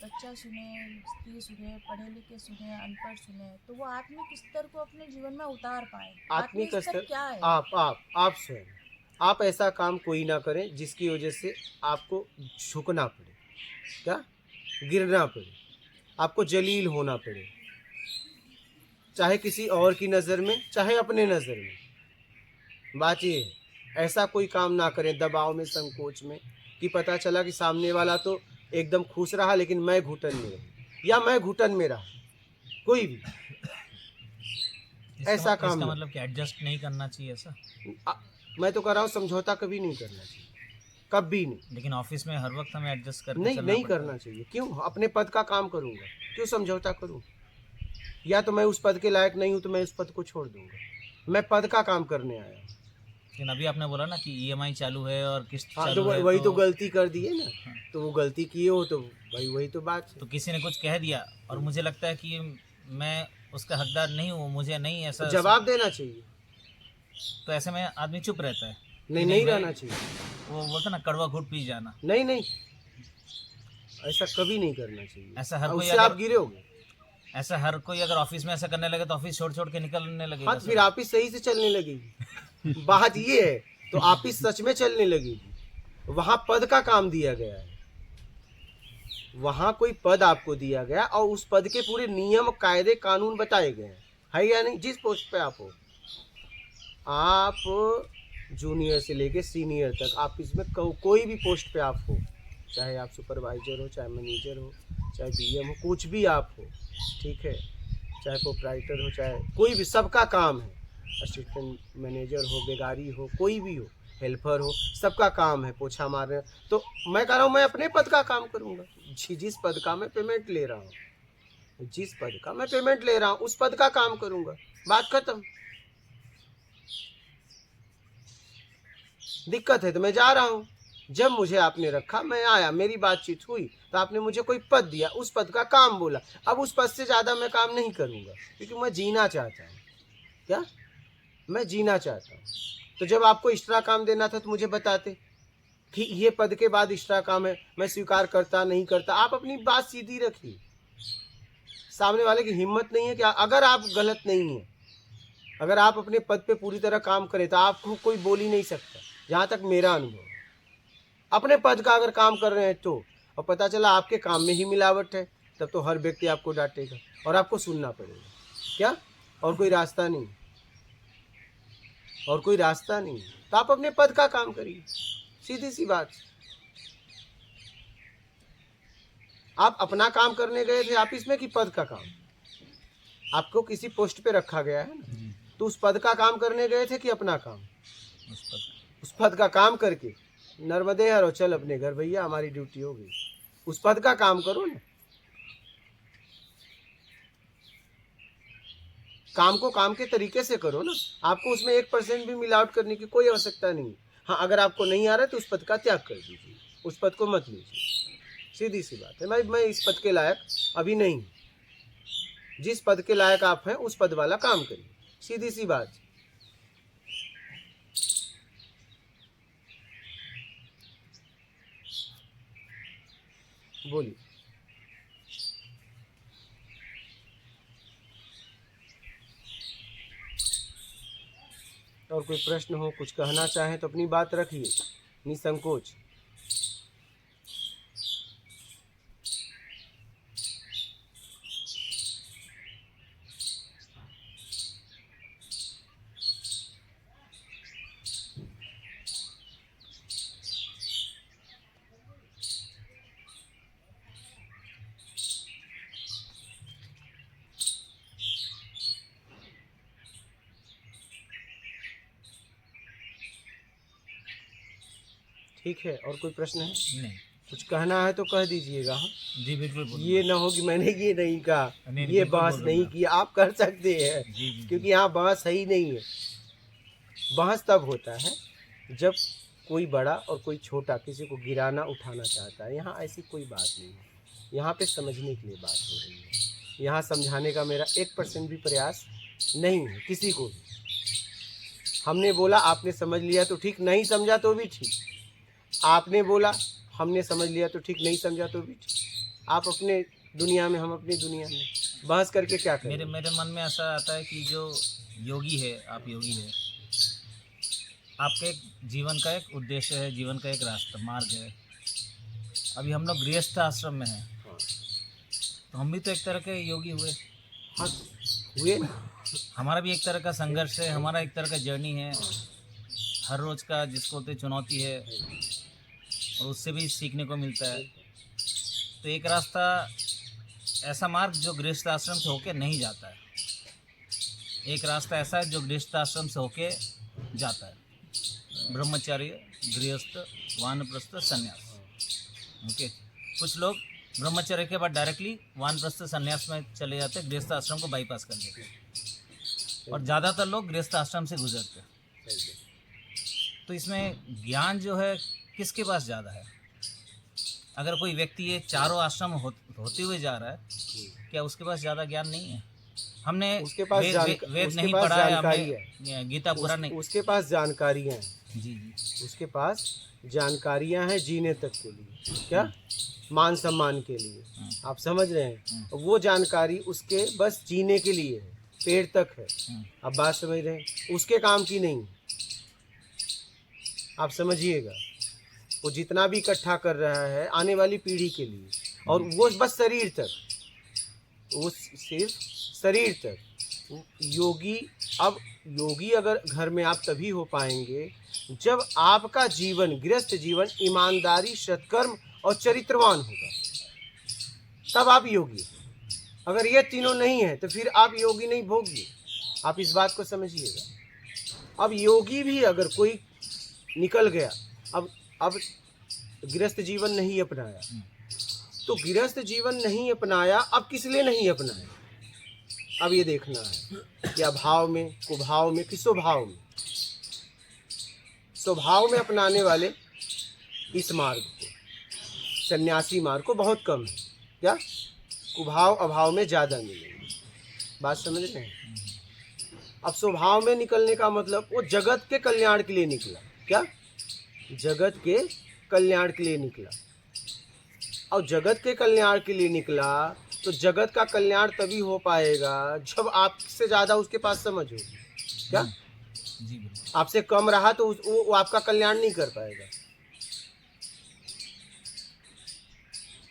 बच्चा सुने, स्त्री सुने, पढ़े लिखे सुने, अनपढ़ सुने, तो वो आत्मिक स्तर को अपने जीवन में उतार पाए। आत्मिक स्तर क्या है? आप स्वयं, आप ऐसा काम कोई ना करें जिसकी वजह से आपको झुकना पड़े, क्या गिरना पड़े, आपको जलील होना पड़े, चाहे किसी और की नज़र में, चाहे अपने नज़र में। बात ये है, ऐसा कोई काम ना करें दबाव में, संकोच में, कि पता चला कि सामने वाला तो एकदम खुश रहा लेकिन मैं घुटन में रही, या मैं घुटन में रहा, कोई भी ऐसा काम इसका मतलब कि एडजस्ट नहीं करना चाहिए ऐसा? मैं तो कर रहा हूँ, समझौता कभी नहीं करना चाहिए, कभी नहीं। लेकिन ऑफिस में हर वक्त हमें एडजस्ट करके नहीं करना चाहिए। क्यों? अपने पद का काम करूँगा, क्यों समझौता करूँ? या तो मैं उस पद के लायक नहीं हूँ तो मैं उस पद को छोड़ दूंगा, मैं पद का काम करने आया हूँ। लेकिन अभी आपने बोला ना कि ईएमआई चालू है और किस्त हाँ, चालू तो है, वही तो गलती कर दी है ना। तो वो गलती किए हो तो भाई वही तो बात है। तो किसी ने कुछ कह दिया और मुझे लगता है कि मैं उसका हकदार नहीं हूँ, मुझे नहीं ऐसा जवाब देना चाहिए। तो ऐसे में आदमी चुप रहता है। नहीं रहना चाहिए। वो बोलते ना कड़वा घूट पी जाना, नहीं, ऐसा कभी नहीं करना चाहिए। ऐसा हर कोई उससे आप गिरोगे। ऐसा हर कोई अगर ऑफिस में ऐसा करने लगे तो ऑफिस छोड़ के निकलने लगेगा। हाँ, फिर ऑफिस सही से चलने लगेगी। बात ये है, तो ऑफिस सच में चलने लगेगी। वहां पद का काम दिया गया है, वहां कोई पद आपको दिया गया और उस पद के पूरे नियम कायदे कानून बताए गए हैं, है या नहीं? जिस पोस्ट पे आप हो, आप जूनियर से लेके सीनियर तक ऑफिस में कोई भी पोस्ट पे आप हो, चाहे आप सुपरवाइजर हो, चाहे मैनेजर हो, चाहे बीएम हो, कुछ भी आप हो, ठीक है, चाहे प्रोप्राइटर हो, चाहे कोई भी, सबका काम है। असिस्टेंट मैनेजर हो, बेगारी हो, कोई भी हो, हेल्पर हो, सबका काम है पोछा मारना। तो मैं कह रहा हूँ मैं अपने पद का काम करूँगा। जिस पद का मैं पेमेंट ले रहा हूँ, जिस पद का मैं पेमेंट ले रहा हूँ उस पद का काम करूँगा। बात खत्म। दिक्कत है तो मैं जा रहा हूँ। जब मुझे आपने रखा, मैं आया, मेरी बातचीत हुई, तो आपने मुझे कोई पद दिया, उस पद का काम बोला। अब उस पद से ज़्यादा मैं काम नहीं करूँगा, क्योंकि मैं जीना चाहता हूँ। क्या? मैं जीना चाहता हूँ। तो जब आपको एक्स्ट्रा काम देना था तो मुझे बताते कि ये पद के बाद एक्स्ट्रा काम है, मैं स्वीकार करता नहीं करता। आप अपनी बात सीधी रखिए। सामने वाले की हिम्मत नहीं है कि अगर आप गलत नहीं है, अगर आप अपने पद पे पूरी तरह काम करें तो आपको कोई बोल ही नहीं सकता। जहाँ तक मेरा अनुभव, अपने पद का अगर काम कर रहे हैं तो, और पता चला आपके काम में ही मिलावट है, तब तो हर व्यक्ति आपको डांटेगा और आपको सुनना पड़ेगा। क्या? और कोई रास्ता नहीं, और कोई रास्ता नहीं। तो आप अपने पद का काम करिए, सीधी सी बात। आप अपना काम करने गए थे ऑफिस में कि पद का काम? आपको किसी पोस्ट पे रखा गया है ना, तो उस पद का काम करने गए थे कि अपना काम? उस पद का काम करके नर्मदे हरो, चल अपने घर भैया, हमारी ड्यूटी हो गई। उस पद का काम करो ना। काम को काम के तरीके से करो ना। आपको उसमें 1% भी मिलावट करने की कोई आवश्यकता नहीं। हाँ, अगर आपको नहीं आ रहा है तो उस पद का त्याग कर दीजिए, उस पद को मत लीजिए। सीधी सी बात है। मैं इस पद के लायक अभी नहीं हूँ। जिस पद के लायक आप हैं उस पद वाला काम करिए, सीधी सी बात। बोलिए। और कोई प्रश्न हो, कुछ कहना चाहें तो अपनी बात रखिए निसंकोच। ठीक है, और कोई प्रश्न है? नहीं। कुछ कहना है तो कह दीजिएगा। हाँ जी बिल्कुल। ये ना हो कि मैंने ये नहीं कहा, ये बहस नहीं की। आप कर सकते हैं, क्योंकि यहाँ बहस ही नहीं है। बहस तब होता है जब कोई बड़ा और कोई छोटा किसी को गिराना उठाना चाहता है। यहाँ ऐसी कोई बात नहीं है। यहाँ पे समझने के लिए बात हो रही है। यहाँ समझाने का मेरा 1% भी प्रयास नहीं है किसी को भी। हमने बोला, आपने समझ लिया तो ठीक, नहीं समझा तो भी ठीक। आपने बोला, हमने समझ लिया तो ठीक, नहीं समझा तो भी ठीक। आप अपने दुनिया में, हम अपनी दुनिया में। बहस करके क्या करें? मेरे मन में ऐसा आता है कि जो योगी है, आप योगी है, आपके एक जीवन का एक उद्देश्य है, जीवन का एक रास्ता मार्ग है। अभी हम लोग गृहस्थ आश्रम में हैं, तो हम भी तो एक तरह के योगी हुए। हाँ हुए। हमारा भी एक तरह का संघर्ष है, हमारा एक तरह का जर्नी है, हर रोज़ का जिसको तो चुनौती है, और उससे भी सीखने को मिलता है। तो एक रास्ता, ऐसा मार्ग जो गृहस्थ आश्रम से होके नहीं जाता है। एक रास्ता ऐसा है जो गृहस्थ आश्रम से होके जाता है, ब्रह्मचर्य, गृहस्थ, वानप्रस्थ, संन्यास। ओके, कुछ लोग ब्रह्मचर्य के बाद डायरेक्टली वानप्रस्थ संन्यास में चले जाते हैं, गृहस्थ आश्रम को बाईपास कर देते हैं, और ज़्यादातर लोग गृहस्थ आश्रम से गुजरते हैं। तो इसमें ज्ञान जो है किसके पास ज़्यादा है? अगर कोई व्यक्ति ये चारों आश्रम होते हुए जा रहा है, क्या उसके पास ज़्यादा ज्ञान नहीं है? हमने उसके पास वेद नहीं पढ़ा है, हमने गीता पूरा नहीं। उसके पास जानकारी है, जी जी। उसके पास जानकारियां हैं जीने तक के लिए, क्या मान सम्मान के लिए, आप समझ रहे हैं। वो जानकारी उसके बस जीने के लिए है, पेड़ तक है। आप बात समझ रहे हैं, उसके काम की नहीं। आप समझिएगा, वो जितना भी इकट्ठा कर रहा है आने वाली पीढ़ी के लिए, और वो बस शरीर तक, वो सिर्फ शरीर तक। योगी, अब योगी अगर घर में आप तभी हो पाएंगे जब आपका जीवन, गृहस्थ जीवन, ईमानदारी, सत्कर्म और चरित्रवान होगा, तब आप योगी। अगर ये तीनों नहीं है तो फिर आप योगी नहीं भोगी। आप इस बात को समझिएगा। अब योगी भी अगर कोई निकल गया, अब गृहस्थ जीवन नहीं अपनाया, तो गृहस्थ जीवन नहीं अपनाया, अब किस लिए नहीं अपनाया, अब ये देखना है कि अभाव में, कुभाव में, कि स्वभाव में। स्वभाव में अपनाने वाले इस मार्ग को, सन्यासी मार्ग को बहुत कम है, क्या कुभाव अभाव में ज़्यादा मिलेंगे। बात समझ रहे हैं। अब स्वभाव में निकलने का मतलब वो जगत के कल्याण के लिए निकला, क्या जगत के कल्याण के लिए निकला। और जगत के कल्याण के लिए निकला तो जगत का कल्याण तभी हो पाएगा जब आपसे ज़्यादा उसके पास समझ होगी, क्या जी बिल्कुल। आपसे कम रहा तो वो आपका कल्याण नहीं कर पाएगा।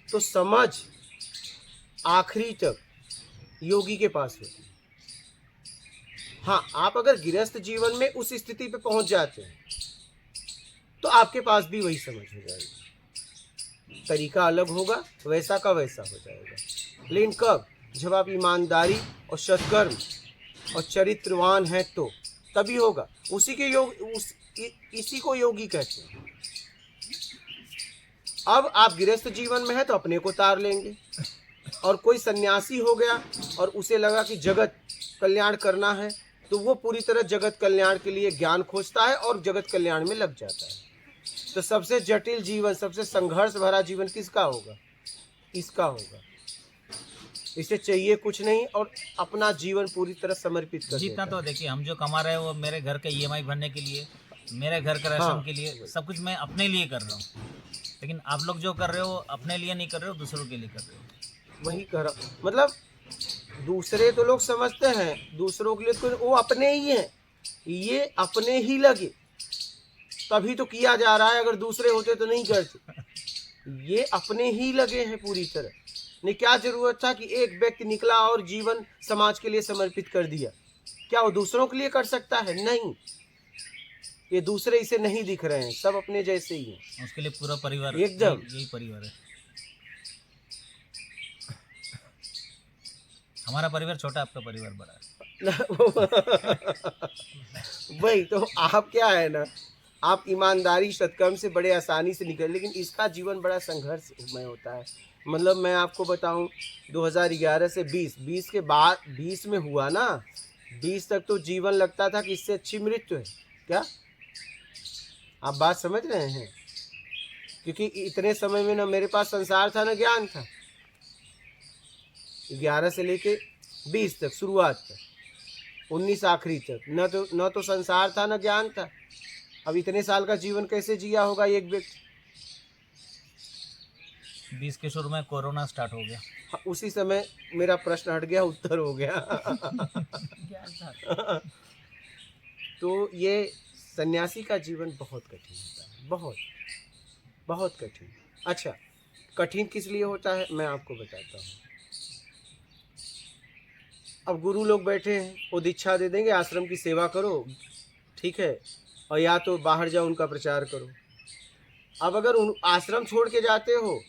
तो समझ आखिरी तक योगी के पास होती है। हाँ, आप अगर गृहस्थ जीवन में उस स्थिति पे पहुंच जाते हैं तो आपके पास भी वही समझ हो जाएगी। तरीका अलग होगा, वैसा का वैसा हो जाएगा। लेकिन कब, जब आप ईमानदारी और सत्कर्म और चरित्रवान हैं तो तभी होगा। उसी के योग, इसी को योगी कहते हैं। अब आप गृहस्थ जीवन में हैं तो अपने को तार लेंगे, और कोई सन्यासी हो गया और उसे लगा कि जगत कल्याण करना है तो वो पूरी तरह जगत कल्याण के लिए ज्ञान खोजता है और जगत कल्याण में लग जाता है। तो सबसे जटिल जीवन, सबसे संघर्ष भरा जीवन किसका होगा? इसका होगा। इसे चाहिए कुछ नहीं और अपना जीवन पूरी तरह समर्पित कर जितना देता तो देखिए, हम जो कमा रहे हैं वो मेरे घर के ईएमआई भरने के लिए, मेरे घर के राशन हाँ। के लिए, सब कुछ मैं अपने लिए कर रहा हूँ। लेकिन आप लोग जो कर रहे हो अपने लिए नहीं कर रहे हो, दूसरों के लिए कर रहे हो। वही कर रहा, मतलब दूसरे तो लोग समझते हैं, दूसरों के लिए तो वो अपने ही हैं, ये अपने ही लगे तभी तो किया जा रहा है। अगर दूसरे होते तो नहीं करते। ये अपने ही लगे हैं पूरी तरह। नहीं, क्या जरूरत था कि एक व्यक्ति निकला और जीवन समाज के लिए समर्पित कर दिया? क्या वो दूसरों के लिए कर सकता है? नहीं, ये दूसरे इसे नहीं दिख रहे हैं, सब अपने जैसे ही हैं। उसके लिए पूरा परिवार, एकदम यही परिवार है। हमारा परिवार छोटा, आपका परिवार बड़ा है। वही तो, आप क्या है ना, आप ईमानदारी सत्कर्म से बड़े आसानी से निकल, लेकिन इसका जीवन बड़ा संघर्षमय होता है। मतलब मैं आपको बताऊं, 2011 से 20 के बाद 20 में हुआ ना, 20 तक तो जीवन लगता था कि इससे अच्छी मृत्यु है। क्या आप बात समझ रहे हैं? क्योंकि इतने समय में ना मेरे पास संसार था ना ज्ञान था। 11 से लेके 20 तक, शुरुआत तक, 19 आखिरी तक, न तो संसार था न ज्ञान था। अब इतने साल का जीवन कैसे जिया होगा एक व्यक्ति? 20 के शुरू में कोरोना स्टार्ट हो गया। उसी समय मेरा प्रश्न हट गया, उत्तर हो गया। तो ये सन्यासी का जीवन बहुत कठिन होता है, बहुत बहुत कठिन। अच्छा, कठिन किस लिए होता है मैं आपको बताता हूँ। अब गुरु लोग बैठे हैं, वो दीक्षा दे देंगे, आश्रम की सेवा करो, ठीक है, और या तो बाहर जाओ उनका प्रचार करो। अब अगर उन आश्रम छोड़ के जाते हो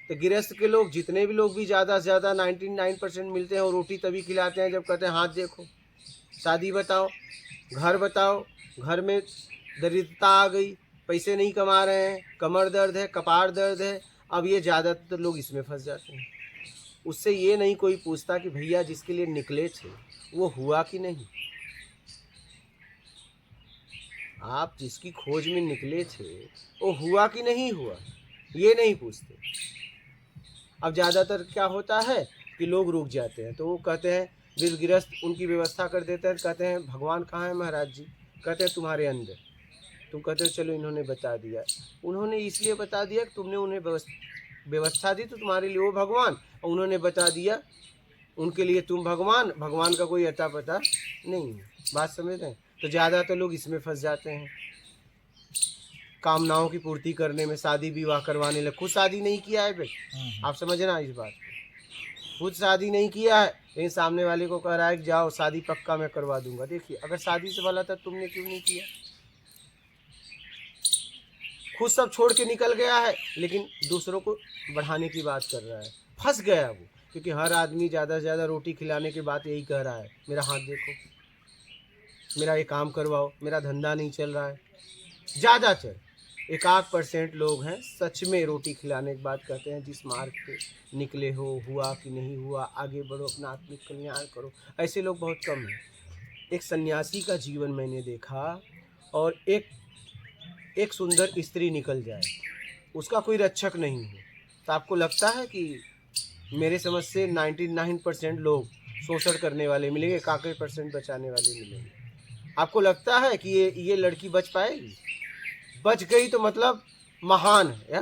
तो गृहस्थ के लोग, जितने भी लोग भी ज़्यादा से ज़्यादा 99% मिलते हैं, और रोटी तभी खिलाते हैं जब कहते हैं हाथ देखो, शादी बताओ, घर बताओ, घर में दरिद्रता आ गई, पैसे नहीं कमा रहे हैं, कमर दर्द है, कपार दर्द है। अब ये ज़्यादातर लोग इसमें फंस जाते हैं। उससे ये नहीं कोई पूछता कि भैया जिसके लिए निकले थे वो हुआ कि नहीं। आप जिसकी खोज में निकले थे वो हुआ कि नहीं हुआ, ये नहीं पूछते। अब ज़्यादातर क्या होता है कि लोग रुक जाते हैं, तो वो कहते हैं, गृहस्थ उनकी व्यवस्था कर देते हैं, कहते हैं भगवान कहाँ है महाराज जी? कहते हैं तुम्हारे अंदर। तुम कहते हो चलो इन्होंने बता दिया। उन्होंने इसलिए बता दिया कि तुमने उन्हें व्यवस्था दी तो तुम्हारे लिए वो भगवान, और उन्होंने बता दिया उनके लिए तुम भगवान। भगवान का कोई अता पता नहीं है। बात समझ रहे हैं? तो ज़्यादातर लोग इसमें फंस जाते हैं, कामनाओं की पूर्ति करने में, शादी विवाह करवाने लगे। खुद शादी नहीं किया है भाई, आप समझना इस बात को। खुद शादी नहीं किया है लेकिन सामने वाले को कह रहा है कि जाओ शादी पक्का मैं करवा दूंगा। देखिए अगर शादी से वाला था तुमने क्यों नहीं किया? खुद सब छोड़ के निकल गया है लेकिन दूसरों को बढ़ाने की बात कर रहा है। फंस गया वो, क्योंकि हर आदमी ज़्यादा से ज़्यादा रोटी खिलाने के बाद यही कह रहा है मेरा हाथ देखो, मेरा ये काम करवाओ, मेरा धंधा नहीं चल रहा है। ज़्यादातर 1% लोग हैं सच में रोटी खिलाने के बाद कहते हैं जिस मार्ग पे निकले हो, हुआ कि नहीं हुआ, आगे बढ़ो, अपना आत्मिक कल्याण करो। ऐसे लोग बहुत कम हैं। एक सन्यासी का जीवन मैंने देखा, और एक सुंदर स्त्री निकल जाए, उसका कोई रक्षक नहीं है, तो आपको लगता है कि मेरे समझ से 99% लोग शोषण करने वाले मिलेंगे, 1% बचाने वाले मिलेंगे। आपको लगता है कि ये लड़की बच पाएगी? बच गई तो मतलब महान है।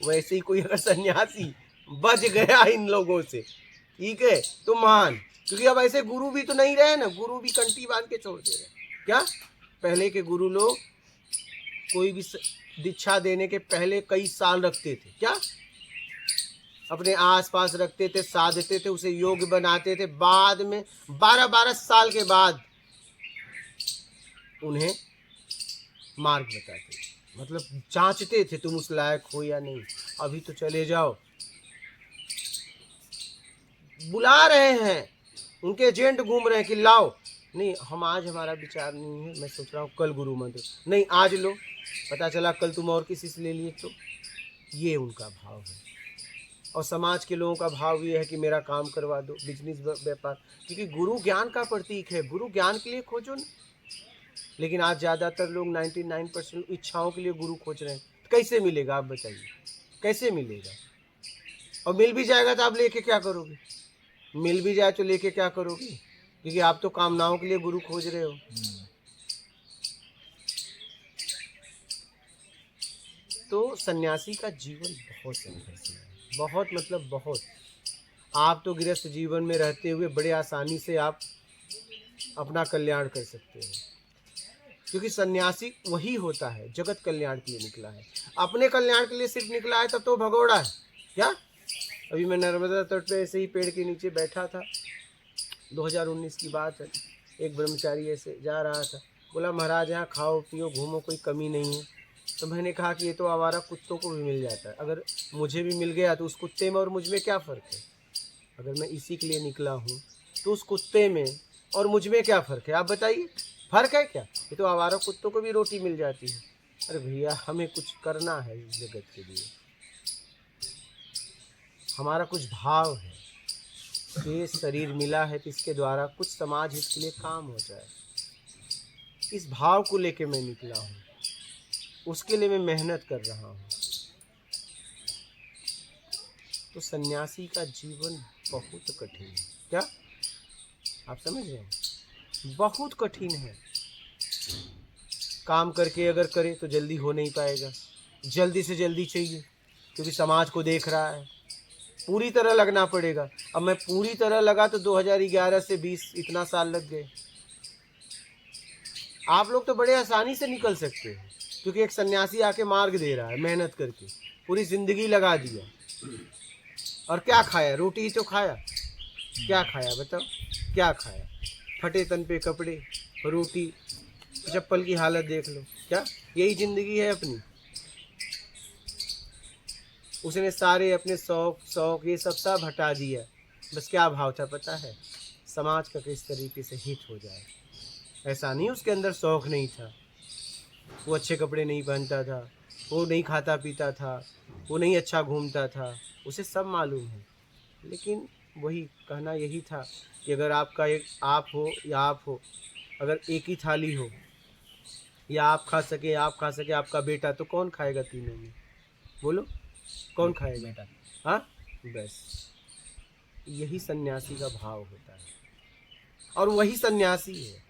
वैसे ही कोई अगर सन्यासी बच गया इन लोगों से, ठीक है, तो महान। क्योंकि अब ऐसे गुरु भी तो नहीं रहे ना, गुरु भी कंठी बांध के छोड़ दे रहे। क्या पहले के गुरु लोग कोई भी दीक्षा देने के पहले कई साल रखते थे, क्या अपने आसपास रखते थे, साधते थे, उसे योग्य बनाते थे। बाद में 12-12 साल के बाद उन्हें मार्ग बताते थे, मतलब जांचते थे तुम उस लायक हो या नहीं। अभी तो चले जाओ, बुला रहे हैं, उनके एजेंट घूम रहे हैं कि लाओ। नहीं, हम आज हमारा विचार नहीं है, मैं सोच रहा हूँ कल गुरु मंत्र, नहीं आज लो, पता चला कल तुम और किसी से ले लिए। तो ये उनका भाव है। और समाज के लोगों का भाव ये है कि मेरा काम करवा दो, बिजनेस व्यापार, क्योंकि गुरु ज्ञान का प्रतीक है। गुरु ज्ञान के लिए खोजो ना। लेकिन आज ज़्यादातर लोग 99% इच्छाओं के लिए गुरु खोज रहे हैं। तो कैसे मिलेगा, आप बताइए, कैसे मिलेगा? और मिल भी जाएगा तो आप लेके क्या करोगे? मिल भी जाए तो लेके क्या करोगे? क्योंकि आप तो कामनाओं के लिए गुरु खोज रहे हो। तो सन्यासी का जीवन बहुत संघर्ष है, बहुत मतलब बहुत। आप तो गृहस्थ जीवन में रहते हुए बड़े आसानी से आप अपना कल्याण कर सकते हैं, क्योंकि सन्यासी वही होता है जगत कल्याण के लिए निकला है। अपने कल्याण के लिए सिर्फ निकला है तब तो भगोड़ा है। क्या अभी मैं नर्मदा तट पे ऐसे ही पेड़ के नीचे बैठा था, 2019 की बात है। एक ब्रह्मचारी ऐसे जा रहा था, बोला महाराज यहाँ खाओ पियो घूमो, कोई कमी नहीं है। तो मैंने कहा कि ये तो आवारा कुत्तों को भी मिल जाता है, अगर मुझे भी मिल गया तो उस कुत्ते में और मुझ में क्या फ़र्क है? अगर मैं इसी के लिए निकला हूँ तो उस कुत्ते में और मुझ में क्या फ़र्क है? आप बताइए, फ़र्क है क्या? ये तो आवारा कुत्तों को भी रोटी मिल जाती है। अरे भैया, हमें कुछ करना है इस जगत के लिए, हमारा कुछ भाव है। ये शरीर मिला है तो इसके द्वारा कुछ समाज हित के लिए काम हो जाए, इस भाव को लेके मैं निकला हूँ, उसके लिए मैं मेहनत कर रहा हूँ। तो सन्यासी का जीवन बहुत कठिन है। क्या आप समझ रहे हैं? बहुत कठिन है। काम करके अगर करे तो जल्दी हो नहीं पाएगा, जल्दी से जल्दी चाहिए, क्योंकि समाज को देख रहा है। पूरी तरह लगना पड़ेगा। अब मैं पूरी तरह लगा तो 2011 से 20 इतना साल लग गए। आप लोग तो बड़े आसानी से निकल सकते हैं, क्योंकि एक सन्यासी आके मार्ग दे रहा है, मेहनत करके पूरी ज़िंदगी लगा दिया। और क्या खाया? रोटी ही तो खाया। क्या खाया बताओ, क्या खाया? फटे तन पे कपड़े, रोटी, चप्पल की हालत देख लो। क्या यही ज़िंदगी है अपनी? उसने सारे अपने शौक ये सब हटा दिया। बस क्या भाव था पता है? समाज का किस तरीके से हित हो जाए। ऐसा नहीं उसके अंदर शौक नहीं था, वो अच्छे कपड़े नहीं पहनता था, वो नहीं खाता पीता था, वो नहीं अच्छा घूमता था, उसे सब मालूम है। लेकिन वही कहना यही था कि अगर आपका एक आप हो या आप हो, अगर एक ही थाली हो, या आप खा सके आपका बेटा, तो कौन खाएगा तीनों में? बोलो, कौन खाएगा बेटा? हाँ, बस यही सन्यासी का भाव होता है। और वही सन्यासी है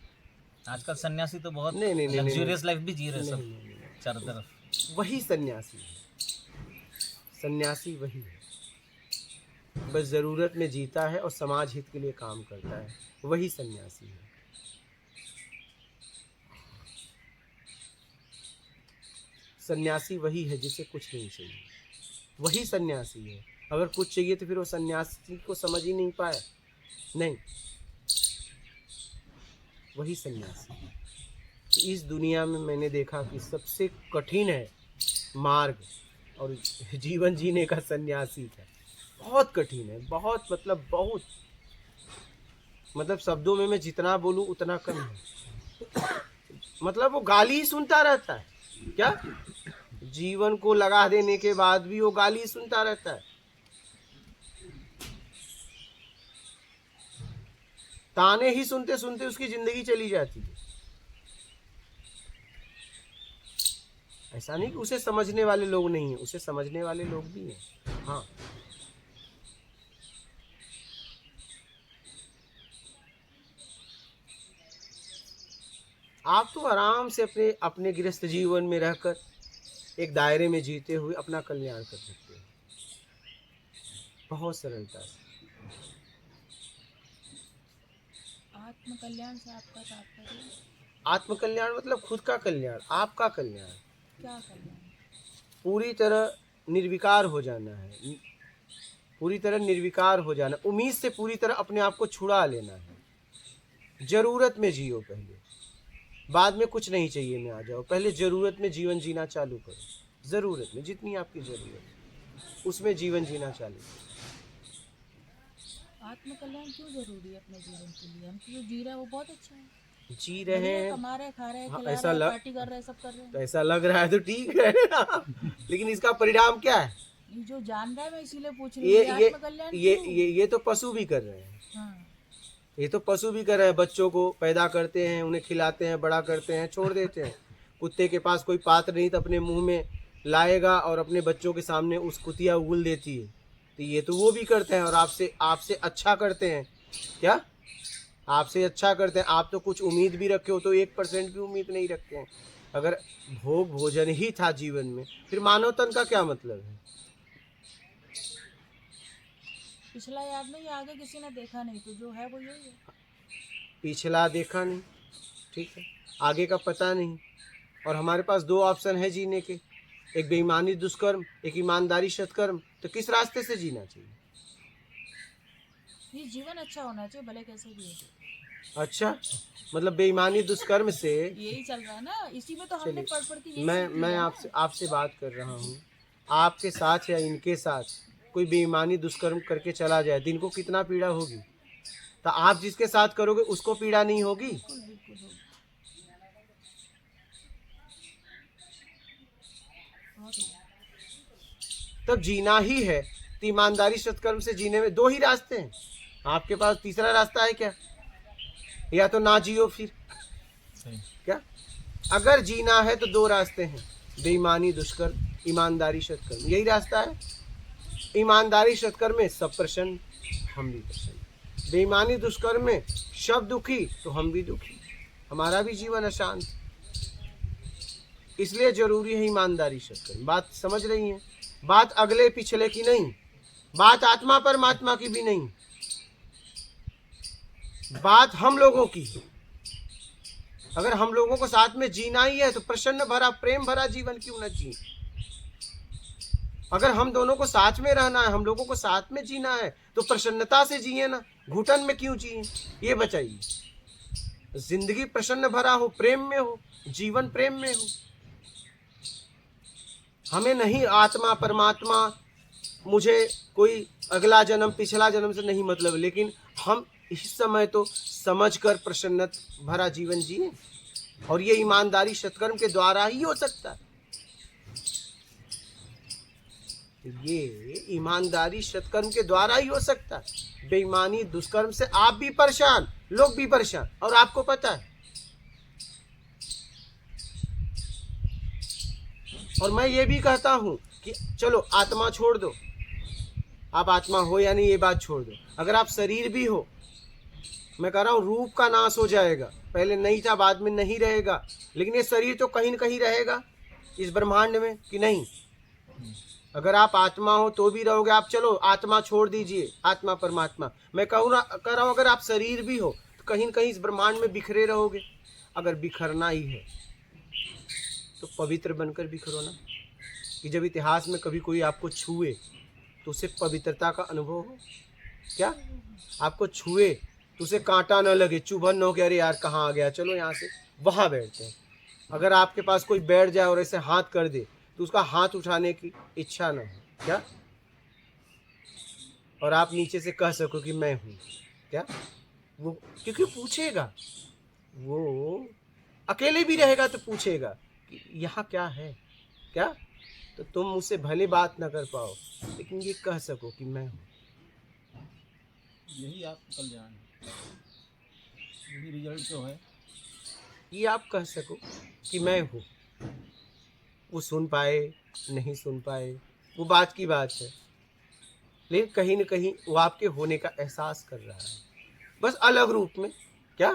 आजकल सन्यासी तो बहुत नहीं, लग्जरियस लाइफ भी जी रहे हैं सब चारों तरफ। वही सन्यासी है, सन्यासी वही है, बस ज़रूरत में जीता है और समाज हित के लिए काम करता है, वही सन्यासी है। सन्यासी वही है जिसे कुछ नहीं चाहिए, वही सन्यासी है। अगर कुछ चाहिए तो फिर वो सन्यासी को समझ ही नहीं पाया, नहीं, वही सन्यासी है। तो इस दुनिया में मैंने देखा कि सबसे कठिन है मार्ग और जीवन जीने का सन्यासी का, बहुत कठिन है, बहुत मतलब शब्दों में मैं जितना बोलूं उतना कम है। मतलब वो गाली ही सुनता रहता है, क्या जीवन को लगा देने के बाद भी वो गाली ही सुनता रहता है, ताने ही सुनते सुनते उसकी जिंदगी चली जाती है। ऐसा नहीं कि उसे समझने वाले लोग नहीं है, उसे समझने वाले लोग भी हैं, हाँ। आप तो आराम से अपने गृहस्थ जीवन में रहकर एक दायरे में जीते हुए अपना कल्याण कर सकते हैं, बहुत सरलता से। आत्म कल्याण से आपका तात्पर्य? आत्मकल्याण मतलब खुद का कल्याण, आपका कल्याण, क्या कल्याण? पूरी तरह निर्विकार हो जाना है, पूरी तरह निर्विकार हो जाना, उम्मीद से पूरी तरह अपने आप को छुड़ा लेना है। जरूरत में जियो पहले, बाद में कुछ नहीं चाहिए में आ जाओ, पहले जरूरत में जीवन जीना चालू करो। जरूरत में जितनी आपकी जरूरत है उसमें जीवन जीना चालू करो। आत्म कल्याण क्यों जरूरी है अपने जीवन के लिए? हम जो जी रहे हैं वो बहुत अच्छा है, जी रहे हैं, कमा रहे, खा रहे, हाँ, खिला ऐसा रहे, पार्टी कर रहे, सब कर रहे हैं, तो ऐसा लग रहा है तो ठीक है लेकिन इसका परिणाम क्या है? ये जो जान रहा है मैं इसीलिए पूछ रही हूँ, आत्म कल्याण ये तो पशु भी कर रहे हैं, हाँ। ये तो पशु भी कर रहे हैं। बच्चों को पैदा करते हैं, उन्हें खिलाते हैं, बड़ा करते हैं, छोड़ देते हैं। कुत्ते के पास कोई पात्र नहीं तो अपने मुंह में लाएगा और अपने बच्चों के सामने उस कुतिया उगल देती है। तो ये तो वो भी करते हैं और आपसे अच्छा करते हैं, क्या आपसे अच्छा करते हैं। आप तो कुछ उम्मीद भी रखे हो तो 1% भी उम्मीद नहीं रखते हैं। अगर भोग भोजन ही था जीवन में, फिर मानव तन का क्या मतलब है? पिछला याद नहीं, आगे किसी ने देखा नहीं, तो जो है वो यही है। पिछला देखा नहीं, ठीक है, आगे का पता नहीं। और हमारे पास 2 ऑप्शन है जीने के, एक बेईमानी दुष्कर्म, एक ईमानदारी सत्कर्म। तो किस रास्ते से जीना चाहिए? ये जीवन अच्छा होना चाहिए, भले कैसे भी हो। अच्छा, मतलब बेईमानी दुष्कर्म से यही चल रहा है ना, इसी में तो हमने पढ़ के यही मैं सीख लिया। आपसे बात कर रहा हूँ। आपके साथ या इनके साथ कोई बेईमानी दुष्कर्म करके चला जाए, दिन को कितना पीड़ा होगी? तो आप जिसके साथ करोगे उसको पीड़ा नहीं होगी? बिल्कुल होगी। तब जीना ही है। तो ईमानदारी सत्कर्म से जीने में 2 ही रास्ते हैं, आपके पास तीसरा रास्ता है क्या? या तो ना जियो फिर, क्या? अगर जीना है तो 2 रास्ते हैं, बेईमानी दुष्कर्म, ईमानदारी सत्कर्म, यही रास्ता है। ईमानदारी सत्कर्म में सब प्रसन्न, हम भी प्रसन्न। बेईमानी दुष्कर्म में सब दुखी तो हम भी दुखी, हमारा भी जीवन अशांत। इसलिए जरूरी है ईमानदारी सत्कर्म। बात समझ रही हैं? बात अगले पिछले की नहीं, बात आत्मा परमात्मा की भी नहीं, बात हम लोगों की है। अगर हम लोगों को साथ में जीना ही है तो प्रसन्न भरा, प्रेम भरा जीवन क्यों न जिए? अगर हम दोनों को साथ में रहना है, हम लोगों को साथ में जीना है, तो प्रसन्नता से जिए ना, घुटन में क्यों जिए? ये बताइए। जिंदगी प्रसन्न भरा हो, प्रेम में हो, जीवन प्रेम में हो। हमें नहीं आत्मा परमात्मा, मुझे कोई अगला जन्म पिछला जन्म से नहीं मतलब, लेकिन हम इस समय तो समझकर प्रसन्न भरा जीवन जिए, और ये ईमानदारी सत्कर्म के द्वारा ही हो सकता है। ये ईमानदारी सत्कर्म के द्वारा ही हो सकता है। बेईमानी दुष्कर्म से आप भी परेशान, लोग भी परेशान, और आपको पता है। और मैं ये भी कहता हूं कि चलो आत्मा छोड़ दो, आप आत्मा हो या नहीं ये बात छोड़ दो। अगर आप शरीर भी हो मैं कह रहा हूँ रूप का नाश हो जाएगा, पहले नहीं था बाद में नहीं रहेगा, लेकिन ये शरीर तो कहीं न कहीं रहेगा इस ब्रह्मांड में कि नहीं। अगर आप आत्मा हो तो भी रहोगे, आप चलो आत्मा छोड़ दीजिए, आत्मा परमात्मा, मैं कह रहा हूँ अगर आप शरीर भी हो तो कहीं न कहीं इस ब्रह्मांड में बिखरे रहोगे। अगर बिखरना ही है तो पवित्र बनकर बिखरो ना, कि जब इतिहास में कभी कोई आपको छुए तो उसे पवित्रता का अनुभव हो। क्या आपको छुए तो उसे कांटा न लगे, चुभन न हो कि अरे यार कहाँ आ गया, चलो यहाँ से वहाँ बैठते हैं। अगर आपके पास कोई बैठ जाए और ऐसे हाथ कर दे तो उसका हाथ उठाने की इच्छा न हो, क्या, और आप नीचे से कह सको कि मैं हूँ, क्या वो, क्योंकि पूछेगा, वो अकेले भी रहेगा तो पूछेगा कि यहाँ क्या है, क्या, तो तुम मुझसे भले बात ना कर पाओ लेकिन ये कह सको कि मैं हूँ। यही आप कल्याण है, यही रिजल्ट जो है, ये आप कह सको कि मैं हूँ। वो सुन पाए नहीं सुन पाए वो बात की बात है, लेकिन कहीं न कहीं वो आपके होने का एहसास कर रहा है, बस अलग रूप में, क्या,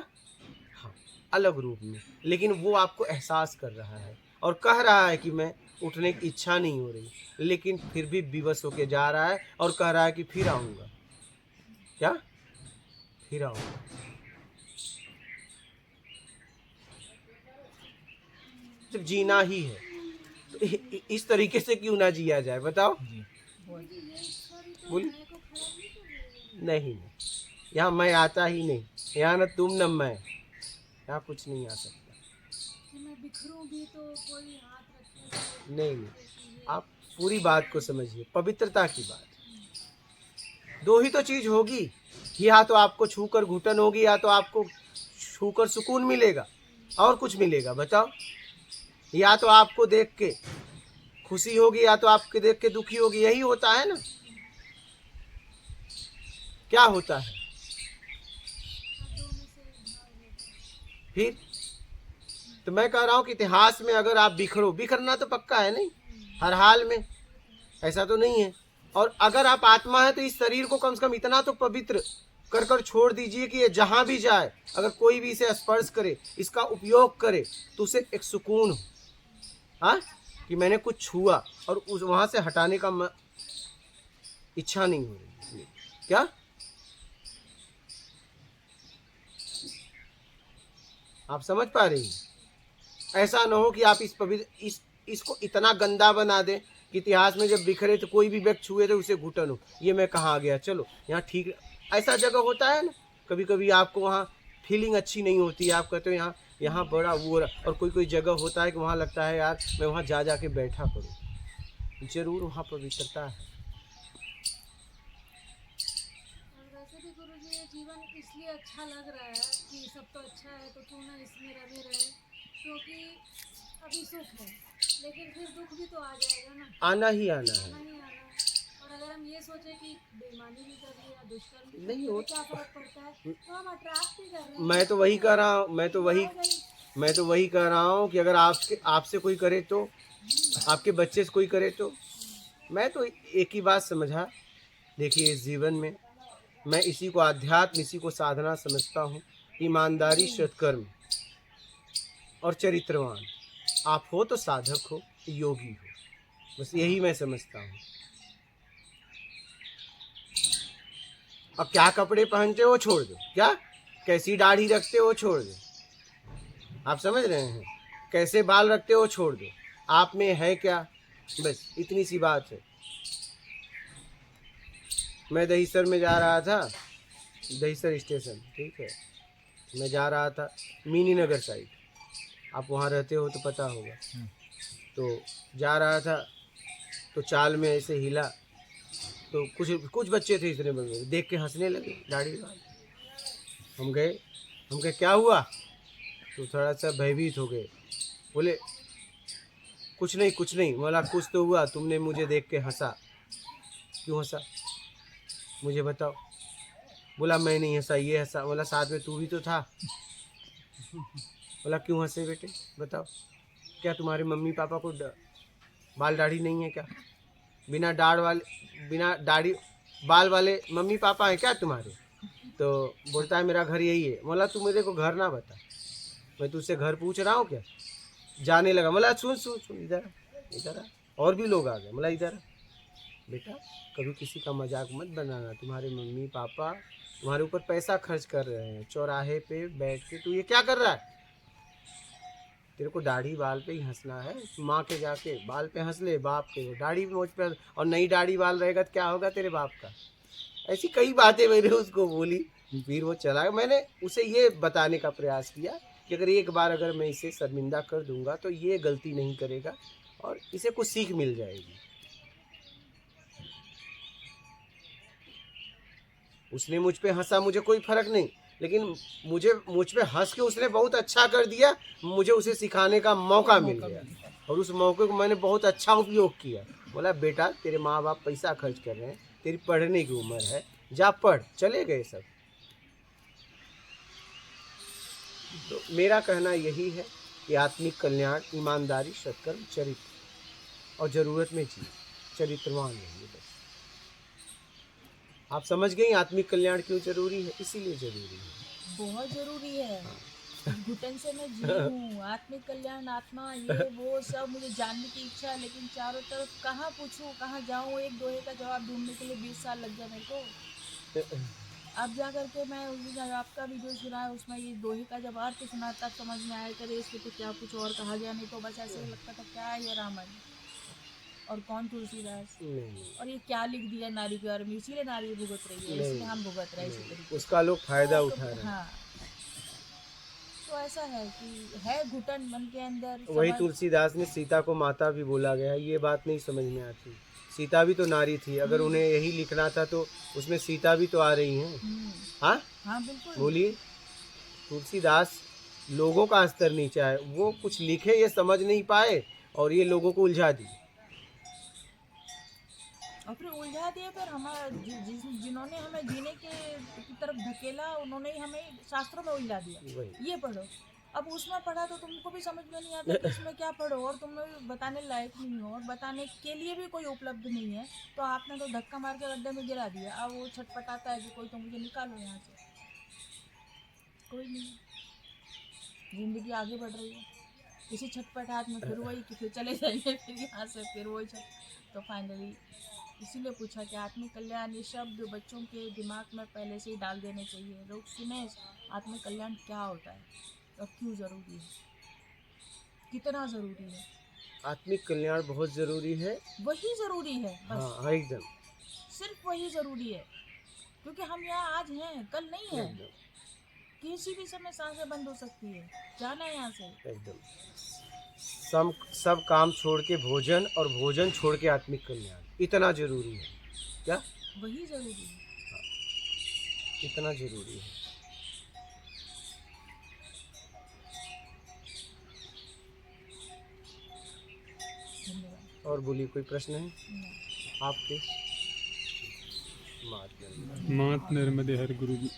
हाँ अलग रूप में, लेकिन वो आपको एहसास कर रहा है और कह रहा है कि मैं उठने की इच्छा नहीं हो रही, लेकिन फिर भी विवश होके जा रहा है और कह रहा है कि फिर आऊँगा, क्या, फिर आऊँगा। जब जीना ही है तो इस तरीके से क्यों ना जिया जाए, बताओ। बोलिए। नहीं, यहाँ मैं आता ही नहीं, यहाँ न तुम न मैं, यहाँ कुछ नहीं आ सकता। मैं बिखरूं भी तो कोई हाथ रखे नहीं, आप पूरी बात को समझिए, पवित्रता की बात। दो ही तो चीज होगी, या तो आपको छूकर घुटन होगी या तो आपको छूकर सुकून मिलेगा, और कुछ मिलेगा बताओ। या तो आपको देख के खुशी होगी या तो आपके देख के दुखी होगी, यही होता है ना। क्या होता है फिर? तो मैं कह रहा हूं कि इतिहास में अगर आप बिखरो, बिखरना तो पक्का है नहीं, हर हाल में ऐसा तो नहीं है। और अगर आप आत्मा है तो इस शरीर को कम से कम इतना तो पवित्र कर कर छोड़ दीजिए कि ये जहां भी जाए, अगर कोई भी इसे स्पर्श करे, इसका उपयोग करे, तो उसे एक सुकून हो, हाँ, कि मैंने कुछ छुआ और उस वहां से हटाने का इच्छा नहीं हो रही, क्या। आप समझ पा रही हैं? ऐसा ना हो कि आप इस पवित्र इसको इतना गंदा बना दें कि इतिहास में जब बिखरे तो कोई भी व्यक्ति छुए तो उसे घुटन हो, ये मैं कहाँ गया, चलो यहाँ ठीक। ऐसा जगह होता है ना, कभी कभी आपको वहाँ फीलिंग अच्छी नहीं होती है, आप कहते हो यहाँ बड़ा वो, और कोई जगह होता है कि वहाँ लगता है यार मैं वहाँ जा के बैठा करूँ, जरूर वहाँ पवित्रता है। वैसे भी गुरुजी ये जीवन इसलिए अच्छा लग रहा है कि सब तो अच्छा है तो क्यों ना इसमें रमे रहे, क्योंकि अभी सुख है लेकिन फिर दुख भी तो आ जाएगा ना, आना ही आना है। और अगर हम ये सोचे कि बेईमानी भी कर रही है, दुष्कर्म भी नहीं हो, हो, क्या फर्क पड़ता है, तो हम अट्रैक्ट ही कर रहे हैं। मैं तो वही कह रहा हूँ, मैं तो वही कह रहा हूँ कि अगर आपसे कोई करे तो, आपके बच्चे से कोई करे तो, मैं तो एक ही बात समझा, देखिए इस जीवन में मैं इसी को आध्यात्म, इसी को साधना समझता हूँ। ईमानदारी, सत्कर्म और चरित्रवान आप हो तो साधक हो, योगी हो, बस यही मैं समझता हूँ। अब क्या कपड़े पहनते हो छोड़ दो, क्या कैसी दाढ़ी रखते हो छोड़ दो, आप समझ रहे हैं, कैसे बाल रखते हो छोड़ दो, आप में है क्या, बस इतनी सी बात है। मैं दहीसर में जा रहा था, दहीसर स्टेशन, ठीक है, मैं जा रहा था मीनी नगर साइड, आप वहाँ रहते हो तो पता होगा। तो जा रहा था तो चाल में ऐसे हिला तो कुछ बच्चे थे इतने बड़े, देख के हंसने लगे दाढ़ी वाले। हम गए क्या हुआ, तो थोड़ा सा भयभीत हो गए, बोले कुछ नहीं। बोला कुछ तो हुआ, तुमने मुझे देख के हंसा, क्यों हंसा मुझे बताओ। बोला मैं नहीं हंसा, ये हंसा। बोला साथ में तू भी तो था। बोला क्यों हंसे बेटे बताओ, क्या तुम्हारे मम्मी पापा को बाल दाढ़ी नहीं है क्या, बिना दाढ़ी बाल वाले मम्मी पापा हैं क्या तुम्हारे, तो बोलता है मेरा घर यही है। बोला तू मेरे को घर ना बता, मैं तुझसे घर पूछ रहा हूँ क्या। जाने लगा। बोला सुन सुन सुन, इधर आ। और भी लोग आ गए। बोला इधर आ बेटा, कभी किसी का मजाक मत बनाना। तुम्हारे मम्मी पापा तुम्हारे ऊपर पैसा खर्च कर रहे हैं, चौराहे पे बैठ के तू ये क्या कर रहा है। तेरे को दाढ़ी बाल पे ही हंसना है, माँ के जाके बाल पे हंस ले, बाप के दाढ़ी मोछ पे। और नई दाढ़ी बाल रहेगा तो क्या होगा तेरे बाप का। ऐसी कई बातें मैंने उसको बोली। फिर वो चला गया। मैंने उसे ये बताने का प्रयास किया कि अगर एक बार अगर मैं इसे शर्मिंदा कर दूंगा तो ये गलती नहीं करेगा और इसे कुछ सीख मिल जाएगी। उसने मुझ पे हंसा, मुझे कोई फर्क नहीं, लेकिन मुझ पे हंस के उसने बहुत अच्छा कर दिया। मुझे उसे सिखाने का मौका मिल गया और उस मौके को मैंने बहुत अच्छा उपयोग किया। बोला बेटा तेरे माँ बाप पैसा खर्च कर रहे हैं, तेरी पढ़ने की उम्र है, जा पढ़। चले गए सब। तो मेरा कहना यही है कि आत्मिक कल्याण, ईमानदारी, सत्कर्म, चरित्र और ज़रूरत में जी, चरित्रवान रहिए बस। आप समझ गई आत्मिक कल्याण क्यों जरूरी है? इसीलिए जरूरी है, बहुत जरूरी है। घुटन से मैं जी हूँ, आत्मिक कल्याण, आत्मा, ये वो सब मुझे जानने की इच्छा है, लेकिन चारों तरफ कहाँ पूछूं, कहाँ जाऊँ। एक दोहे का जवाब ढूंढने के लिए 20 साल लग गया मेरे को। अब जा करके मैं उस दिन आपका वीडियो सुना है, उसमें ये दोहे का जब अर्थ सुना तब समझ में आया करे इसके तो क्या कुछ और कहा गया। नहीं तो बस ऐसे ही लगता था क्या है ये रामायण और कौन तुलसीदास, और ये क्या लिख दिया नारी के बारे में। इसीलिए नारी भुगत रही है, इसलिए हम भुगत रहे हैं इसी तरीके। उसका लोग फायदा उठा रहे हैं। हाँ, तो ऐसा है कि है घुटन मन के अंदर। वही तुलसीदास ने सीता को माता भी बोला गया है, ये बात नहीं समझ में आती। सीता भी तो नारी थी, अगर उन्हें यही लिखना था तो उसमें सीता भी तो आ रही हैं। हाँ हाँ बिल्कुल बोलिए। तुलसीदास लोगों का स्तर नीचा है, वो कुछ लिखे ये समझ नहीं पाए और ये लोगों को उलझा दी। और फिर उलझा दिए। फिर हमारा जिन्होंने हमें जीने की तरफ धकेला, उन्होंने ही हमें शास्त्रों में उलझा दिया, ये पढ़ो। अब उसमें पढ़ा तो तुमको भी समझ में नहीं आता कि इसमें क्या पढ़ो, और तुम बताने लायक नहीं हो और बताने के लिए भी कोई उपलब्ध नहीं है। तो आपने तो धक्का मार के गड्ढे में गिरा दिया। अब वो छटपटाता है कि कोई तो मुझे निकालो यहाँ से। कोई नहीं, जिंदगी आगे बढ़ रही है इसी छटपटाहट में। फिर वही कि फिर चले जाइए, फिर यहाँ से फिर वही तो फाइनली इसीलिए पूछा कि आत्मिक कल्याण, ये शब्द बच्चों के दिमाग में पहले से ही डाल देने चाहिए। लोग सुने आत्मिक कल्याण क्या होता है और क्यों ज़रूरी है, कितना ज़रूरी है। आत्मिक कल्याण बहुत ज़रूरी है, वही ज़रूरी है बस। हाँ एकदम, सिर्फ वही ज़रूरी है, क्योंकि हम यहाँ आज हैं, कल नहीं है। किसी भी समय सांसें बंद हो सकती है, जाना है यहाँ से एकदम। सब काम छोड़ के भोजन और भोजन छोड़ के आत्मिक कल्याण, इतना जरूरी है। क्या वही ज़रूरी है, इतना जरूरी है। धन्यवाद। और बोलिए, कोई प्रश्न है नहीं। आपके? मात नर्मदे हर गुरु जी।